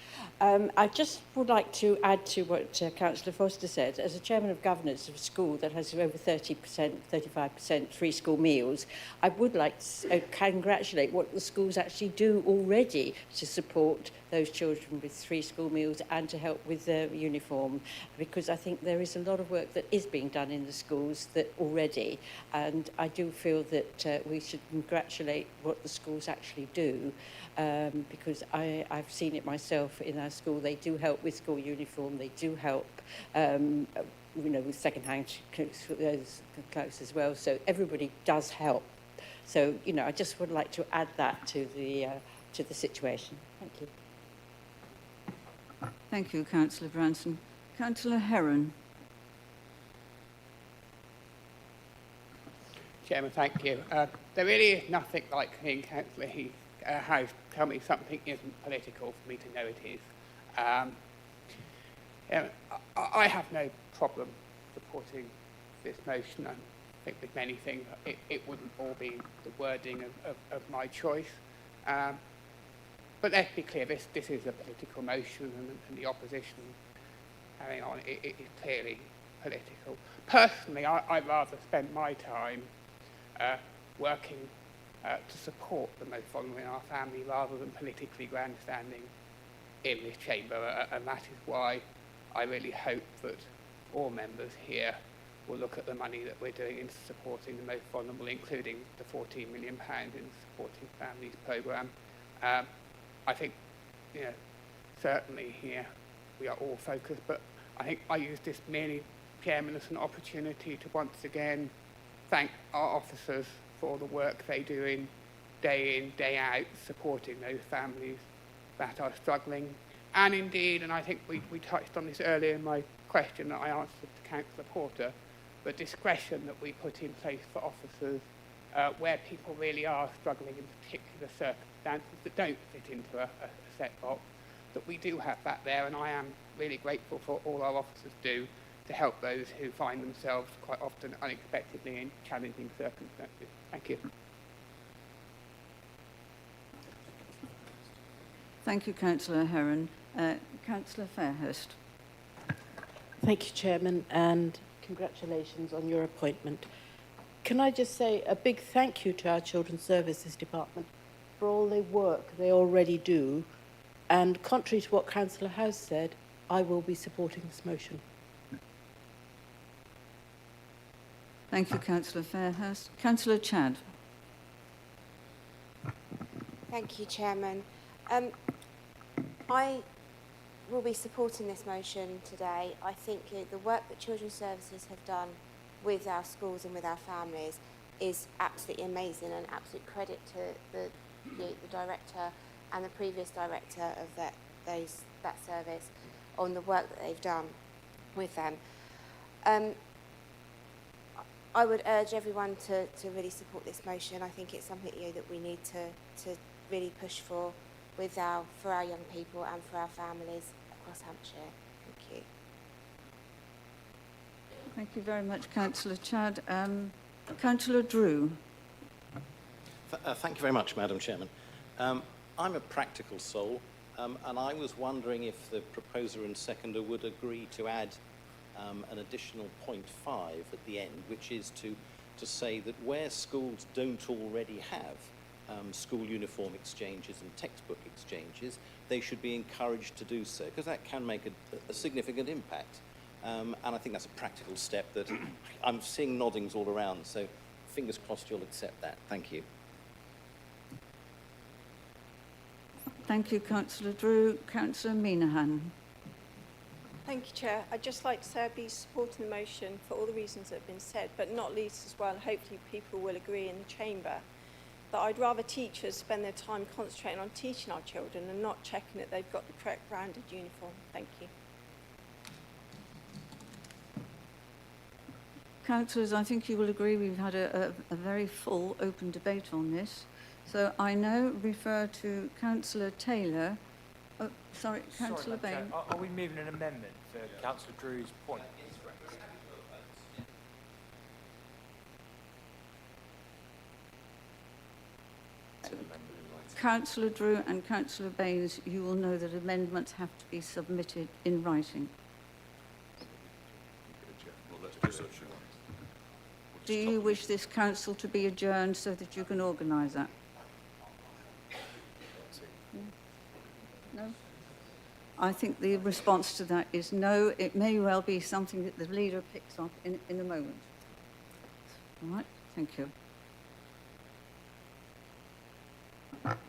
I just would like to add to what Councillor Foster said. As a chairman of governance of a school that has over 30%, 35% free school meals, I would like to congratulate what the schools actually do already to support those children with free school meals and to help with their uniform, because I think there is a lot of work that is being done in the schools that already, and I do feel that we should congratulate what the schools actually do, because I've seen it myself in our school. They do help with school uniform, they do help with second-hand clothes as well, so everybody does help. So, I just would like to add that to the situation. Thank you. Thank you, Councillor Branson. Councillor Heron. Chairman, thank you. There really is nothing like hearing Councillor House tell me something isn't political for me to know it is. I have no problem supporting this motion. I think with many things it wouldn't all be the wording of my choice. But let's be clear, this is a political motion, and the opposition carrying on it is clearly political. Personally, I'd rather spend my time working to support the most vulnerable in our family rather than politically grandstanding in this chamber, and that is why I really hope that all members here will look at the money that we're doing in supporting the most vulnerable, including the £14 million in Supporting Families programme. I think, certainly here we are all focused, but I think I use this merely, Chairman, as an opportunity to once again thank our officers for all the work they do in, day out, supporting those families that are struggling. And indeed, and I think we touched on this earlier in my question that I answered to Councillor Porter, the discretion that we put in place for officers where people really are struggling in particular circumstances that don't fit into a set box, that we do have that there, and I am really grateful for all our officers do to help those who find themselves quite often unexpectedly in challenging circumstances. Thank you. Thank you, Councillor Heron. Councillor Fairhurst. Thank you, Chairman, and congratulations on your appointment. Can I just say a big thank you to our Children's Services Department for all the work they already do, and contrary to what Councillor House said, I will be supporting this motion. Thank you, Councillor Fairhurst. Councillor Chad. Thank you, Chairman. I will be supporting this motion today. I think the work that Children's Services have done with our schools and with our families is absolutely amazing, and absolute credit to the director and the previous director of that service on the work that they've done with them. I would urge everyone to really support this motion. I think it's something that we need to really push for for our young people and for our families across Hampshire. Thank you. Thank you very much, Councillor Chad. Councillor Drew. Thank you very much, Madam Chairman. I'm a practical soul, and I was wondering if the proposer and seconder would agree to add an additional point 5 at the end, which is to say that where schools don't already have school uniform exchanges and textbook exchanges, they should be encouraged to do so, because that can make a significant impact. And I think that's a practical step that I'm seeing noddings all around, so fingers crossed you'll accept that. Thank you. Thank you, Councillor Drew. Councillor Minahan. Thank you, Chair. I'd just like to say I'd be supporting the motion for all the reasons that have been said, but not least as well, hopefully people will agree in the Chamber, that I'd rather teachers spend their time concentrating on teaching our children and not checking that they've got the correct branded uniform. Thank you. Councillors, I think you will agree we've had a very full, open debate on this. So I now refer to Councillor Taylor. Oh, sorry, Councillor Bain. Are we moving an amendment for Councillor Drew's point? Councillor Drew and Councillor Baines, you will know that amendments have to be submitted in writing. Do you wish this council to be adjourned so that you can organise that? No? I think the response to that is no. It may well be something that the leader picks up in a moment. All right, thank you.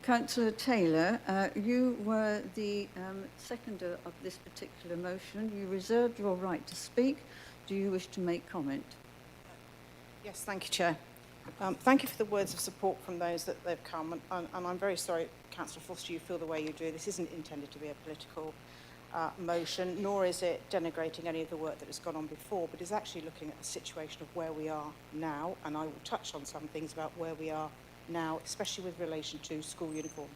Councillor Taylor, you were the seconder of this particular motion. You reserved your right to speak. Do you wish to make comment? Yes, thank you, Chair. Thank you for the words of support from those that they've come, and I'm very sorry, Councillor Foster, you feel the way you do. This isn't intended to be a political motion, nor is it denigrating any of the work that has gone on before, but is actually looking at the situation of where we are now, and I will touch on some things about where we are now, especially with relation to school uniform.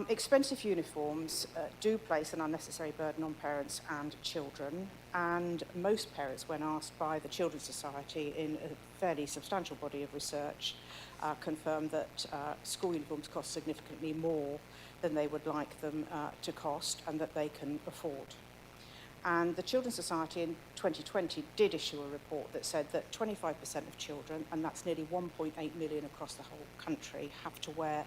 Expensive uniforms do place an unnecessary burden on parents and children, and most parents, when asked by the Children's Society in a fairly substantial body of research, confirm that school uniforms cost significantly more than they would like them to cost and that they can afford. And the Children's Society in 2020 did issue a report that said that 25% of children, and that's nearly 1.8 million across the whole country, have to wear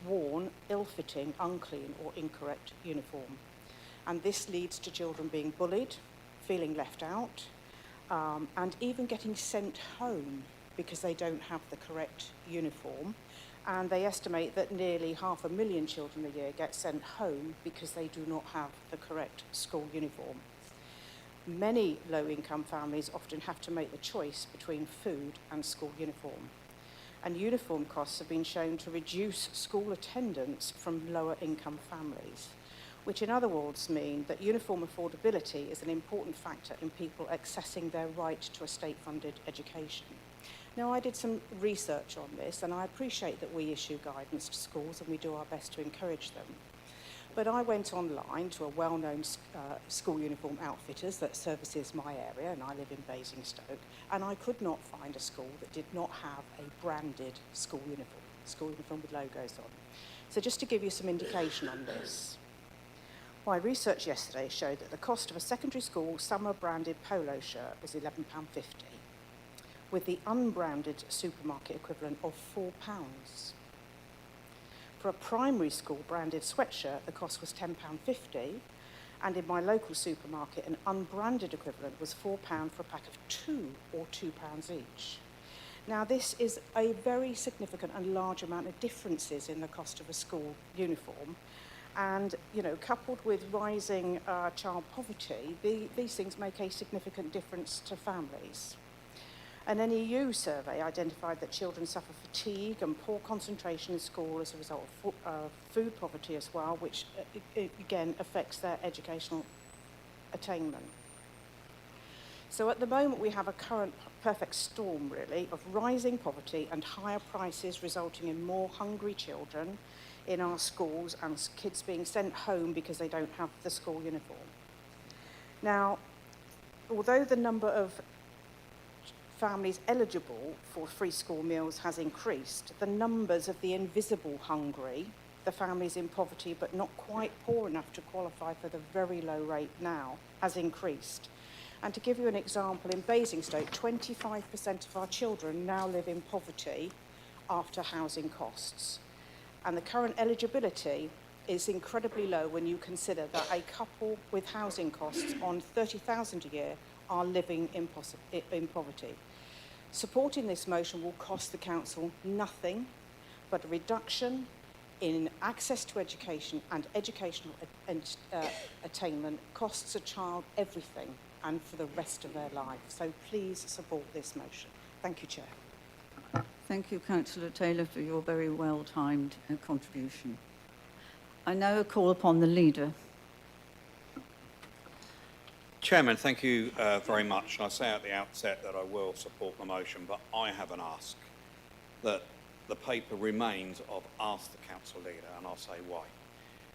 worn, ill-fitting, unclean or incorrect uniform. And this leads to children being bullied, feeling left out, and even getting sent home because they don't have the correct uniform. And they estimate that nearly 500,000 children a year get sent home because they do not have the correct school uniform. Many low-income families often have to make the choice between food and school uniform. And uniform costs have been shown to reduce school attendance from lower income families, which in other words mean that uniform affordability is an important factor in people accessing their right to a state-funded education. Now, I did some research on this, and I appreciate that we issue guidance to schools and we do our best to encourage them. But I went online to a well-known school uniform outfitters that services my area, and I live in Basingstoke, and I could not find a school that did not have a branded school uniform with logos on. So just to give you some indication on this, my research yesterday showed that the cost of a secondary school summer branded polo shirt was £11.50, with the unbranded supermarket equivalent of £4. For a primary school branded sweatshirt, the cost was £10.50, and in my local supermarket, an unbranded equivalent was £4 for a pack of 2 or £2 each. Now, this is a very significant and large amount of differences in the cost of a school uniform, And, you know, coupled with rising child poverty, these things make a significant difference to families. An NEU survey identified that children suffer fatigue and poor concentration in school as a result of food poverty as well, which again affects their educational attainment. So at the moment we have a current perfect storm really of rising poverty and higher prices resulting in more hungry children in our schools and kids being sent home because they don't have the school uniform. Now, although the number of families eligible for free school meals has increased, the numbers of the invisible hungry, the families in poverty but not quite poor enough to qualify for the very low rate now, has increased. And to give you an example, in Basingstoke, 25% of our children now live in poverty after housing costs. And the current eligibility is incredibly low when you consider that a couple with housing costs on £30,000 a year are living in poverty. Supporting this motion will cost the council nothing but a reduction in access to education and educational attainment costs a child everything and for the rest of their life. So please support this motion. Thank you, Chair. Thank you, Councillor Taylor, for your very well-timed contribution. I now call upon the leader. Chairman, thank you very much. I say at the outset that I will support the motion, but I have an ask that the paper remains of ask the council leader, and I'll say why.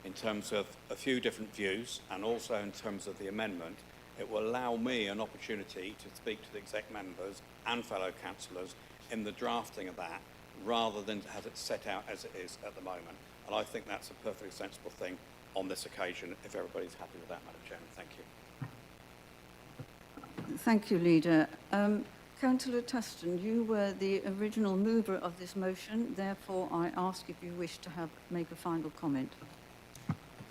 In terms of a few different views, and also in terms of the amendment, it will allow me an opportunity to speak to the exec members and fellow councillors in the drafting of that, rather than have it set out as it is at the moment. And I think that's a perfectly sensible thing on this occasion, if everybody's happy with that, Madam Chairman. Thank you. Thank you, Leader. Councillor Tuston, you were the original mover of this motion. Therefore, I ask if you wish to make a final comment.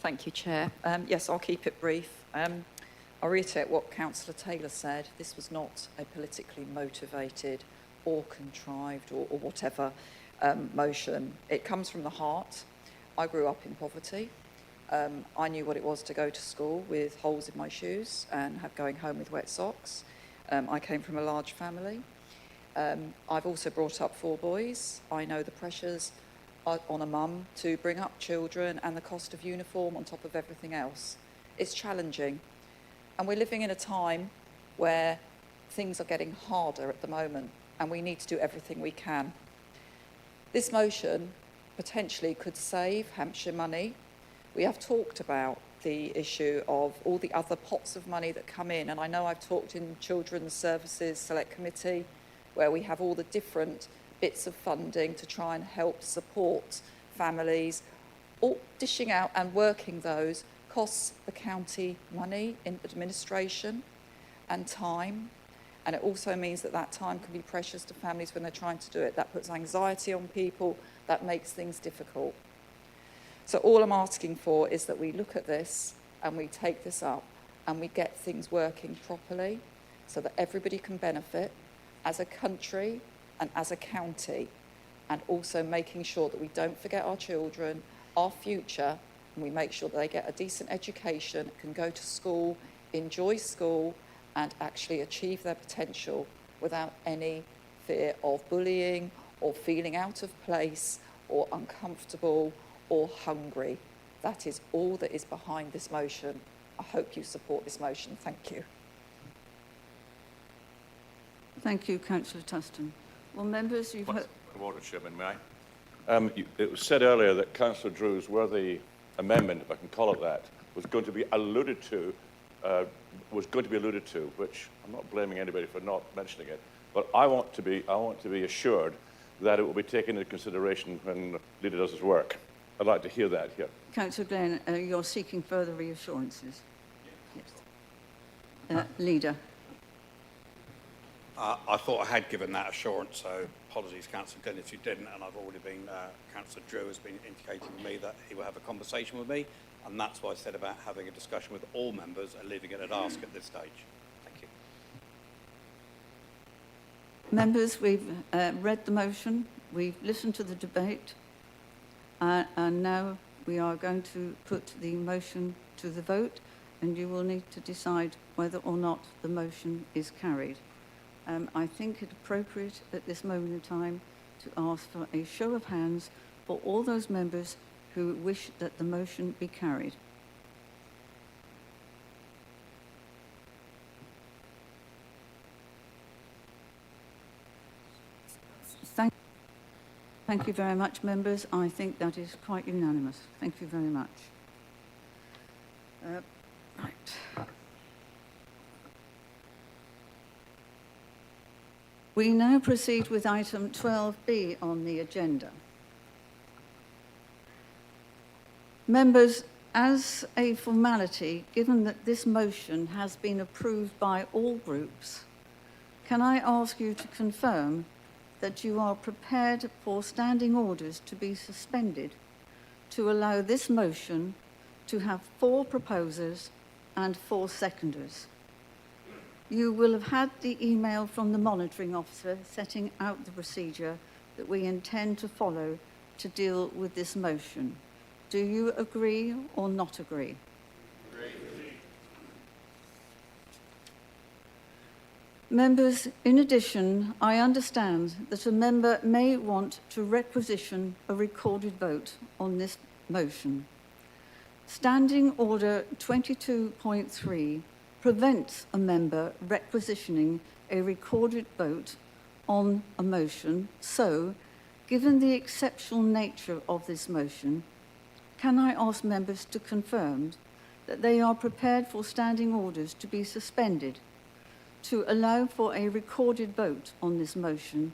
Thank you, Chair. Yes, I'll keep it brief. I'll reiterate what Councillor Taylor said. This was not a politically motivated or contrived or whatever motion. It comes from the heart. I grew up in poverty. I knew what it was to go to school with holes in my shoes and going home with wet socks. I came from a large family. I've also brought up 4 boys. I know the pressures on a mum to bring up children and the cost of uniform on top of everything else. It's challenging. And we're living in a time where things are getting harder at the moment, and we need to do everything we can. This motion potentially could save Hampshire money. We have talked about the issue of all the other pots of money that come in, and I know I've talked in Children's Services Select Committee where we have all the different bits of funding to try and help support families. All dishing out and working those costs the county money in administration and time, and it also means that that time can be precious to families when they're trying to do it. That puts anxiety on people, that makes things difficult. So all I'm asking for is that we look at this and we take this up and we get things working properly so that everybody can benefit as a country and as a county, and also making sure that we don't forget our children, our future, and we make sure that they get a decent education, can go to school, enjoy school, and actually achieve their potential without any fear of bullying or feeling out of place or uncomfortable or hungry. That is all that is behind this motion. I hope you support this motion. Thank you. Thank you, Councillor Tuston. Well, members, you've heard... Order, Chairman, may I? It was said earlier that Councillor Drew's worthy amendment, if I can call it that, was going to be alluded to, which I'm not blaming anybody for not mentioning it, but I want to be assured that it will be taken into consideration when the leader does his work. I'd like to hear that here. Councillor Glenn, you're seeking further reassurances? Yes. Leader. I thought I had given that assurance, so apologies, Councillor Glenn, if you didn't, and I've already been, Councillor Drew has been indicating to me that he will have a conversation with me, and that's why I said about having a discussion with all members and leaving it at ask at this stage. Thank you. Members, we've read the motion, we've listened to the debate, and now we are going to put the motion to the vote, and you will need to decide whether or not the motion is carried. I think it appropriate at this moment in time to ask for a show of hands for all those members who wish that the motion be carried. Thank you very much, members. I think that is quite unanimous. Thank you very much. Right. We now proceed with item 12B on the agenda. Members, as a formality, given that this motion has been approved by all groups, can I ask you to confirm that you are prepared for standing orders to be suspended to allow this motion to have 4 proposers and 4 seconders? You will have had the email from the monitoring officer setting out the procedure that we intend to follow to deal with this motion. Do you agree or not agree? Members, in addition, I understand that a member may want to requisition a recorded vote on this motion. Standing Order 22.3 prevents a member requisitioning a recorded vote on a motion, so, given the exceptional nature of this motion, can I ask members to confirm that they are prepared for standing orders to be suspended to allow for a recorded vote on this motion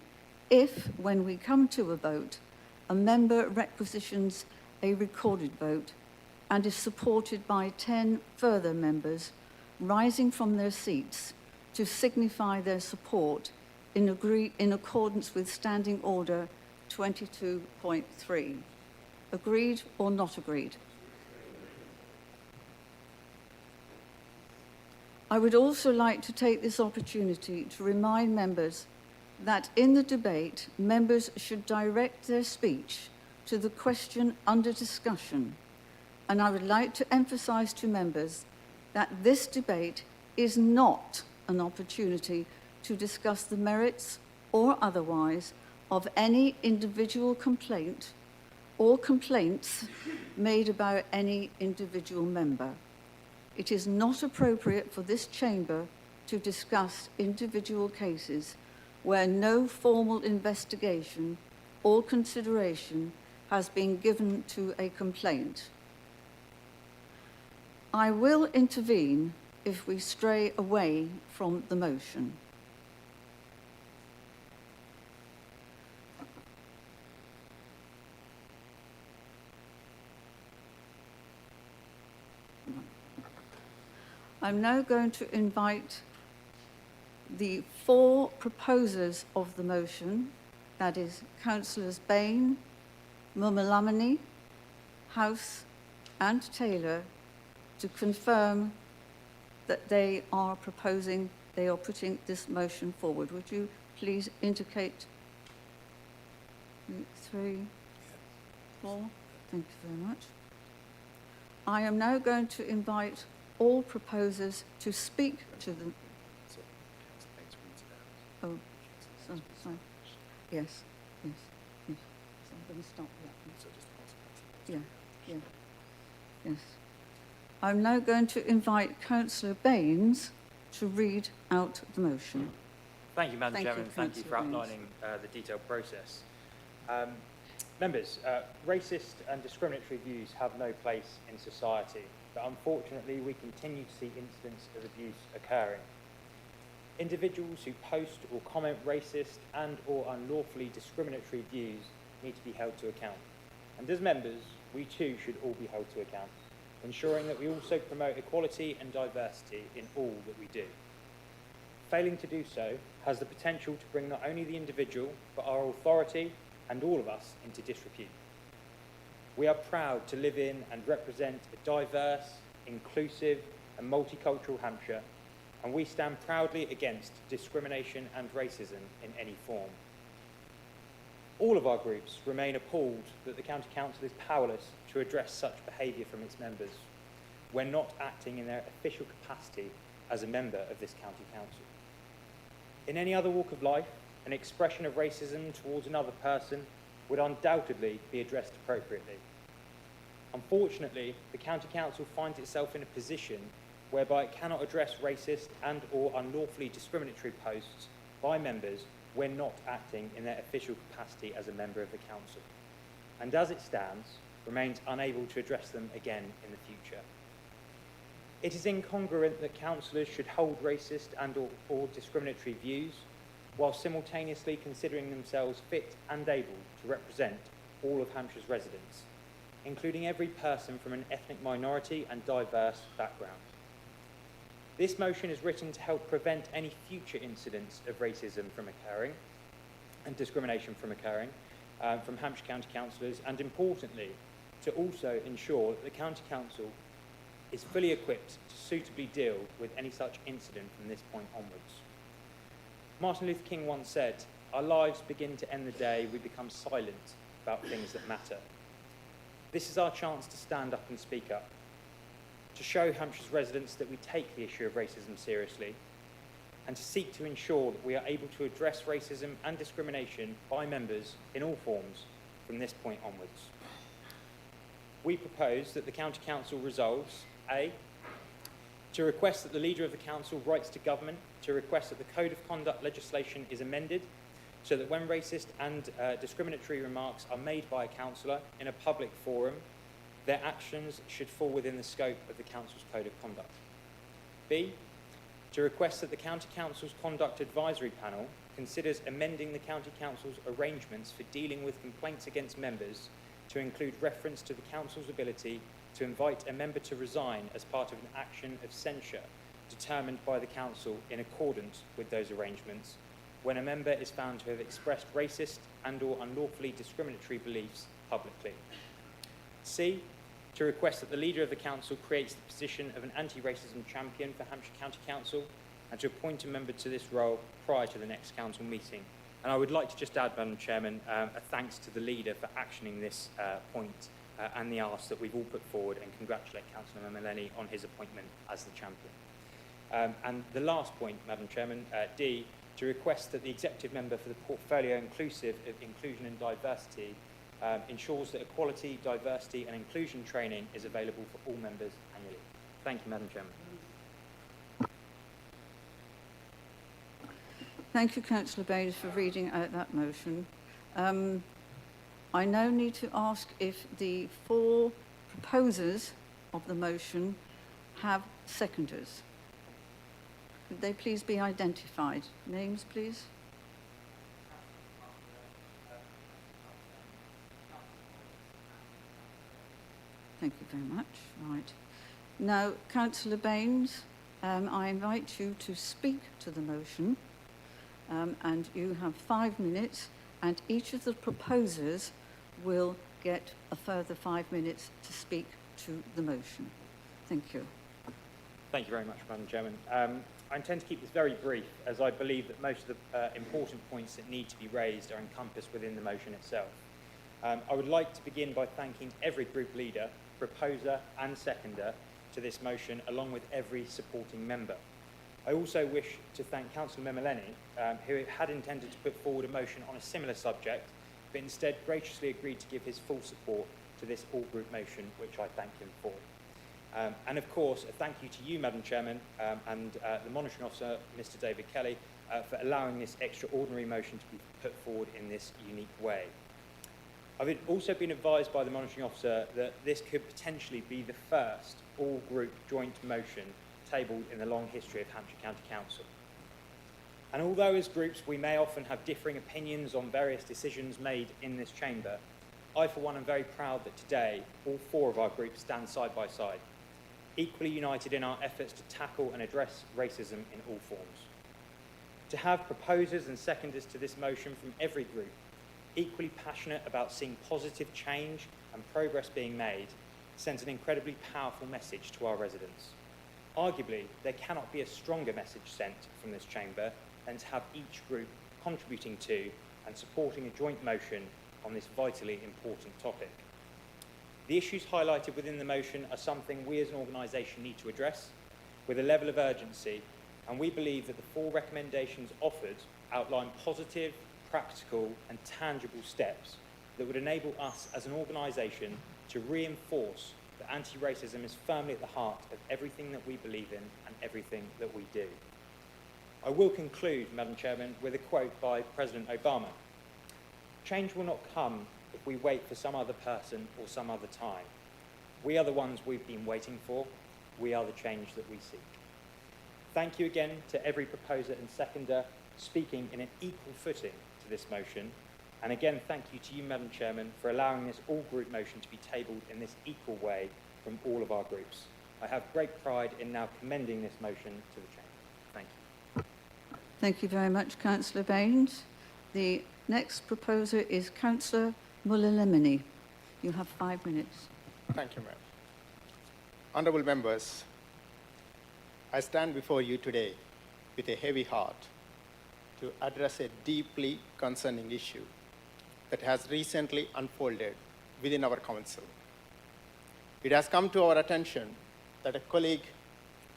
if, when we come to a vote, a member requisitions a recorded vote and is supported by 10 further members rising from their seats to signify their support in accordance with Standing Order 22.3. Agreed or not agreed? I would also like to take this opportunity to remind members that in the debate, members should direct their speech to the question under discussion. And I would like to emphasise to members that this debate is not an opportunity to discuss the merits or otherwise of any individual complaint or complaints made about any individual member. It is not appropriate for this chamber to discuss individual cases where no formal investigation or consideration has been given to a complaint. I will intervene if we stray away from the motion. I'm now going to invite the 4 proposers of the motion, that is Councillors Bain, Murmalamani, House and Taylor, to confirm that they are putting this motion forward. Would you please indicate 3, 4? Thank you very much. I am now going to invite all proposers to speak to them. Oh, sorry. Yes. So I'm going to stop that. Yeah. Yes. I'm now going to invite Councillor Baines to read out the motion. Thank you, Madam Chairman. Thank you for Councillor outlining the detailed process. Members, racist and discriminatory views have no place in society, but unfortunately we continue to see incidents of abuse occurring. Individuals who post or comment racist and or unlawfully discriminatory views need to be held to account. And as members, we too should all be held to account, ensuring that we also promote equality and diversity in all that we do. Failing to do so has the potential to bring not only the individual, but our authority and all of us into disrepute. We are proud to live in and represent a diverse, inclusive and multicultural Hampshire, and we stand proudly against discrimination and racism in any form. All of our groups remain appalled that the County Council is powerless to address such behaviour from its members when not acting in their official capacity as a member of this County Council. In any other walk of life, an expression of racism towards another person would undoubtedly be addressed appropriately. Unfortunately, the County Council finds itself in a position whereby it cannot address racist and or unlawfully discriminatory posts by members when not acting in their official capacity as a member of the Council, and as it stands, remains unable to address them again in the future. It is incongruent that councillors should hold racist and or discriminatory views while simultaneously considering themselves fit and able to represent all of Hampshire's residents, including every person from an ethnic minority and diverse background. This motion is written to help prevent any future incidents of racism from occurring and discrimination from occurring from Hampshire County councillors, and importantly, to also ensure that the County Council is fully equipped to suitably deal with any such incident from this point onwards. Martin Luther King once said, "Our lives begin to end the day we become silent about things that matter." This is our chance to stand up and speak up, to show Hampshire's residents that we take the issue of racism seriously, and to seek to ensure that we are able to address racism and discrimination by members in all forms from this point onwards. We propose that the County Council resolves, A, to request that the Leader of the Council writes to Government to request that the Code of Conduct legislation is amended so that when racist and discriminatory remarks are made by a councillor in a public forum, their actions should fall within the scope of the Council's Code of Conduct. B, to request that the County Council's Conduct Advisory Panel considers amending the County Council's arrangements for dealing with complaints against members to include reference to the Council's ability to invite a member to resign as part of an action of censure determined by the Council in accordance with those arrangements when a member is found to have expressed racist and or unlawfully discriminatory beliefs publicly. C, to request that the Leader of the Council creates the position of an anti-racism champion for Hampshire County Council and to appoint a member to this role prior to the next Council meeting. And I would like to just add, Madam Chairman, a thanks to the Leader for actioning this point and the ask that we've all put forward, and congratulate Councillor Millenny on his appointment as the champion. And the last point, Madam Chairman, D, to request that the Executive Member for the Portfolio Inclusive of Inclusion and Diversity ensures that equality, diversity and inclusion training is available for all members annually. Thank you, Madam Chairman. Thank you, Councillor Bayes, for reading out that motion. I now need to ask if the four proposers of the motion have seconders. Could they please be identified? Names, please. Thank you very much. Right. Now, Councillor Baines, I invite you to speak to the motion, and you have 5 minutes, and each of the proposers will get a further 5 minutes to speak to the motion. Thank you. Thank you very much, Madam Chairman. I intend to keep this very brief, as I believe that most of the important points that need to be raised are encompassed within the motion itself. I would like to begin by thanking every group leader, proposer and seconder to this motion, along with every supporting member. I also wish to thank Councillor Memoleni, who had intended to put forward a motion on a similar subject, but instead graciously agreed to give his full support to this all-group motion, which I thank him for. And of course, a thank you to you, Madam Chairman, and the Monitoring Officer, Mr. David Kelly, for allowing this extraordinary motion to be put forward in this unique way. I've also been advised by the Monitoring Officer that this could potentially be the first all-group joint motion tabled in the long history of Hampshire County Council. And although as groups we may often have differing opinions on various decisions made in this chamber, I for one am very proud that today all four of our groups stand side by side, equally united in our efforts to tackle and address racism in all forms. To have proposers and seconders to this motion from every group, equally passionate about seeing positive change and progress being made, sends an incredibly powerful message to our residents. Arguably, there cannot be a stronger message sent from this chamber than to have each group contributing to and supporting a joint motion on this vitally important topic. The issues highlighted within the motion are something we as an organisation need to address with a level of urgency, and we believe that the 4 recommendations offered outline positive, practical and tangible steps that would enable us as an organisation to reinforce that anti-racism is firmly at the heart of everything that we believe in and everything that we do. I will conclude, Madam Chairman, with a quote by President Obama. Change will not come if we wait for some other person or some other time. We are the ones we've been waiting for. We are the change that we seek. Thank you again to every proposer and seconder speaking in an equal footing to this motion. And again, thank you to you, Madam Chairman, for allowing this all-group motion to be tabled in this equal way from all of our groups. I have great pride in now commending this motion to the Chamber. Thank you. Thank you very much, Councillor Baines. The next proposer is Councillor Mullalemini. You have 5 minutes. Thank you, ma'am. Honourable members, I stand before you today with a heavy heart to address a deeply concerning issue that has recently unfolded within our council. It has come to our attention that a colleague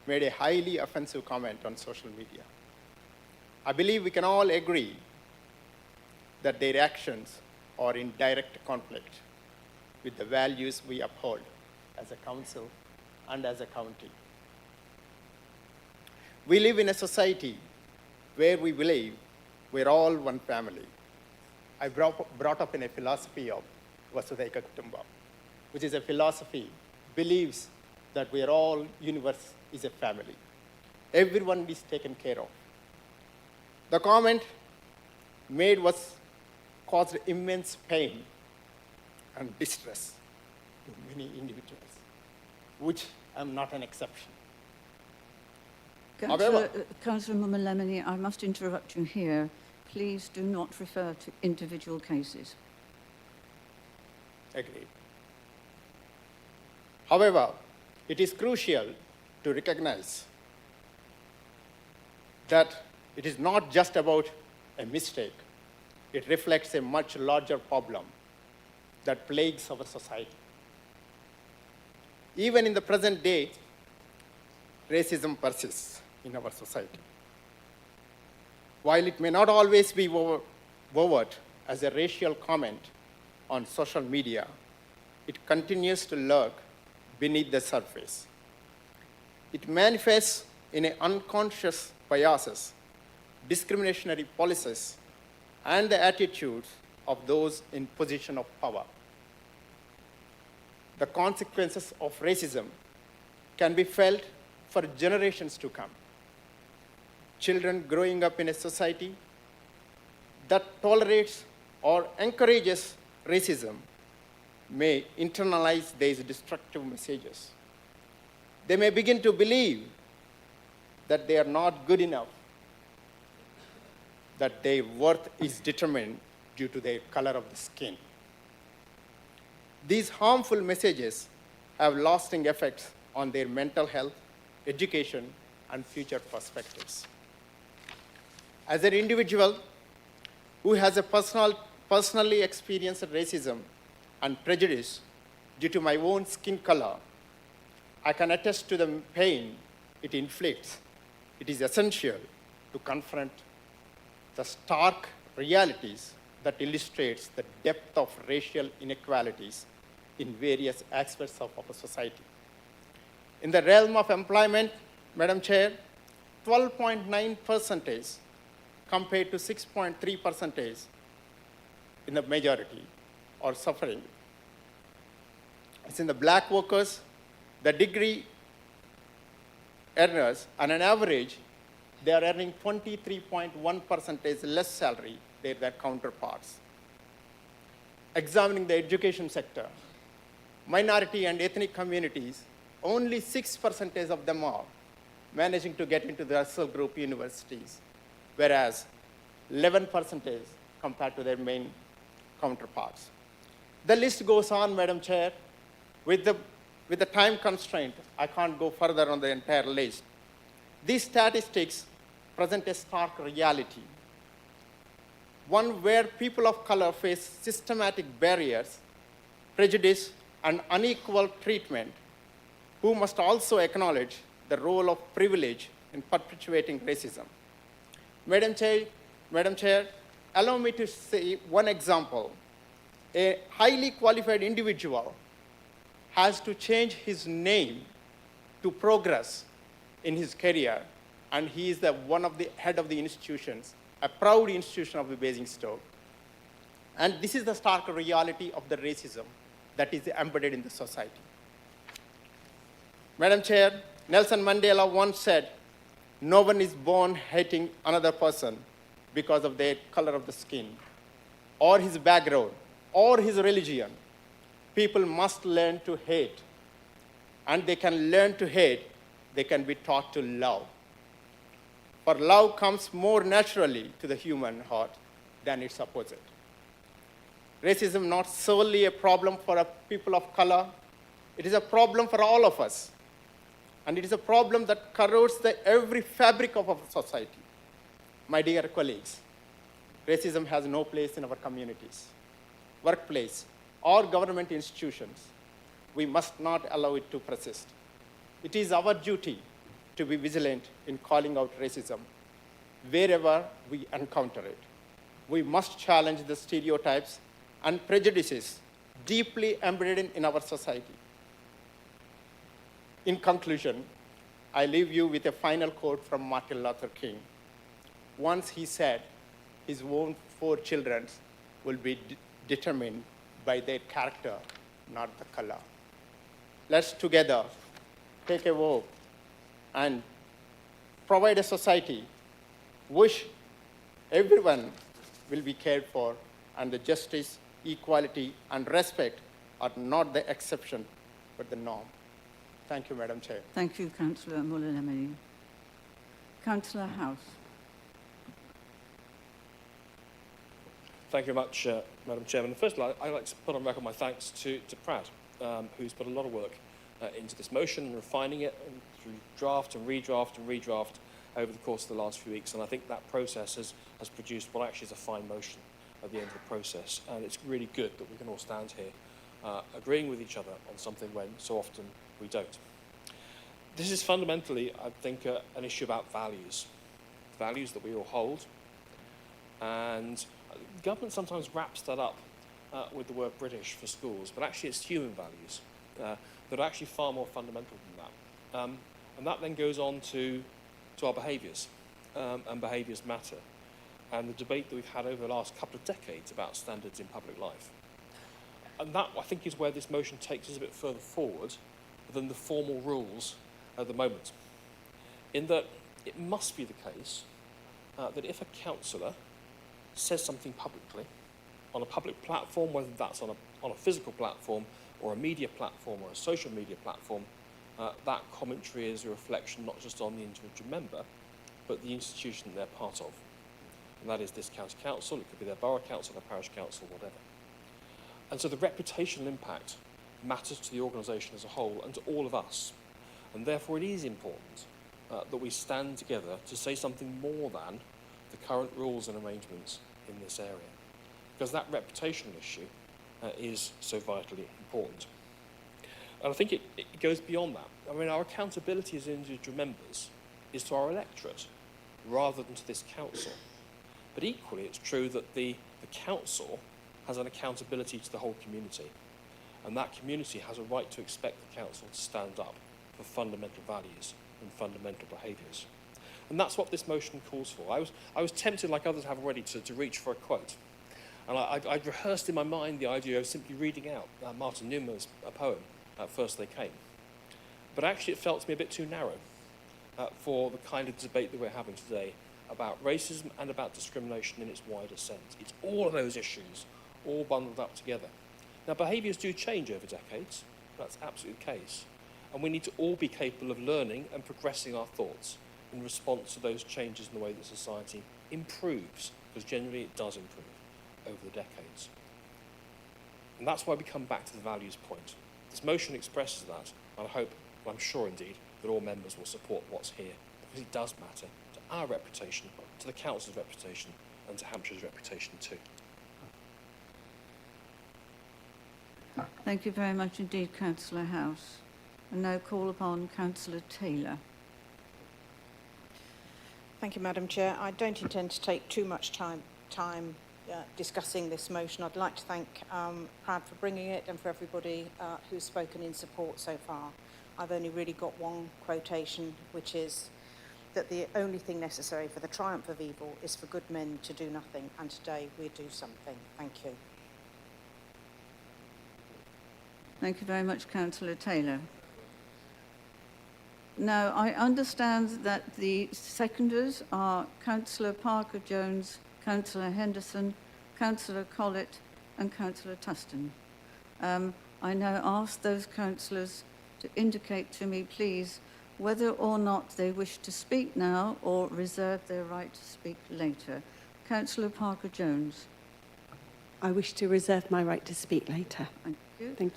made a highly offensive comment on social media. I believe we can all agree that their actions are in direct conflict with the values we uphold as a council and as a county. We live in a society where we believe we're all one family. I brought up in a philosophy of Vasudhaiva Kutumbam, which is a philosophy believes that we're all, universe is a family. Everyone is taken care of. The comment made caused immense pain and distress to many individuals, which I'm not an exception. Councillor Mullalemini, I must interrupt you here. Please do not refer to individual cases. Agreed. However, it is crucial to recognize that it is not just about a mistake. It reflects a much larger problem that plagues our society. Even in the present day, racism persists in our society. While it may not always be overt as a racial comment on social media, it continues to lurk beneath the surface. It manifests in an unconscious biases, discriminatory policies, and the attitudes of those in position of power. The consequences of racism can be felt for generations to come. Children growing up in a society that tolerates or encourages racism may internalize these destructive messages. They may begin to believe that they are not good enough, that their worth is determined due to their color of the skin. These harmful messages have lasting effects on their mental health, education, and future perspectives. As an individual who has a personally experienced racism and prejudice due to my own skin color, I can attest to the pain it inflicts. It is essential to confront the stark realities that illustrates the depth of racial inequalities in various aspects of our society. In the realm of employment, Madam Chair, 12.9% compared to 6.3% in the majority are suffering. As in the black workers, the degree earners, on an average, they are earning 23.1% less salary than their counterparts. Examining the education sector, minority and ethnic communities, only 6% of them are managing to get into the Russell Group universities, whereas 11% compared to their main counterparts. The list goes on, Madam Chair. With the time constraint, I can't go further on the entire list. These statistics present a stark reality. one where people of color face systematic barriers, prejudice, and unequal treatment, who must also acknowledge the role of privilege in perpetuating racism. Madam Chair, allow me to say one example. A highly qualified individual has to change his name to progress in his career, and he is one of the head of the institutions, a proud institution of the Basingstoke. And this is the stark reality of the racism that is embedded in the society. Madam Chair, Nelson Mandela once said, "No one is born hating another person because of their color of the skin, or his background, or his religion. People must learn to hate. And they can learn to hate, they can be taught to love. For love comes more naturally to the human heart than its opposite." Racism not solely a problem for a people of color, it is a problem for all of us. And it is a problem that corrodes every fabric of our society. My dear colleagues, racism has no place in our communities, workplace, or government institutions. We must not allow it to persist. It is our duty to be vigilant in calling out racism wherever we encounter it. We must challenge the stereotypes and prejudices deeply embedded in our society. In conclusion, I leave you with a final quote from Martin Luther King. Once he said, his own 4 children will be determined by their character, not the color. Let's together take a vote and provide a society which everyone will be cared for, and the justice, equality, and respect are not the exception, but the norm. Thank you, Madam Chair. Thank you, Councillor Mullen-Emily. Councillor House. Thank you very much, Madam Chairman. First of all, I'd like to put on record my thanks to Prad, who's put a lot of work into this motion and refining it and through draft and redraft and redraft over the course of the last few weeks. And I think that process has produced what actually is a fine motion at the end of the process. And it's really good that we can all stand here agreeing with each other on something when so often we don't. This is fundamentally, I think, an issue about values that we all hold. And government sometimes wraps that up with the word British for schools, but actually it's human values that are actually far more fundamental than that. And that then goes on to our behaviours, and behaviours matter, and the debate that we've had over the last couple of decades about standards in public life. And that, I think, is where this motion takes us a bit further forward than the formal rules at the moment, in that it must be the case that if a councillor says something publicly on a public platform, whether that's on a physical platform or a media platform or a social media platform, that commentary is a reflection not just on the individual member, but the institution they're part of. And that is this county council, it could be their borough council, their parish council, whatever. And so the reputational impact matters to the organisation as a whole and to all of us. And therefore it is important that we stand together to say something more than the current rules and arrangements in this area. Because that reputational issue is so vitally important. And I think it goes beyond that. I mean, our accountability as individual members is to our electorate rather than to this council. But equally, it's true that the council has an accountability to the whole community. And that community has a right to expect the council to stand up for fundamental values and fundamental behaviours. And that's what this motion calls for. I was tempted, like others have already, to reach for a quote. And I'd rehearsed in my mind the idea of simply reading out Martin Numa's poem, First They Came. But actually it felt to me a bit too narrow for the kind of debate that we're having today about racism and about discrimination in its wider sense. It's all of those issues, all bundled up together. Now, behaviours do change over decades. That's absolutely the case. And we need to all be capable of learning and progressing our thoughts in response to those changes in the way that society improves, because generally it does improve over the decades. And that's why we come back to the values point. This motion expresses that, and I hope, and I'm sure indeed, that all members will support what's here, because it does matter to our reputation, to the council's reputation, and to Hampshire's reputation too. Thank you very much indeed, Councillor House. And now call upon Councillor Taylor. Thank you, Madam Chair. I don't intend to take too much time discussing this motion. I'd like to thank Prad for bringing it and for everybody who's spoken in support so far. I've only really got one quotation, which is that the only thing necessary for the triumph of evil is for good men to do nothing, and today we do something. Thank you. Thank you very much, Councillor Taylor. Now, I understand that the seconders are Councillor Parker-Jones, Councillor Henderson, Councillor Collett and Councillor Tuston. I now ask those councillors to indicate to me, please, whether or not they wish to speak now or reserve their right to speak later. Councillor Parker-Jones. I wish to reserve my right to speak later. Thank you. Thank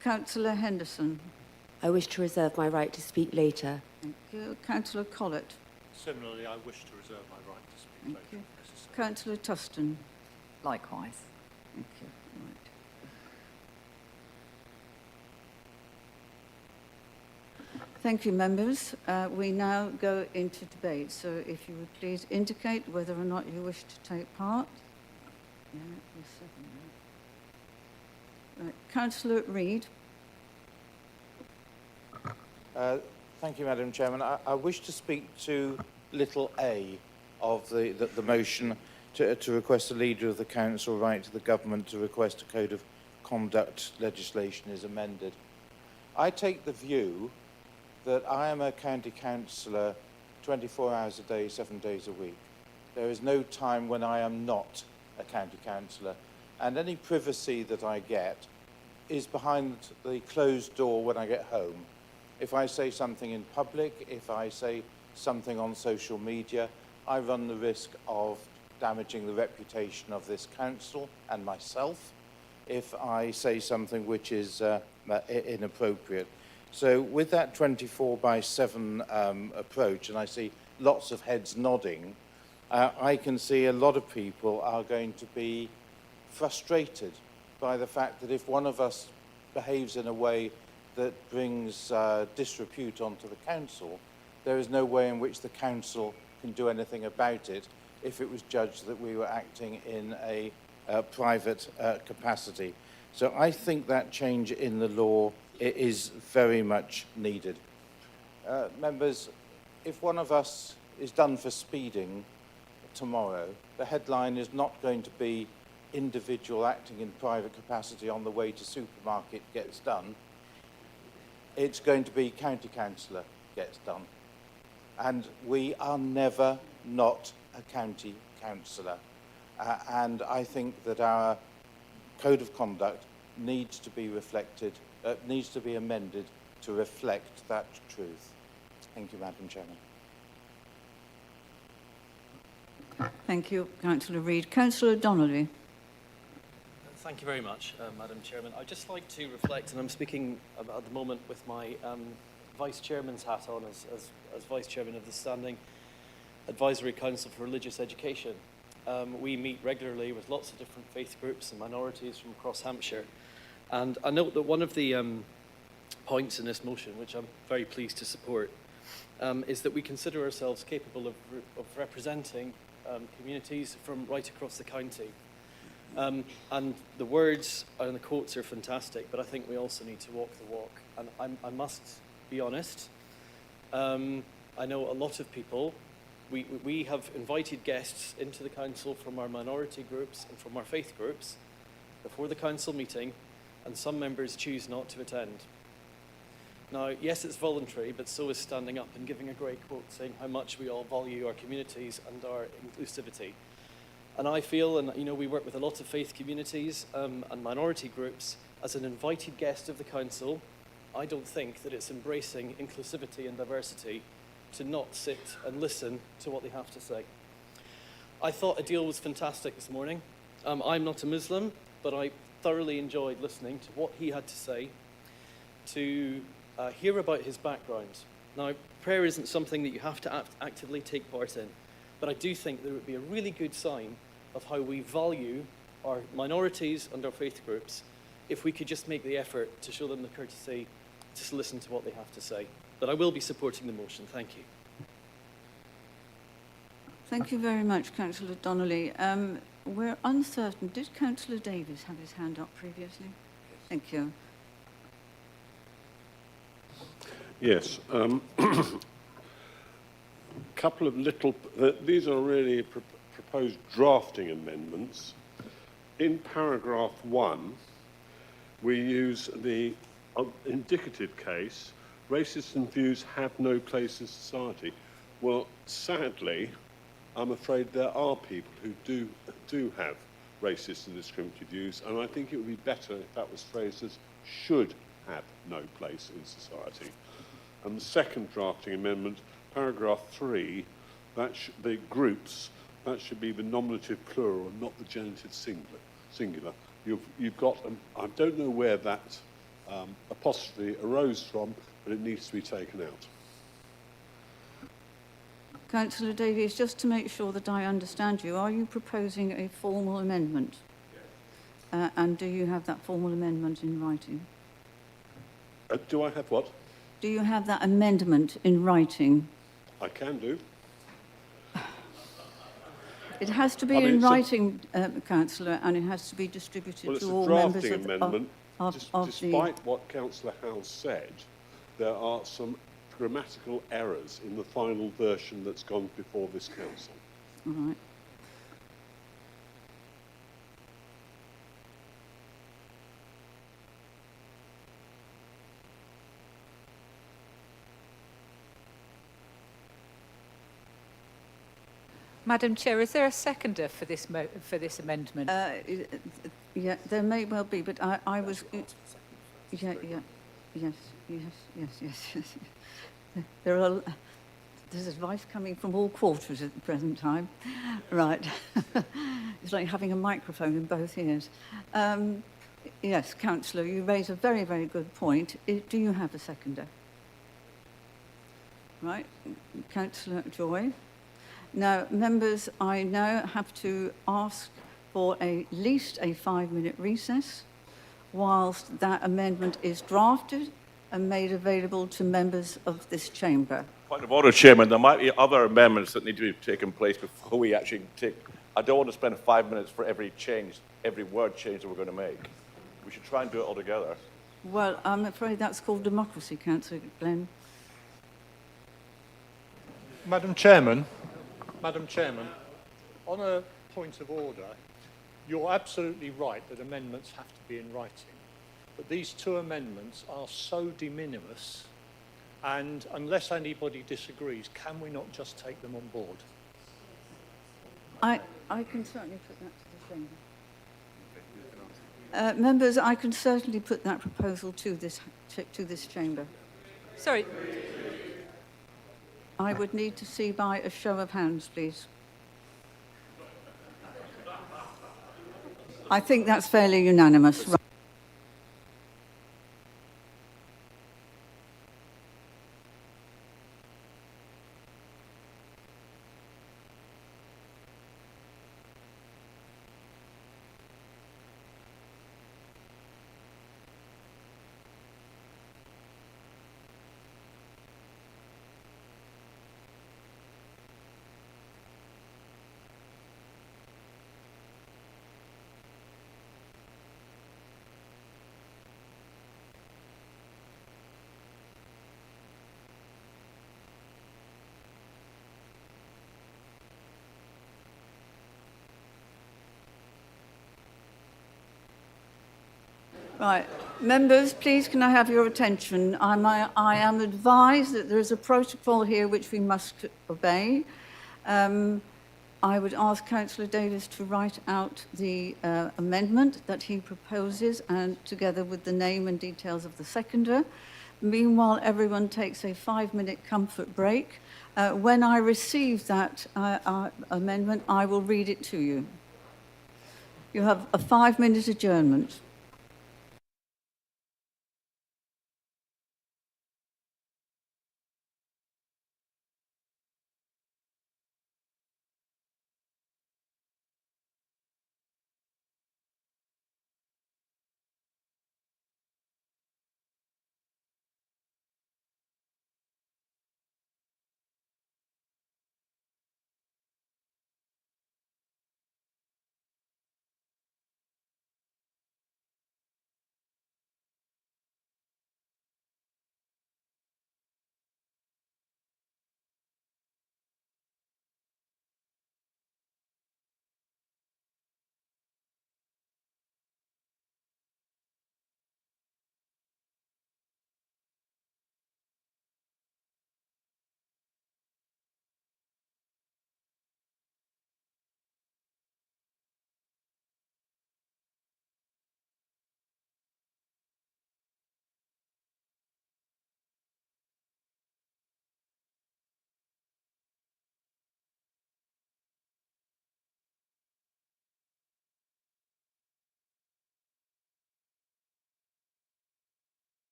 Councillor Henderson. I wish to reserve my right to speak later. Thank you. Councillor Collett. Similarly, I wish to reserve my right to speak Thank later. you. if necessary. Councillor Tuston. Likewise. Thank you. Right. Thank you, members. We now go into debate. So if you would please indicate whether or not you wish to take part. Yeah, you're second, right. Councillor Reid. Thank you, Madam Chairman. I wish to speak to little a of the motion to request the Leader of the Council write to the Government to request a Code of Conduct legislation is amended. I take the view that I am a county councillor 24 hours a day, 7 days a week. There is no time when I am not a county councillor, and any privacy that I get is behind the closed door when I get home. If I say something in public, if I say something on social media, I run the risk of damaging the reputation of this council and myself if I say something which is inappropriate. So with that 24/7 approach, and I see lots of heads nodding, I can see a lot of people are going to be frustrated by the fact that if one of us behaves in a way that brings disrepute onto the council, there is no way in which the council can do anything about it if it was judged that we were acting in a private capacity. So I think that change in the law is very much needed. Members, if one of us is done for speeding tomorrow, the headline is not going to be individual acting in private capacity on the way to supermarket gets done. It's going to be county councillor gets done. And we are never not a county councillor. And I think that our code of conduct needs to be reflected, needs to be amended to reflect that truth. Thank you, Madam Chairman. Thank you, Councillor Reid. Councillor Donnelly. Thank you very much, Madam Chairman. I'd just like to reflect, and I'm speaking at the moment with my Vice Chairman's hat on as Vice Chairman of the Standing Advisory Council for Religious Education. We meet regularly with lots of different faith groups and minorities from across Hampshire. And I note that one of the points in this motion, which I'm very pleased to support, is that we consider ourselves capable of representing communities from right across the county. And the words and the quotes are fantastic, but I think we also need to walk the walk. And I must be honest, I know a lot of people. We have invited guests into the council from our minority groups and from our faith groups before the council meeting, and some members choose not to attend. Now, yes, it's voluntary, but so is standing up and giving a great quote saying how much we all value our communities and our inclusivity. And I feel, and you know, we work with a lot of faith communities and minority groups, as an invited guest of the council, I don't think that it's embracing inclusivity and diversity to not sit and listen to what they have to say. I thought Adil was fantastic this morning. I'm not a Muslim, but I thoroughly enjoyed listening to what he had to say, to hear about his background. Now, prayer isn't something that you have to actively take part in, but I do think that it would be a really good sign of how we value our minorities and our faith groups if we could just make the effort to show them the courtesy to listen to what they have to say. But I will be supporting the motion. Thank you. Thank you very much, Councillor Donnelly. We're uncertain. Did Councillor Davis have his hand up previously? Thank you. Yes. Couple of little... these are really proposed drafting amendments. In paragraph 1, we use the indicative case, racist views have no place in society. Well, sadly, I'm afraid there are people who do have racist and discriminatory views, and I think it would be better if that was phrased as should have no place in society. And the second drafting amendment, paragraph 3, the groups, that should be the nominative plural and not the genitive singular. You've got, I don't know where that apostrophe arose from, but it needs to be taken out. Councillor Davies, just to make sure that I understand you, are you proposing a formal amendment? And do you have that formal amendment in writing? Do I have what? Do you have that amendment in writing? I can do. It has to be in writing, Councillor, and it has to be distributed to all members of the... Well, it's a drafting amendment. Despite what Councillor Howell said, there are some grammatical errors in the final version that's gone before this council. All right. Madam Chair, is there a seconder for this amendment? Yeah, there may well be, but I was... yes. There's advice coming from all quarters at the present time. Right. It's like having a microphone in both ears. Yes, Councillor, you raise a very, very good point. Do you have a seconder? Right. Councillor Joy. Now, members, I now have to ask for at least a 5-minute recess whilst that amendment is drafted and made available to members of this chamber. Point of order, Chairman, there might be other amendments that need to be taken place before we actually take... I don't want to spend 5 minutes for every change, every word change that we're going to make. We should try and do it all together. Well, I'm afraid that's called democracy, Councillor Glenn. Madam Chairman, on a point of order, you're absolutely right that amendments have to be in writing. But these two amendments are so de minimis, and unless anybody disagrees, can we not just take them on board? I can certainly put that to the chamber. Members, I can certainly put that proposal to this chamber. Sorry. I would need to see by a show of hands, please. I think that's fairly unanimous. Right. Right, members, please can I have your attention? I am advised that there is a protocol here which we must obey. I would ask Councillor Davis to write out the amendment that he proposes, and together with the name and details of the seconder. Meanwhile, everyone takes a 5-minute comfort break. When I receive that amendment, I will read it to you. You have a 5-minute adjournment.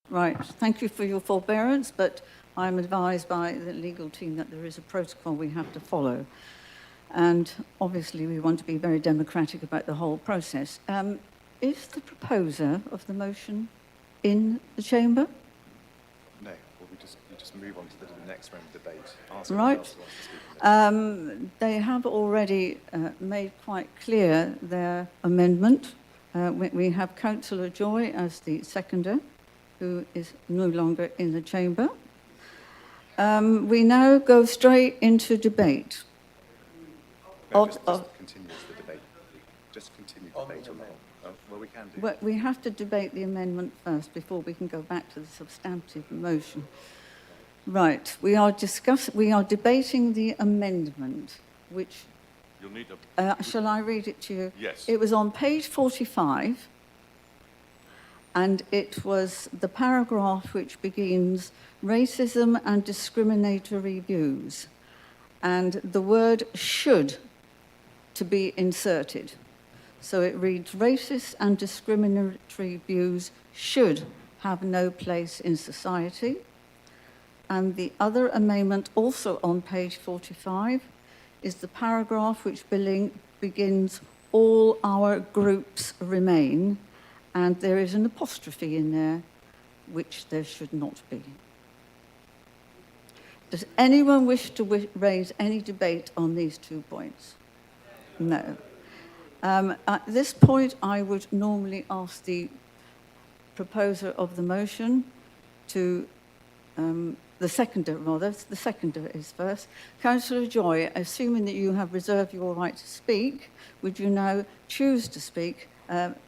Right, thank you for your forbearance, but I'm advised by the legal team that there is a protocol we have to follow. And obviously we want to be very democratic about the whole process. Is the proposer of the motion in the chamber? No, well, we just move on to the next round of debate. Ask Right. else who wants to speak on this. They have already made quite clear their amendment. We have Councillor Joy as the seconder, who is no longer in the chamber. We now go straight into debate. No, just continue the debate. Just continue debate on the whole. Well, we can do. Well, we have to debate the amendment first before we can go back to the substantive motion. Right, we are debating the amendment, which... You'll need a... shall I read it to you? Yes. It was on page 45, and it was the paragraph which begins, racism and discriminatory views, and the word should to be inserted. So it reads, racist and discriminatory views should have no place in society. And the other amendment, also on page 45, is the paragraph which begins, all our groups remain, and there is an apostrophe in there, which there should not be. Does anyone wish to raise any debate on these 2 points? No. At this point, I would normally ask the proposer of the motion to, the seconder is first. Councillor Joy, assuming that you have reserved your right to speak, would you now choose to speak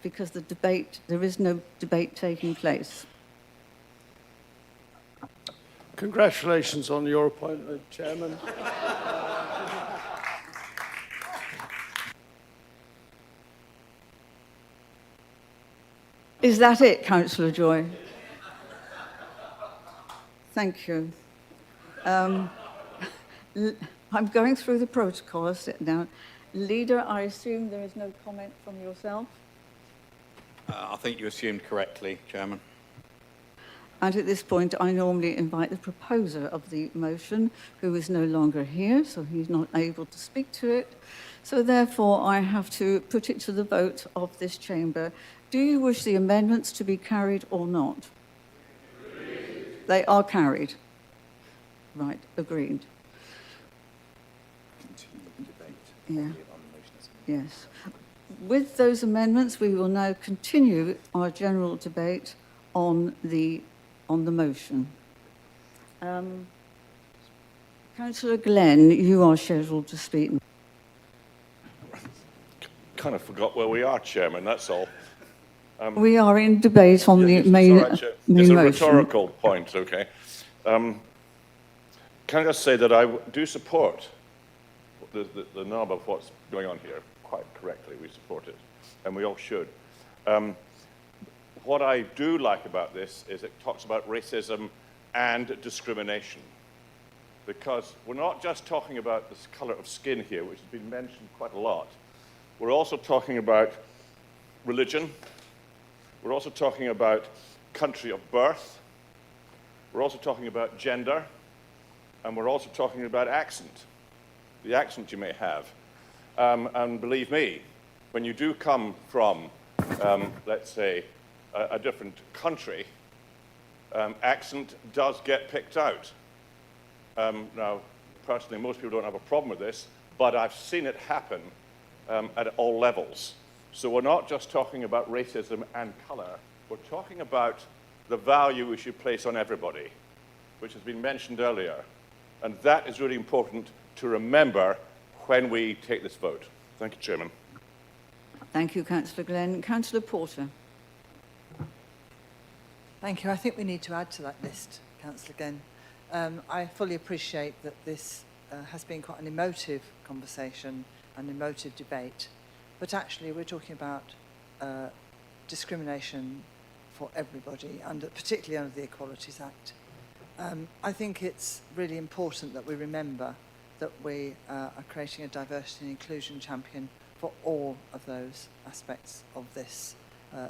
because there is no debate taking place? Congratulations on your appointment, Chairman. Is that it, Councillor Joy? Thank you. I'm going through the protocol. I'll sit down. Leader, I assume there is no comment from yourself? I think you assumed correctly, Chairman. And at this point, I normally invite the proposer of the motion, who is no longer here, so he's not able to speak to it. So therefore, I have to put it to the vote of this chamber. Do you wish the amendments to be carried or not? Agreed. They are carried. Right, agreed. Continue the debate Yeah. on the motion as amended. Yes. With those amendments, we will now continue our general debate on the motion. Councillor Glenn, you are scheduled to speak. Kind of forgot where we are, Chairman, that's all. We are in debate on the main, It's all right, Chair. main It's a motion. rhetorical point, okay. Can I just say that I do support the nub of what's going on here, quite correctly, we support it, and we all should. What I do like about this is it talks about racism and discrimination, because we're not just talking about this colour of skin here, which has been mentioned quite a lot. We're also talking about religion. We're also talking about country of birth. We're also talking about gender. And we're also talking about accent, the accent you may have. And believe me, when you do come from, let's say, a different country, accent does get picked out. Now, personally, most people don't have a problem with this, but I've seen it happen at all levels. So we're not just talking about racism and colour, we're talking about the value we should place on everybody, which has been mentioned earlier. And that is really important to remember when we take this vote. Thank you, Chairman. Thank you, Councillor Glenn. Councillor Porter. Thank you. I think we need to add to that list, Councillor Glenn. I fully appreciate that this has been quite an emotive conversation, an emotive debate, but actually we're talking about discrimination for everybody, particularly under the Equalities Act. I think it's really important that we remember that we are creating a diversity and inclusion champion for all of those aspects of this,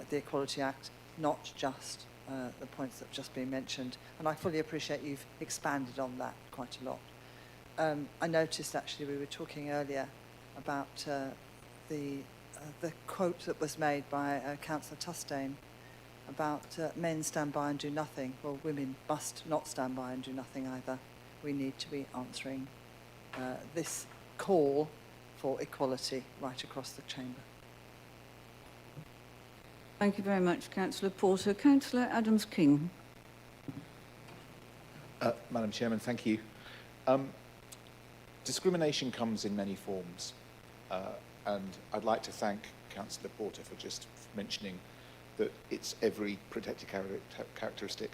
the Equality Act, not just the points that have just been mentioned, and I fully appreciate you've expanded on that quite a lot. I noticed actually we were talking earlier about the quote that was made by Councillor Tustain about men stand by and do nothing. Well, women must not stand by and do nothing either. We need to be answering this call for equality right across the chamber. Thank you very much, Councillor Porter. Councillor Adams-King. Madam Chairman, thank you. Discrimination comes in many forms, and I'd like to thank Councillor Porter for just mentioning that it's every protected characteristic.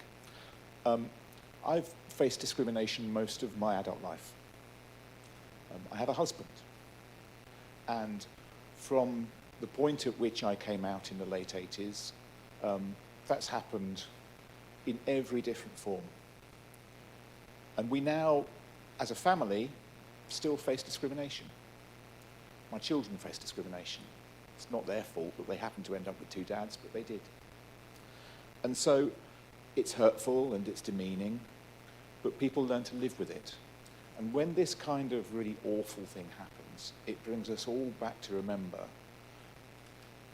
I've faced discrimination most of my adult life. I have a husband, and from the point at which I came out in the late 80s, that's happened in every different form. And we now, as a family, still face discrimination. My children face discrimination. It's not their fault that they happened to end up with two dads, but they did. And so it's hurtful and it's demeaning, but people learn to live with it. And when this kind of really awful thing happens, it brings us all back to remember,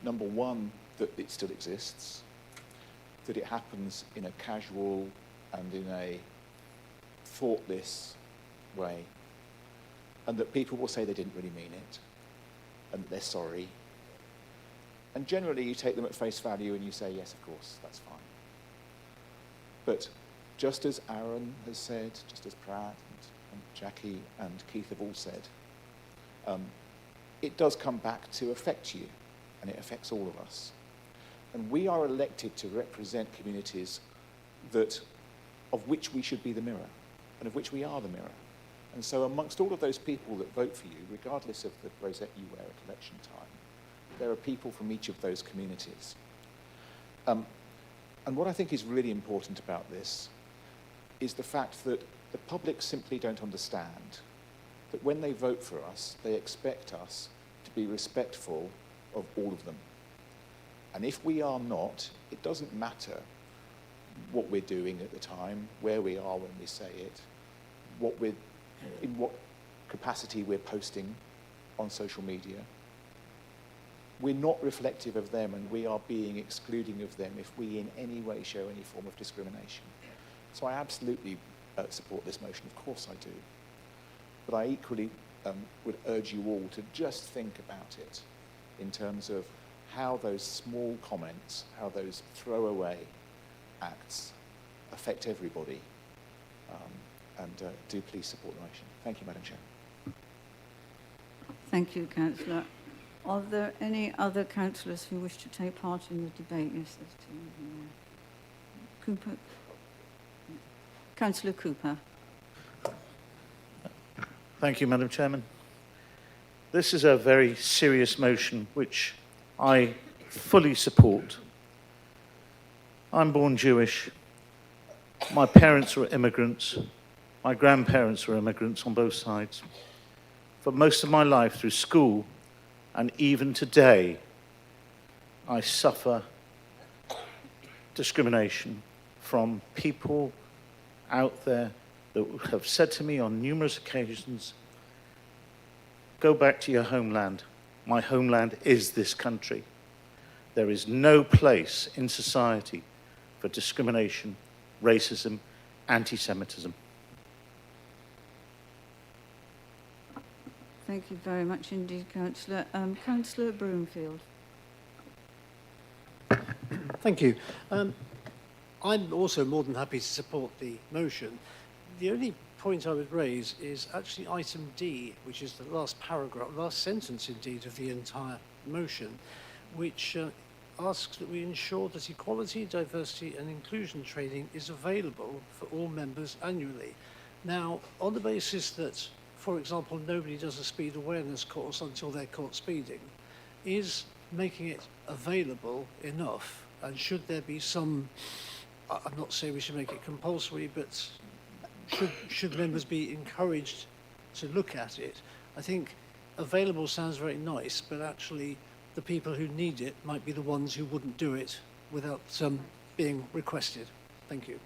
number one, that it still exists, that it happens in a casual and in a thoughtless way, and that people will say they didn't really mean it, and that they're sorry. And generally you take them at face value and you say, yes, of course, that's fine. But just as Aaron has said, just as Pratt and Jackie and Keith have all said, it does come back to affect you, and it affects all of us. And we are elected to represent communities of which we should be the mirror, and of which we are the mirror. And so amongst all of those people that vote for you, regardless of the rosette you wear at election time, there are people from each of those communities. And what I think is really important about this is the fact that the public simply don't understand that when they vote for us, they expect us to be respectful of all of them. And if we are not, it doesn't matter what we're doing at the time, where we are when we say it, in what capacity we're posting on social media. We're not reflective of them, and we are being excluding of them if we in any way show any form of discrimination. So I absolutely support this motion, of course I do. But I equally would urge you all to just think about it in terms of how those small comments, how those throwaway acts affect everybody. And do please support the motion. Thank you, Madam Chair. Thank you, Councillor. Are there any other councillors who wish to take part in the debate? Yes, there's two. Cooper. Councillor Cooper. Thank you, Madam Chairman. This is a very serious motion which I fully support. I'm born Jewish. My parents were immigrants. My grandparents were immigrants on both sides. For most of my life through school, and even today, I suffer discrimination from people out there that have said to me on numerous occasions, go back to your homeland. My homeland is this country. There is no place in society for discrimination, racism, anti-Semitism. Thank you very much indeed, Councillor. Councillor Broomfield. Thank you. I'm also more than happy to support the motion. The only point I would raise is actually item D, which is the last paragraph, last sentence indeed of the entire motion, which asks that we ensure that equality, diversity and inclusion training is available for all members annually. Now, on the basis that, for example, nobody does a speed awareness course until they're caught speeding, is making it available enough? And should there be some, I'm not saying we should make it compulsory, but should members be encouraged to look at it? I think available sounds very nice, but actually the people who need it might be the ones who wouldn't do it without being requested. Thank you.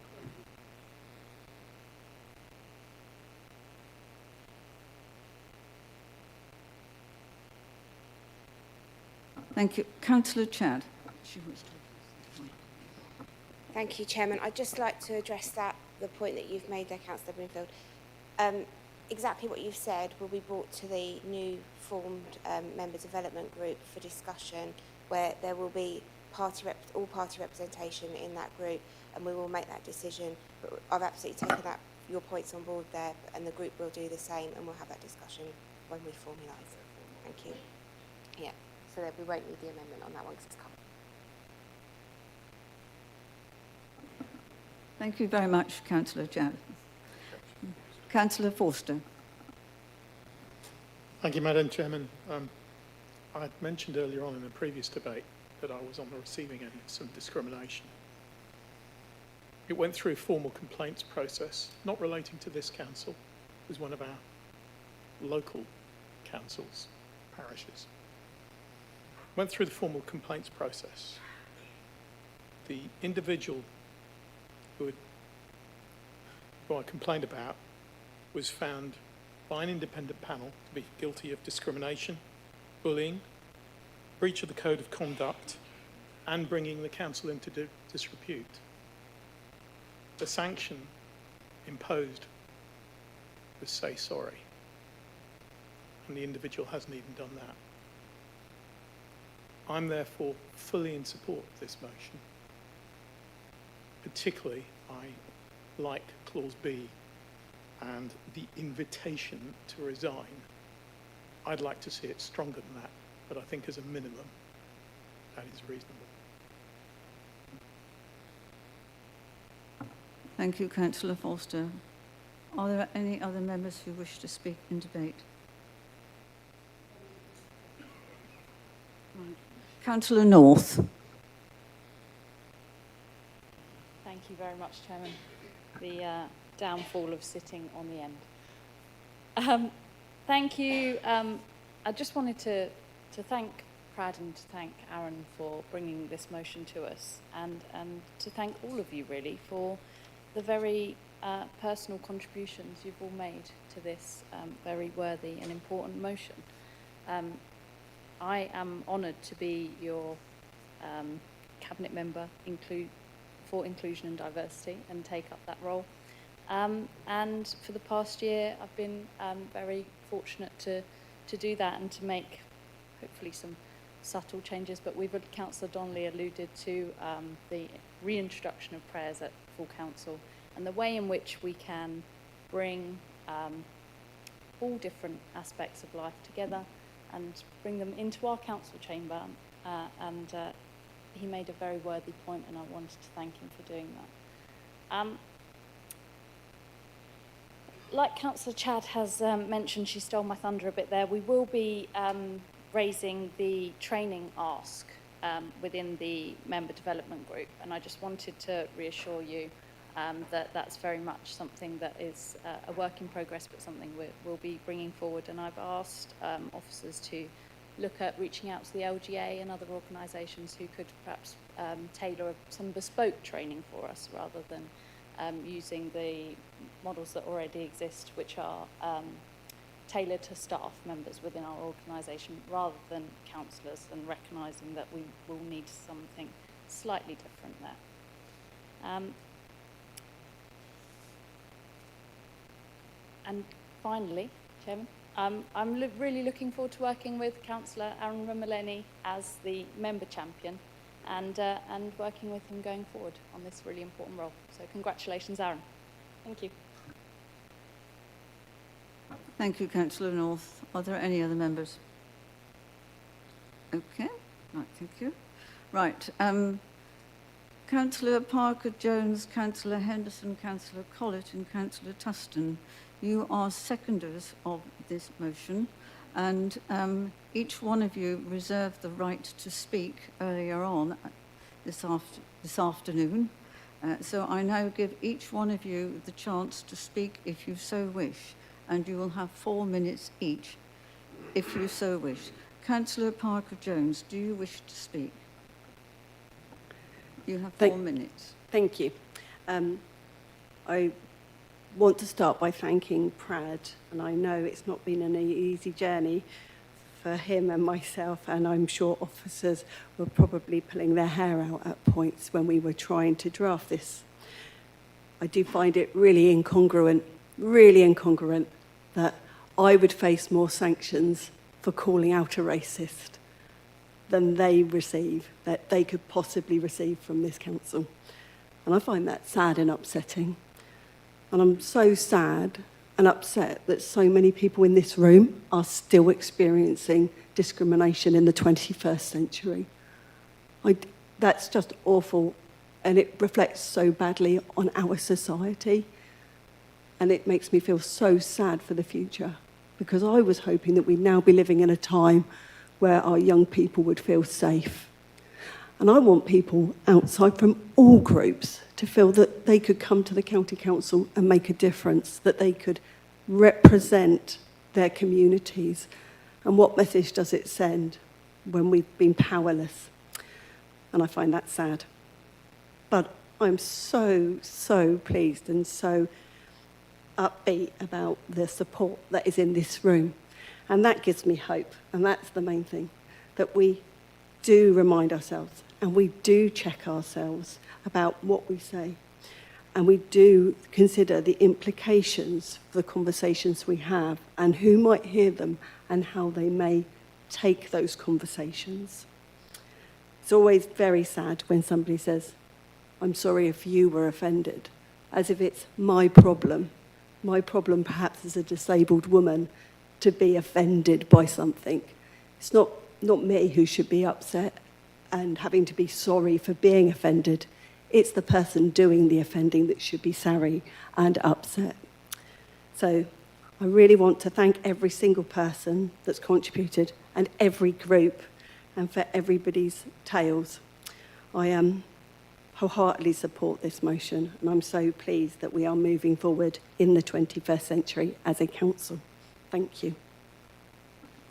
Thank you. Councillor Chad. Thank you, Chairman. I'd just like to address the point that you've made there, Councillor Bloomfield. Exactly what you've said will be brought to the new formed member development group for discussion, where there will be all party representation in that group, and we will make that decision. But I've absolutely taken your points on board there, and the group will do the same, and we'll have that discussion when we formalise it. Thank you. Yeah, so that we won't need the amendment on that one because it's covered. Thank you very much, Councillor Chad. Councillor Forster. Thank you, Madam Chairman. I had mentioned earlier on in a previous debate that I was on the receiving end of some discrimination. It went through a formal complaints process, not relating to this council. It was one of our local councils, parishes. Went through the formal complaints process. The individual who I complained about was found by an independent panel to be guilty of discrimination, bullying, breach of the code of conduct, and bringing the council into disrepute. The sanction imposed was say sorry, and the individual hasn't even done that. I'm therefore fully in support of this motion. Particularly, I like Clause B and the invitation to resign. I'd like to see it stronger than that, but I think as a minimum, that is reasonable. Thank you, Councillor Forster. Are there any other members who wish to speak in debate? Right. Councillor North. Thank you very much, Chairman. The downfall of sitting on the end. Thank you. I just wanted to thank Prad and to thank Aaron for bringing this motion to us, and to thank all of you really for the very personal contributions you've all made to this very worthy and important motion. I am honoured to be your cabinet member for inclusion and diversity and take up that role. And for the past year, I've been very fortunate to do that and to make hopefully some subtle changes. But Councillor Donnelly alluded to the reintroduction of prayers at full council and the way in which we can bring all different aspects of life together and bring them into our council chamber. He made a very worthy point, and I wanted to thank him for doing that. Like Councillor Chad has mentioned, she stole my thunder a bit there, we will be raising the training ask within the member development group, and I just wanted to reassure you that that's very much something that is a work in progress, but something we'll be bringing forward. And I've asked officers to look at reaching out to the LGA and other organisations who could perhaps tailor some bespoke training for us rather than using the models that already exist, which are tailored to staff members within our organisation rather than councillors, and recognising that we will need something slightly different there. And finally, Chairman, I'm really looking forward to working with Councillor Aaron Ramaleni as the member champion and working with him going forward on this really important role. So congratulations, Aaron. Thank you. Thank you, Councillor North. Are there any other members? Okay, right, thank you. Right, Councillor Parker-Jones, Councillor Henderson, Councillor Collett and Councillor Tuston, you are seconders of this motion, and each one of you reserved the right to speak earlier on this afternoon. So I now give each one of you the chance to speak if you so wish, and you will have 4 minutes each if you so wish. Councillor Parker-Jones, do you wish to speak? You have Thank- 4 minutes. Thank you. I want to start by thanking Prad, and I know it's not been an easy journey for him and myself, and I'm sure officers were probably pulling their hair out at points when we were trying to draft this. I do find it really incongruent that I would face more sanctions for calling out a racist than that they could possibly receive from this council. And I find that sad and upsetting. And I'm so sad and upset that so many people in this room are still experiencing discrimination in the 21st century. That's just awful, and it reflects so badly on our society. And it makes me feel so sad for the future, because I was hoping that we'd now be living in a time where our young people would feel safe. And I want people outside from all groups to feel that they could come to the county council and make a difference, that they could represent their communities. And what message does it send when we've been powerless? And I find that sad. But I'm so, so pleased and so upbeat about the support that is in this room. And that gives me hope. And that's the main thing, that we do remind ourselves and we do check ourselves about what we say. And we do consider the implications for the conversations we have and who might hear them and how they may take those conversations. It's always very sad when somebody says, "I'm sorry if you were offended," as if it's my problem perhaps as a disabled woman to be offended by something. It's not me who should be upset and having to be sorry for being offended. It's the person doing the offending that should be sorry and upset. So I really want to thank every single person that's contributed and every group, and for everybody's tales. I wholeheartedly support this motion, and I'm so pleased that we are moving forward in the 21st century as a council. Thank you.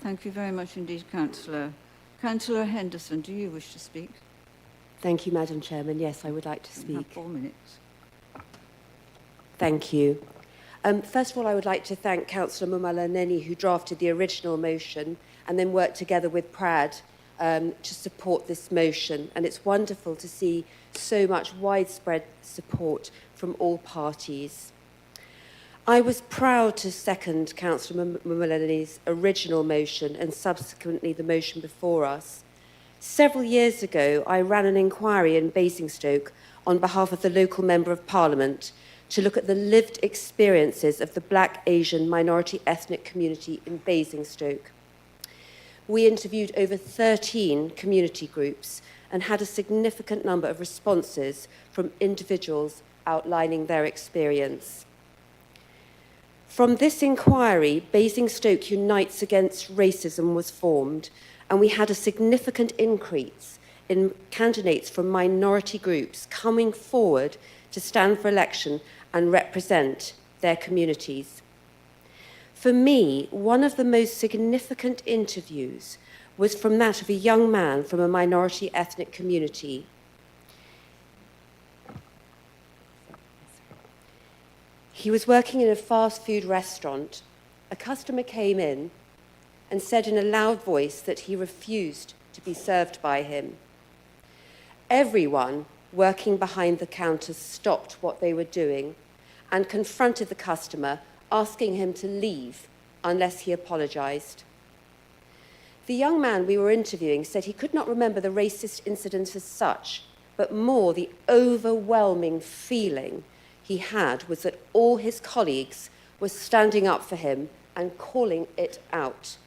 Thank you very much indeed, Councillor. Councillor Henderson, do you wish to speak? Thank you, Madam Chairman. Yes, I would like to You have speak. 4 minutes. Thank you. First of all, I would like to thank Councillor Mumala Neni, who drafted the original motion and then worked together with Prad to support this motion. And it's wonderful to see so much widespread support from all parties. I was proud to second Councillor Mumala Neni's original motion and subsequently the motion before us. Several years ago, I ran an inquiry in Basingstoke on behalf of the local Member of Parliament to look at the lived experiences of the Black Asian minority ethnic community in Basingstoke. We interviewed over 13 community groups and had a significant number of responses from individuals outlining their experience. From this inquiry, Basingstoke Unites Against Racism was formed, and we had a significant increase in candidates from minority groups coming forward to stand for election and represent their communities. For me, one of the most significant interviews was from that of a young man from a minority ethnic community. He was working in a fast food restaurant. A customer came in and said in a loud voice that he refused to be served by him. Everyone working behind the counter stopped what they were doing and confronted the customer, asking him to leave unless he apologized. The young man we were interviewing said he could not remember the racist incident as such, but more the overwhelming feeling he had was that all his colleagues were standing up for him and calling it out.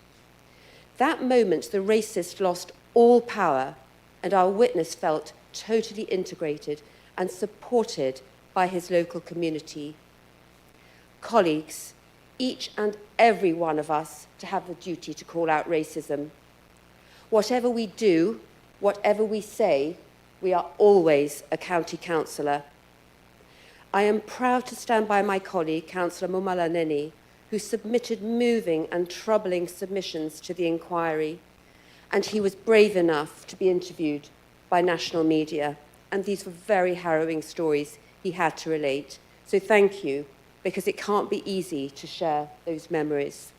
That moment, the racist lost all power, and our witness felt totally integrated and supported by his local community. Colleagues, each and every one of us to have the duty to call out racism. Whatever we do, whatever we say, we are always a county councillor. I am proud to stand by my colleague, Councillor Mumala Neni, who submitted moving and troubling submissions to the inquiry, and he was brave enough to be interviewed by national media and these were very harrowing stories he had to relate. So thank you, because it can't be easy to share those memories.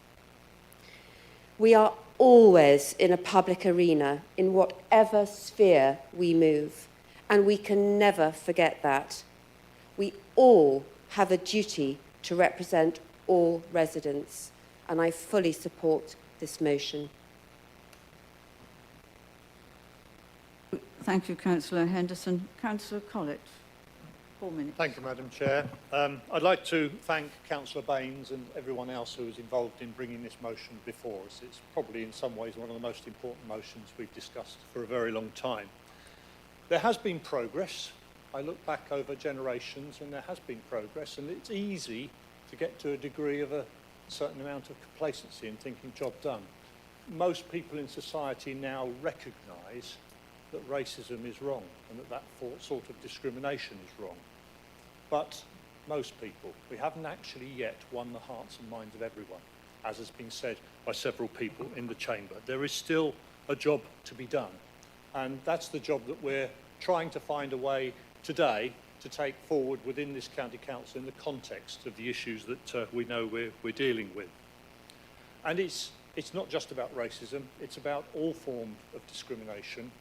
We are always in a public arena in whatever sphere we move, and we can never forget that. We all have a duty to represent all residents, and I fully support this motion. Thank you, Councillor Henderson. Councillor Collett, 4 minutes. Thank you, Madam Chair. I'd like to thank Councillor Baines and everyone else who was involved in bringing this motion before us. It's probably in some ways one of the most important motions we've discussed for a very long time. There has been progress. I look back over generations and there has been progress, and it's easy to get to a degree of a certain amount of complacency and thinking job done. Most people in society now recognise that racism is wrong and that sort of discrimination is wrong. But most people, we haven't actually yet won the hearts and minds of everyone, as has been said by several people in the chamber. There is still a job to be done, and that's the job that we're trying to find a way today to take forward within this county council in the context of the issues that we know we're dealing with. And it's not just about racism, it's about all forms of discrimination.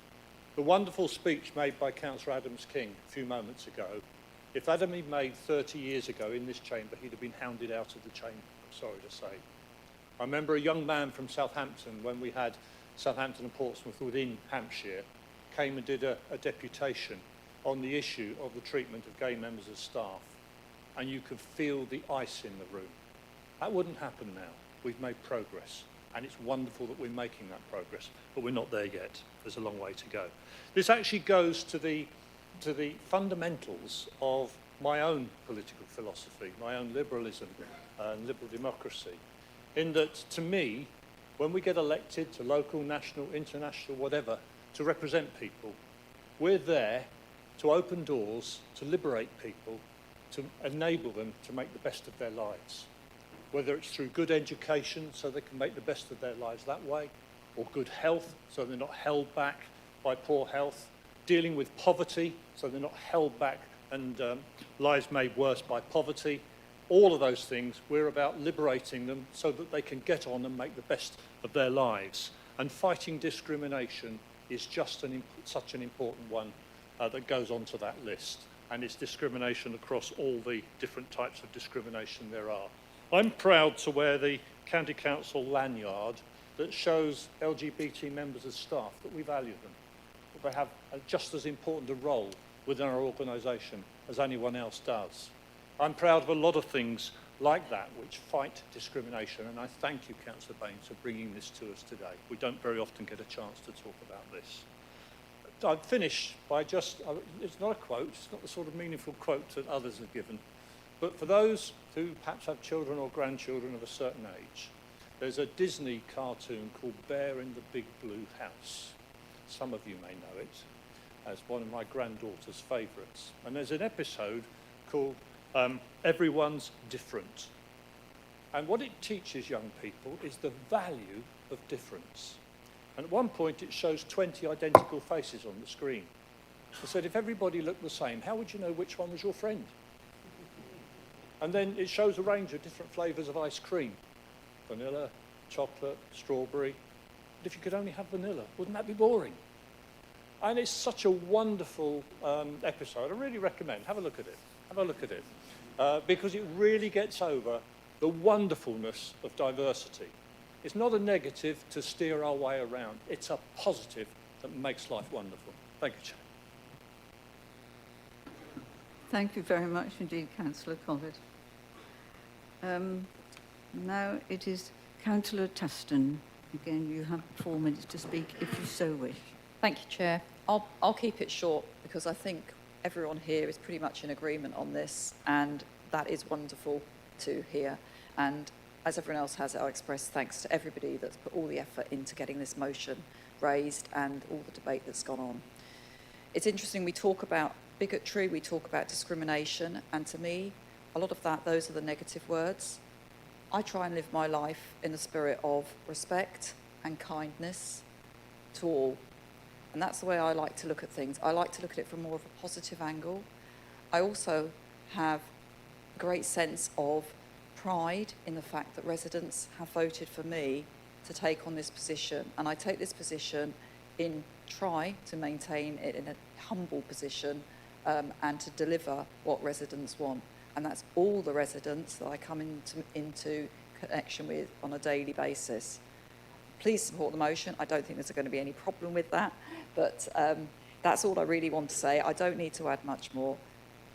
The wonderful speech made by Councillor Adams-King a few moments ago, if that had been made 30 years ago in this chamber, he'd have been hounded out of the chamber, I'm sorry to say. I remember a young man from Southampton, when we had Southampton and Portsmouth within Hampshire, came and did a deputation on the issue of the treatment of gay members of staff, and you could feel the ice in the room. That wouldn't happen now. We've made progress, and it's wonderful that we're making that progress, but we're not there yet. There's a long way to go. This actually goes to the fundamentals of my own political philosophy, my own liberalism and liberal democracy, in that, to me, when we get elected to local, national, international, whatever, to represent people, we're there to open doors, to liberate people, to enable them to make the best of their lives. Whether it's through good education so they can make the best of their lives that way, or good health so they're not held back by poor health, dealing with poverty so they're not held back and lives made worse by poverty. All of those things, we're about liberating them so that they can get on and make the best of their lives. And fighting discrimination is just such an important one that goes onto that list. And it's discrimination across all the different types of discrimination there are. I'm proud to wear the County Council lanyard that shows LGBT members of staff that we value them, that they have just as important a role within our organisation as anyone else does. I'm proud of a lot of things like that which fight discrimination, and I thank you, Councillor Baines, for bringing this to us today. We don't very often get a chance to talk about this. I'd finish by it's not a quote, it's not the sort of meaningful quote that others have given, but for those who perhaps have children or grandchildren of a certain age, there's a Disney cartoon called Bear in the Big Blue House. Some of you may know it as one of my granddaughter's favourites. And there's an episode called Everyone's Different. And what it teaches young people is the value of difference. And at one point it shows 20 identical faces on the screen. It said, if everybody looked the same, how would you know which one was your friend? And then it shows a range of different flavours of ice cream. Vanilla, chocolate, strawberry. But if you could only have vanilla, wouldn't that be boring? And it's such a wonderful episode. I really recommend, have a look at it. Have a look at it. Because it really gets over the wonderfulness of diversity. It's not a negative to steer our way around. It's a positive that makes life wonderful. Thank you, Chair. Thank you very much indeed, Councillor Collett. Now it is Councillor Tuston. Again, you have 4 minutes to speak if you so wish. Thank you, Chair. I'll keep it short because I think everyone here is pretty much in agreement on this, and that is wonderful to hear. And as everyone else has, I'll express thanks to everybody that's put all the effort into getting this motion raised and all the debate that's gone on. It's interesting, we talk about bigotry, we talk about discrimination, and to me, a lot of those are the negative words. I try and live my life in the spirit of respect and kindness to all. And that's the way I like to look at things. I like to look at it from more of a positive angle. I also have a great sense of pride in the fact that residents have voted for me to take on this position. And I take this position in try to maintain it in a humble position and to deliver what residents want. And that's all the residents that I come into connection with on a daily basis. Please support the motion. I don't think there's going to be any problem with that, but that's all I really want to say. I don't need to add much more.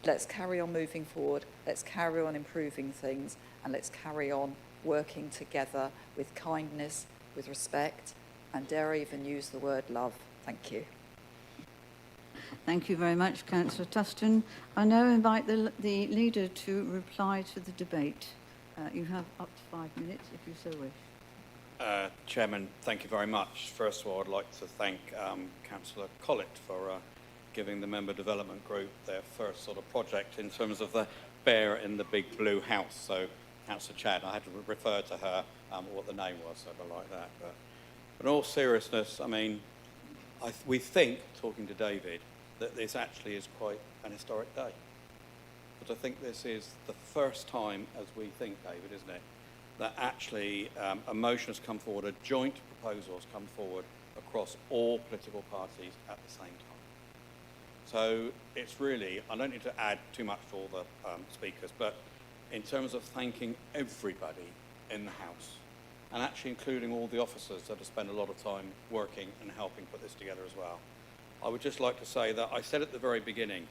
Let's carry on moving forward. Let's carry on improving things, and let's carry on working together with kindness, with respect, and dare I even use the word love. Thank you. Thank you very much, Councillor Tustin. I now invite the leader to reply to the debate. You have up to 5 minutes, if you so wish. Chairman, thank you very much. First of all, I'd like to thank Councillor Collett for giving the Member Development Group their first sort of project in terms of the bear in the big blue house. So, Councillor Chad, I had to refer to her what the name was, so I like that. But in all seriousness, I mean, we think, talking to David, that this actually is quite an historic day. But I think this is the first time, as we think, David, isn't it, that actually a motion has come forward, a joint proposal has come forward across all political parties at the same time. So it's really, I don't need to add too much to all the speakers, but in terms of thanking everybody in the House, and actually including all the officers that have spent a lot of time working and helping put this together as well. I would just like to say that I said at the very beginning,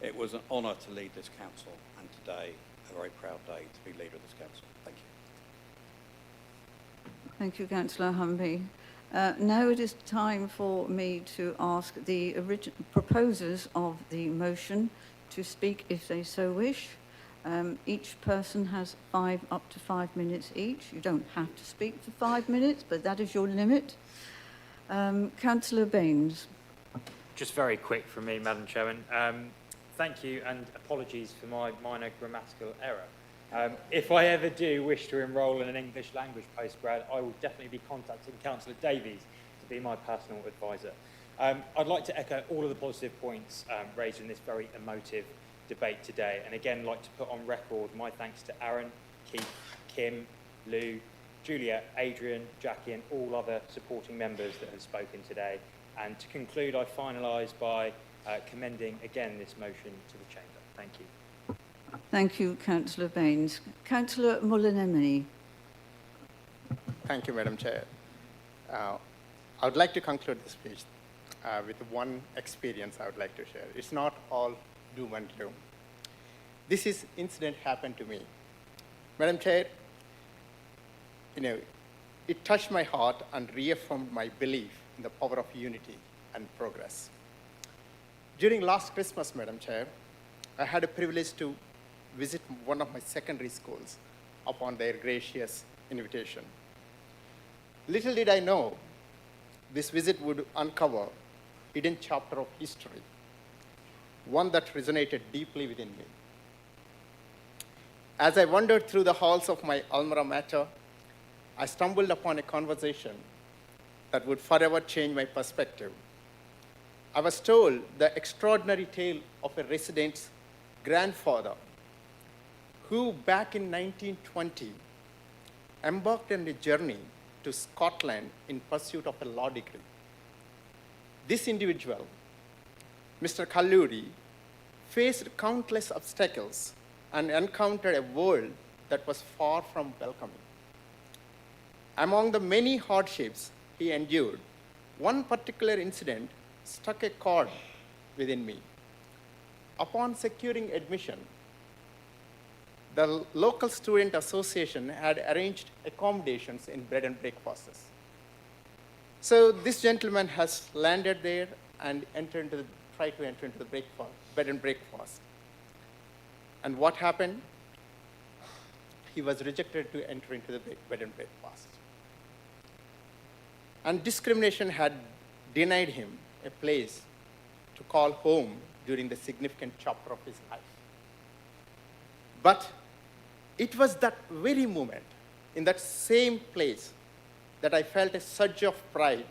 it was an honour to lead this council, and today, a very proud day to be leader of this council. Thank you. Thank you, Councillor Humby. Now it is time for me to ask the proposers of the motion to speak if they so wish. Each person has up to 5 minutes each. You don't have to speak for 5 minutes, but that is your limit. Councillor Baines. Just very quick from me, Madam Chairman. Thank you, and apologies for my minor grammatical error. If I ever do wish to enrol in an English language postgrad, I will definitely be contacting Councillor Davies to be my personal advisor. I'd like to echo all of the positive points raised in this very emotive debate today, and again like to put on record my thanks to Aaron, Keith, Kim, Lou, Juliet, Adrian, Jackie, and all other supporting members that have spoken today. And to conclude, I finalise by commending again this motion to the Chamber. Thank you. Thank you, Councillor Baines. Councillor Mullanemini. Thank you, Madam Chair. I would like to conclude the speech with one experience I would like to share. It's not all doom and gloom. This incident happened to me. Madam Chair, it touched my heart and reaffirmed my belief in the power of unity and progress. During last Christmas, Madam Chair, I had a privilege to visit one of my secondary schools upon their gracious invitation. Little did I know this visit would uncover a hidden chapter of history, one that resonated deeply within me. As I wandered through the halls of my alma mater, I stumbled upon a conversation that would forever change my perspective. I was told the extraordinary tale of a resident's grandfather who, back in 1920, embarked on a journey to Scotland in pursuit of a law degree. This individual, Mr. Kalluri, faced countless obstacles and encountered a world that was far from welcoming. Among the many hardships he endured, one particular incident struck a chord within me. Upon securing admission, the local student association had arranged accommodations in bed and breakfasts. So this gentleman has landed there and tried to enter into the bed and breakfast. And what happened? He was rejected to enter into the bed and breakfast. And discrimination had denied him a place to call home during the significant chapter of his life. But it was that very moment, in that same place, that I felt a surge of pride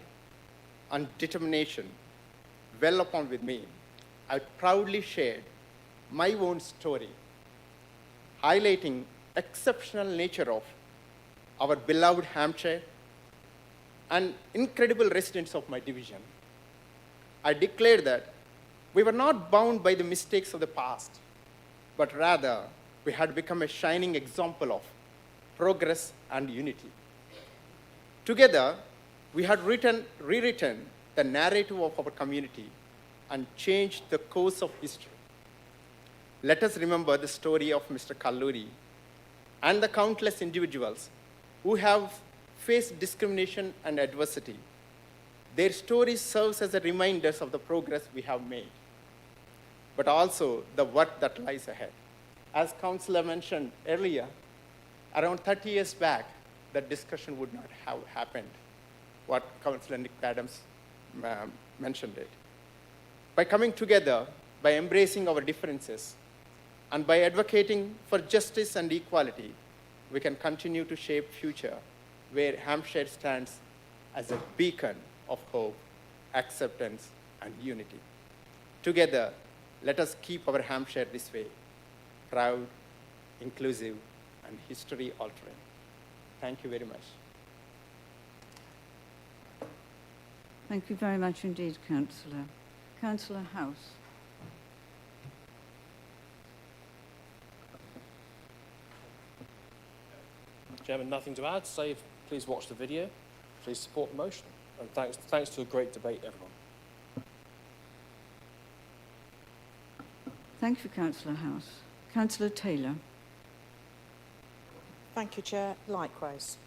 and determination well upon with me, I proudly shared my own story, highlighting exceptional nature of our beloved Hampshire and incredible residents of my division. I declared that we were not bound by the mistakes of the past, but rather we had become a shining example of progress and unity. Together, we had rewritten the narrative of our community and changed the course of history. Let us remember the story of Mr. Kalluri and the countless individuals who have faced discrimination and adversity. Their stories serves as a reminders of the progress we have made, but also the work that lies ahead. As Councillor mentioned earlier, around 30 years back, that discussion would not have happened, what Councillor Nick Adams mentioned it. By coming together, by embracing our differences, and by advocating for justice and equality, we can continue to shape future where Hampshire stands as a beacon of hope, acceptance, and unity. Together, let us keep our Hampshire this way, proud, inclusive, and history-altering. Thank you very much. Thank you very much indeed, Councillor. Councillor House. Chairman, nothing to add, save please watch the video, please support the motion, and thanks to a great debate, everyone. Thank you, Councillor House. Councillor Taylor. Thank you, Chair. Likewise.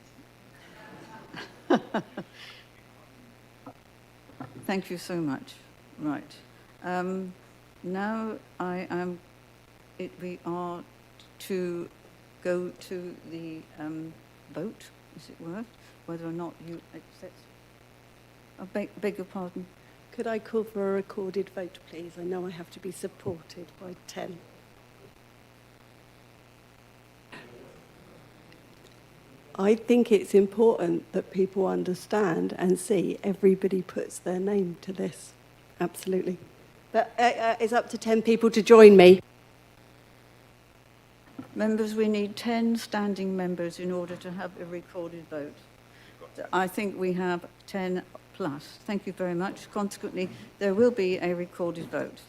Thank you so much. Right. Now we are to go to the vote, as it were, whether or not you accept. I beg your pardon. Could I call for a recorded vote, please? I know I have to be supported by 10. I think it's important that people understand and see everybody puts their name to this. Absolutely. But it's up to 10 people to join me. Members, we need 10 standing members in order to have a recorded vote. I think we have 10 plus. Thank you very much. Consequently, there will be a recorded vote.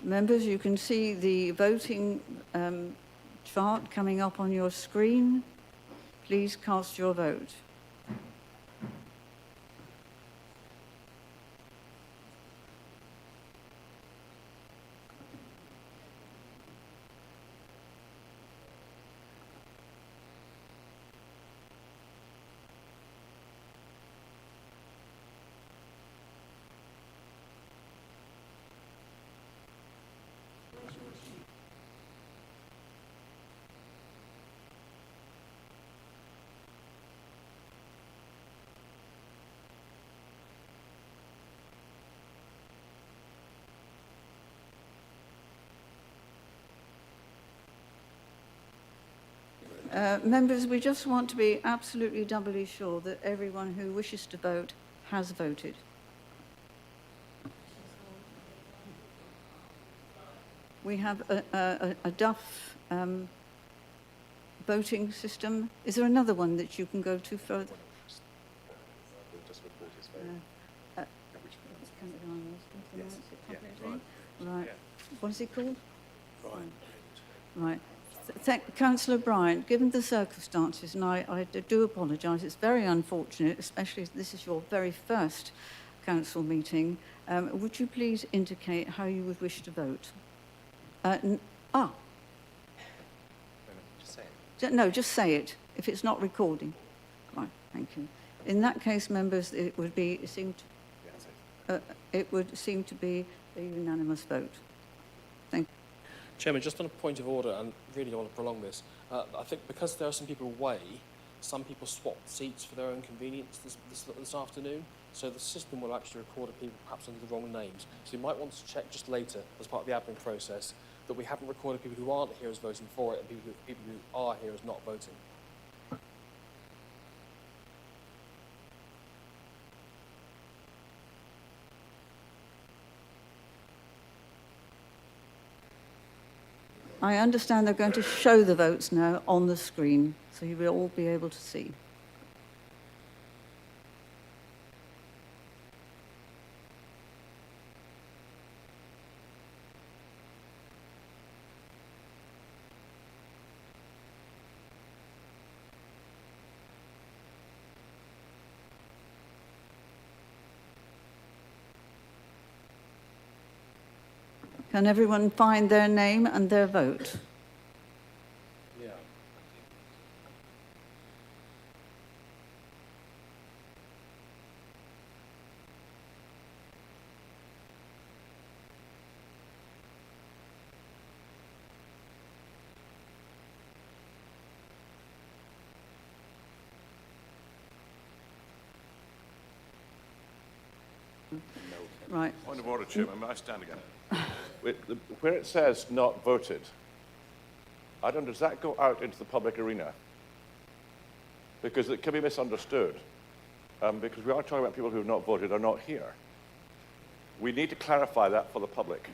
Members, you can see the voting chart coming up on your screen. Please cast your vote. Members, we just want to be absolutely doubly sure that everyone who wishes to vote has voted. We have a Duff voting system. Is there another one that you can go to further? We'll just record his vote. Right. What is it called? Right. Councillor Bryant, given the circumstances, and I do apologise, it's very unfortunate, especially as this is your very first council meeting, would you please indicate how you would wish to vote? Just say it. No, just say it, if it's not recording. Right, thank you. In that case, members, it would seem to be a unanimous vote. Thank you. Chairman, just on a point of order, and really don't want to prolong this, I think because there are some people away, some people swapped seats for their own convenience this afternoon, so the system will actually record people perhaps under the wrong names. So you might want to check just later, as part of the admin process, that we haven't recorded people who aren't here as voting for it and people who are here as not voting. I understand they're going to show the votes now on the screen, so you will all be able to see. Can everyone find their name and their vote? Yeah. Right. Point of order, Chairman. May I stand again? Where it says not voted, I don't, does that go out into the public arena? Because it can be misunderstood. Because we are talking about people who have not voted are not here. We need to clarify that for the public.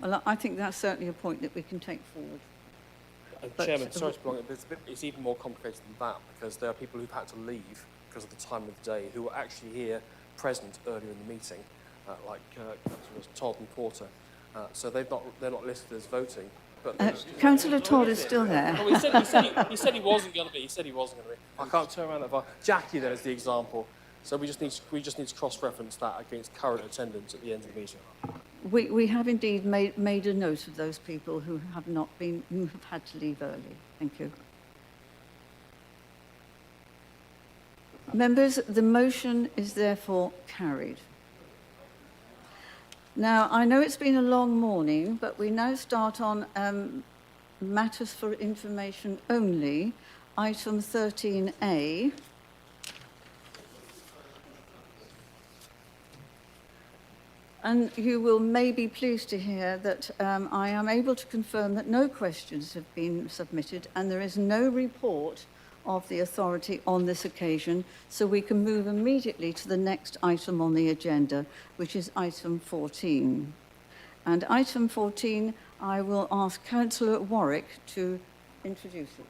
Well, I think that's certainly a point that we can take forward. But- Chairman, sorry to prolong it, but it's even more complicated than that, because there are people who've had to leave because of the time of the day who were actually here present earlier in the meeting, like Todd and Porter. So they're not listed as voting. But Councillor Todd is still there. Oh, he said he wasn't going to be. He said he wasn't going to be. I can't turn around that far. Jackie then is the example. So we just need to cross-reference that against current attendance at the end of the meeting. We have indeed made a note of those people who have had to leave early. Thank you. Members, the motion is therefore carried. Now, I know it's been a long morning, but we now start on matters for information only, item 13A. And you will may be pleased to hear that I am able to confirm that no questions have been submitted and there is no report of the authority on this occasion, so we can move immediately to the next item on the agenda, which is item 14. And item 14, I will ask Councillor Warwick to introduce it.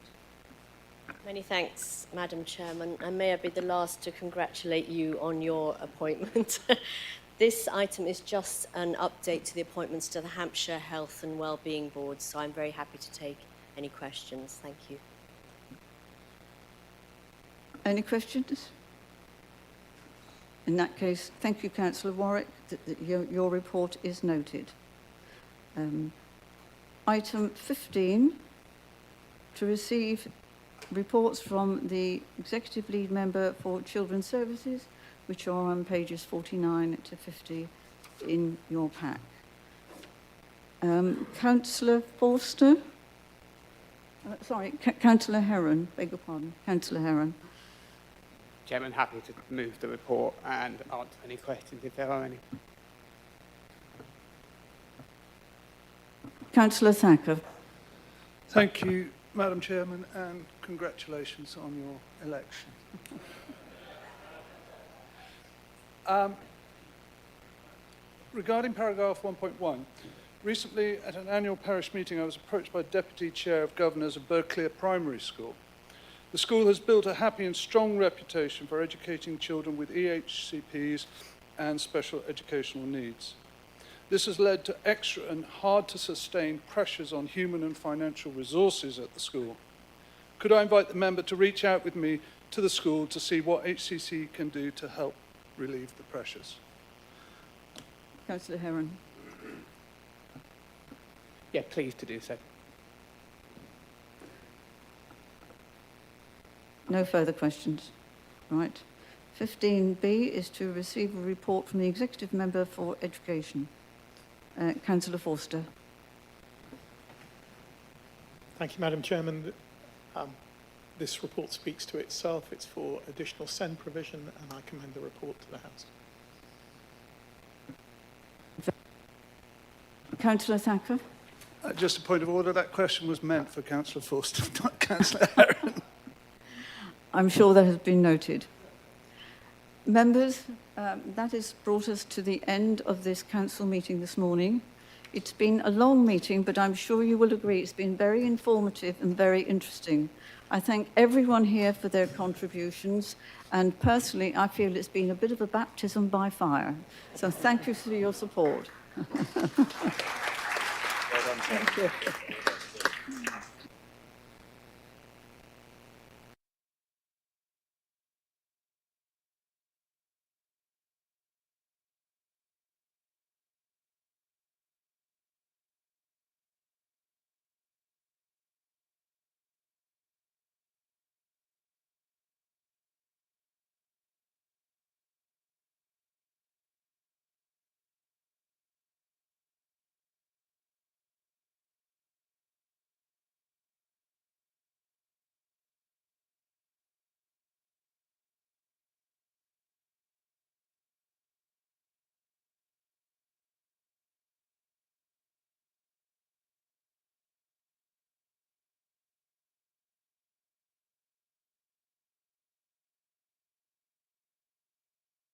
Many thanks, Madam Chairman, and may I be the last to congratulate you on your appointment. This item is just an update to the appointments to the Hampshire Health and Wellbeing Board, so I'm very happy to take any questions. Thank you. Any questions? In that case, thank you, Councillor Warwick. Your report is noted. Item 15, to receive reports from the Executive Lead Member for Children's Services, which are on pages 49 to 50 in your pack. Councillor Forster? Councillor Heron, beg your pardon. Councillor Heron. Chairman, happy to move the report and answer any questions if there are any. Councillor Thacker. Thank you, Madam Chairman, and congratulations on your election. Regarding paragraph 1.1, recently at an annual parish meeting I was approached by Deputy Chair of Governors of Berkeley Primary School. The school has built a happy and strong reputation for educating children with EHCPs and special educational needs. This has led to extra and hard to sustain pressures on human and financial resources at the school. Could I invite the member to reach out with me to the school to see what HCC can do to help relieve the pressures? Councillor Heron. Yeah, pleased to do so. No further questions. Right. 15B is to receive a report from the Executive Member for Education. Councillor Forster. Thank you, Madam Chairman. This report speaks to itself. It's for additional SEND provision, and I commend the report to the House. Councillor Thacker. Just a point of order, that question was meant for Councillor Forster, not Councillor Heron. I'm sure that has been noted. Members, that has brought us to the end of this council meeting this morning. It's been a long meeting, but I'm sure you will agree it's been very informative and very interesting. I thank everyone here for their contributions, and personally, I feel it's been a bit of a baptism by fire. So thank you for your support. Well done, Chair. Thank you.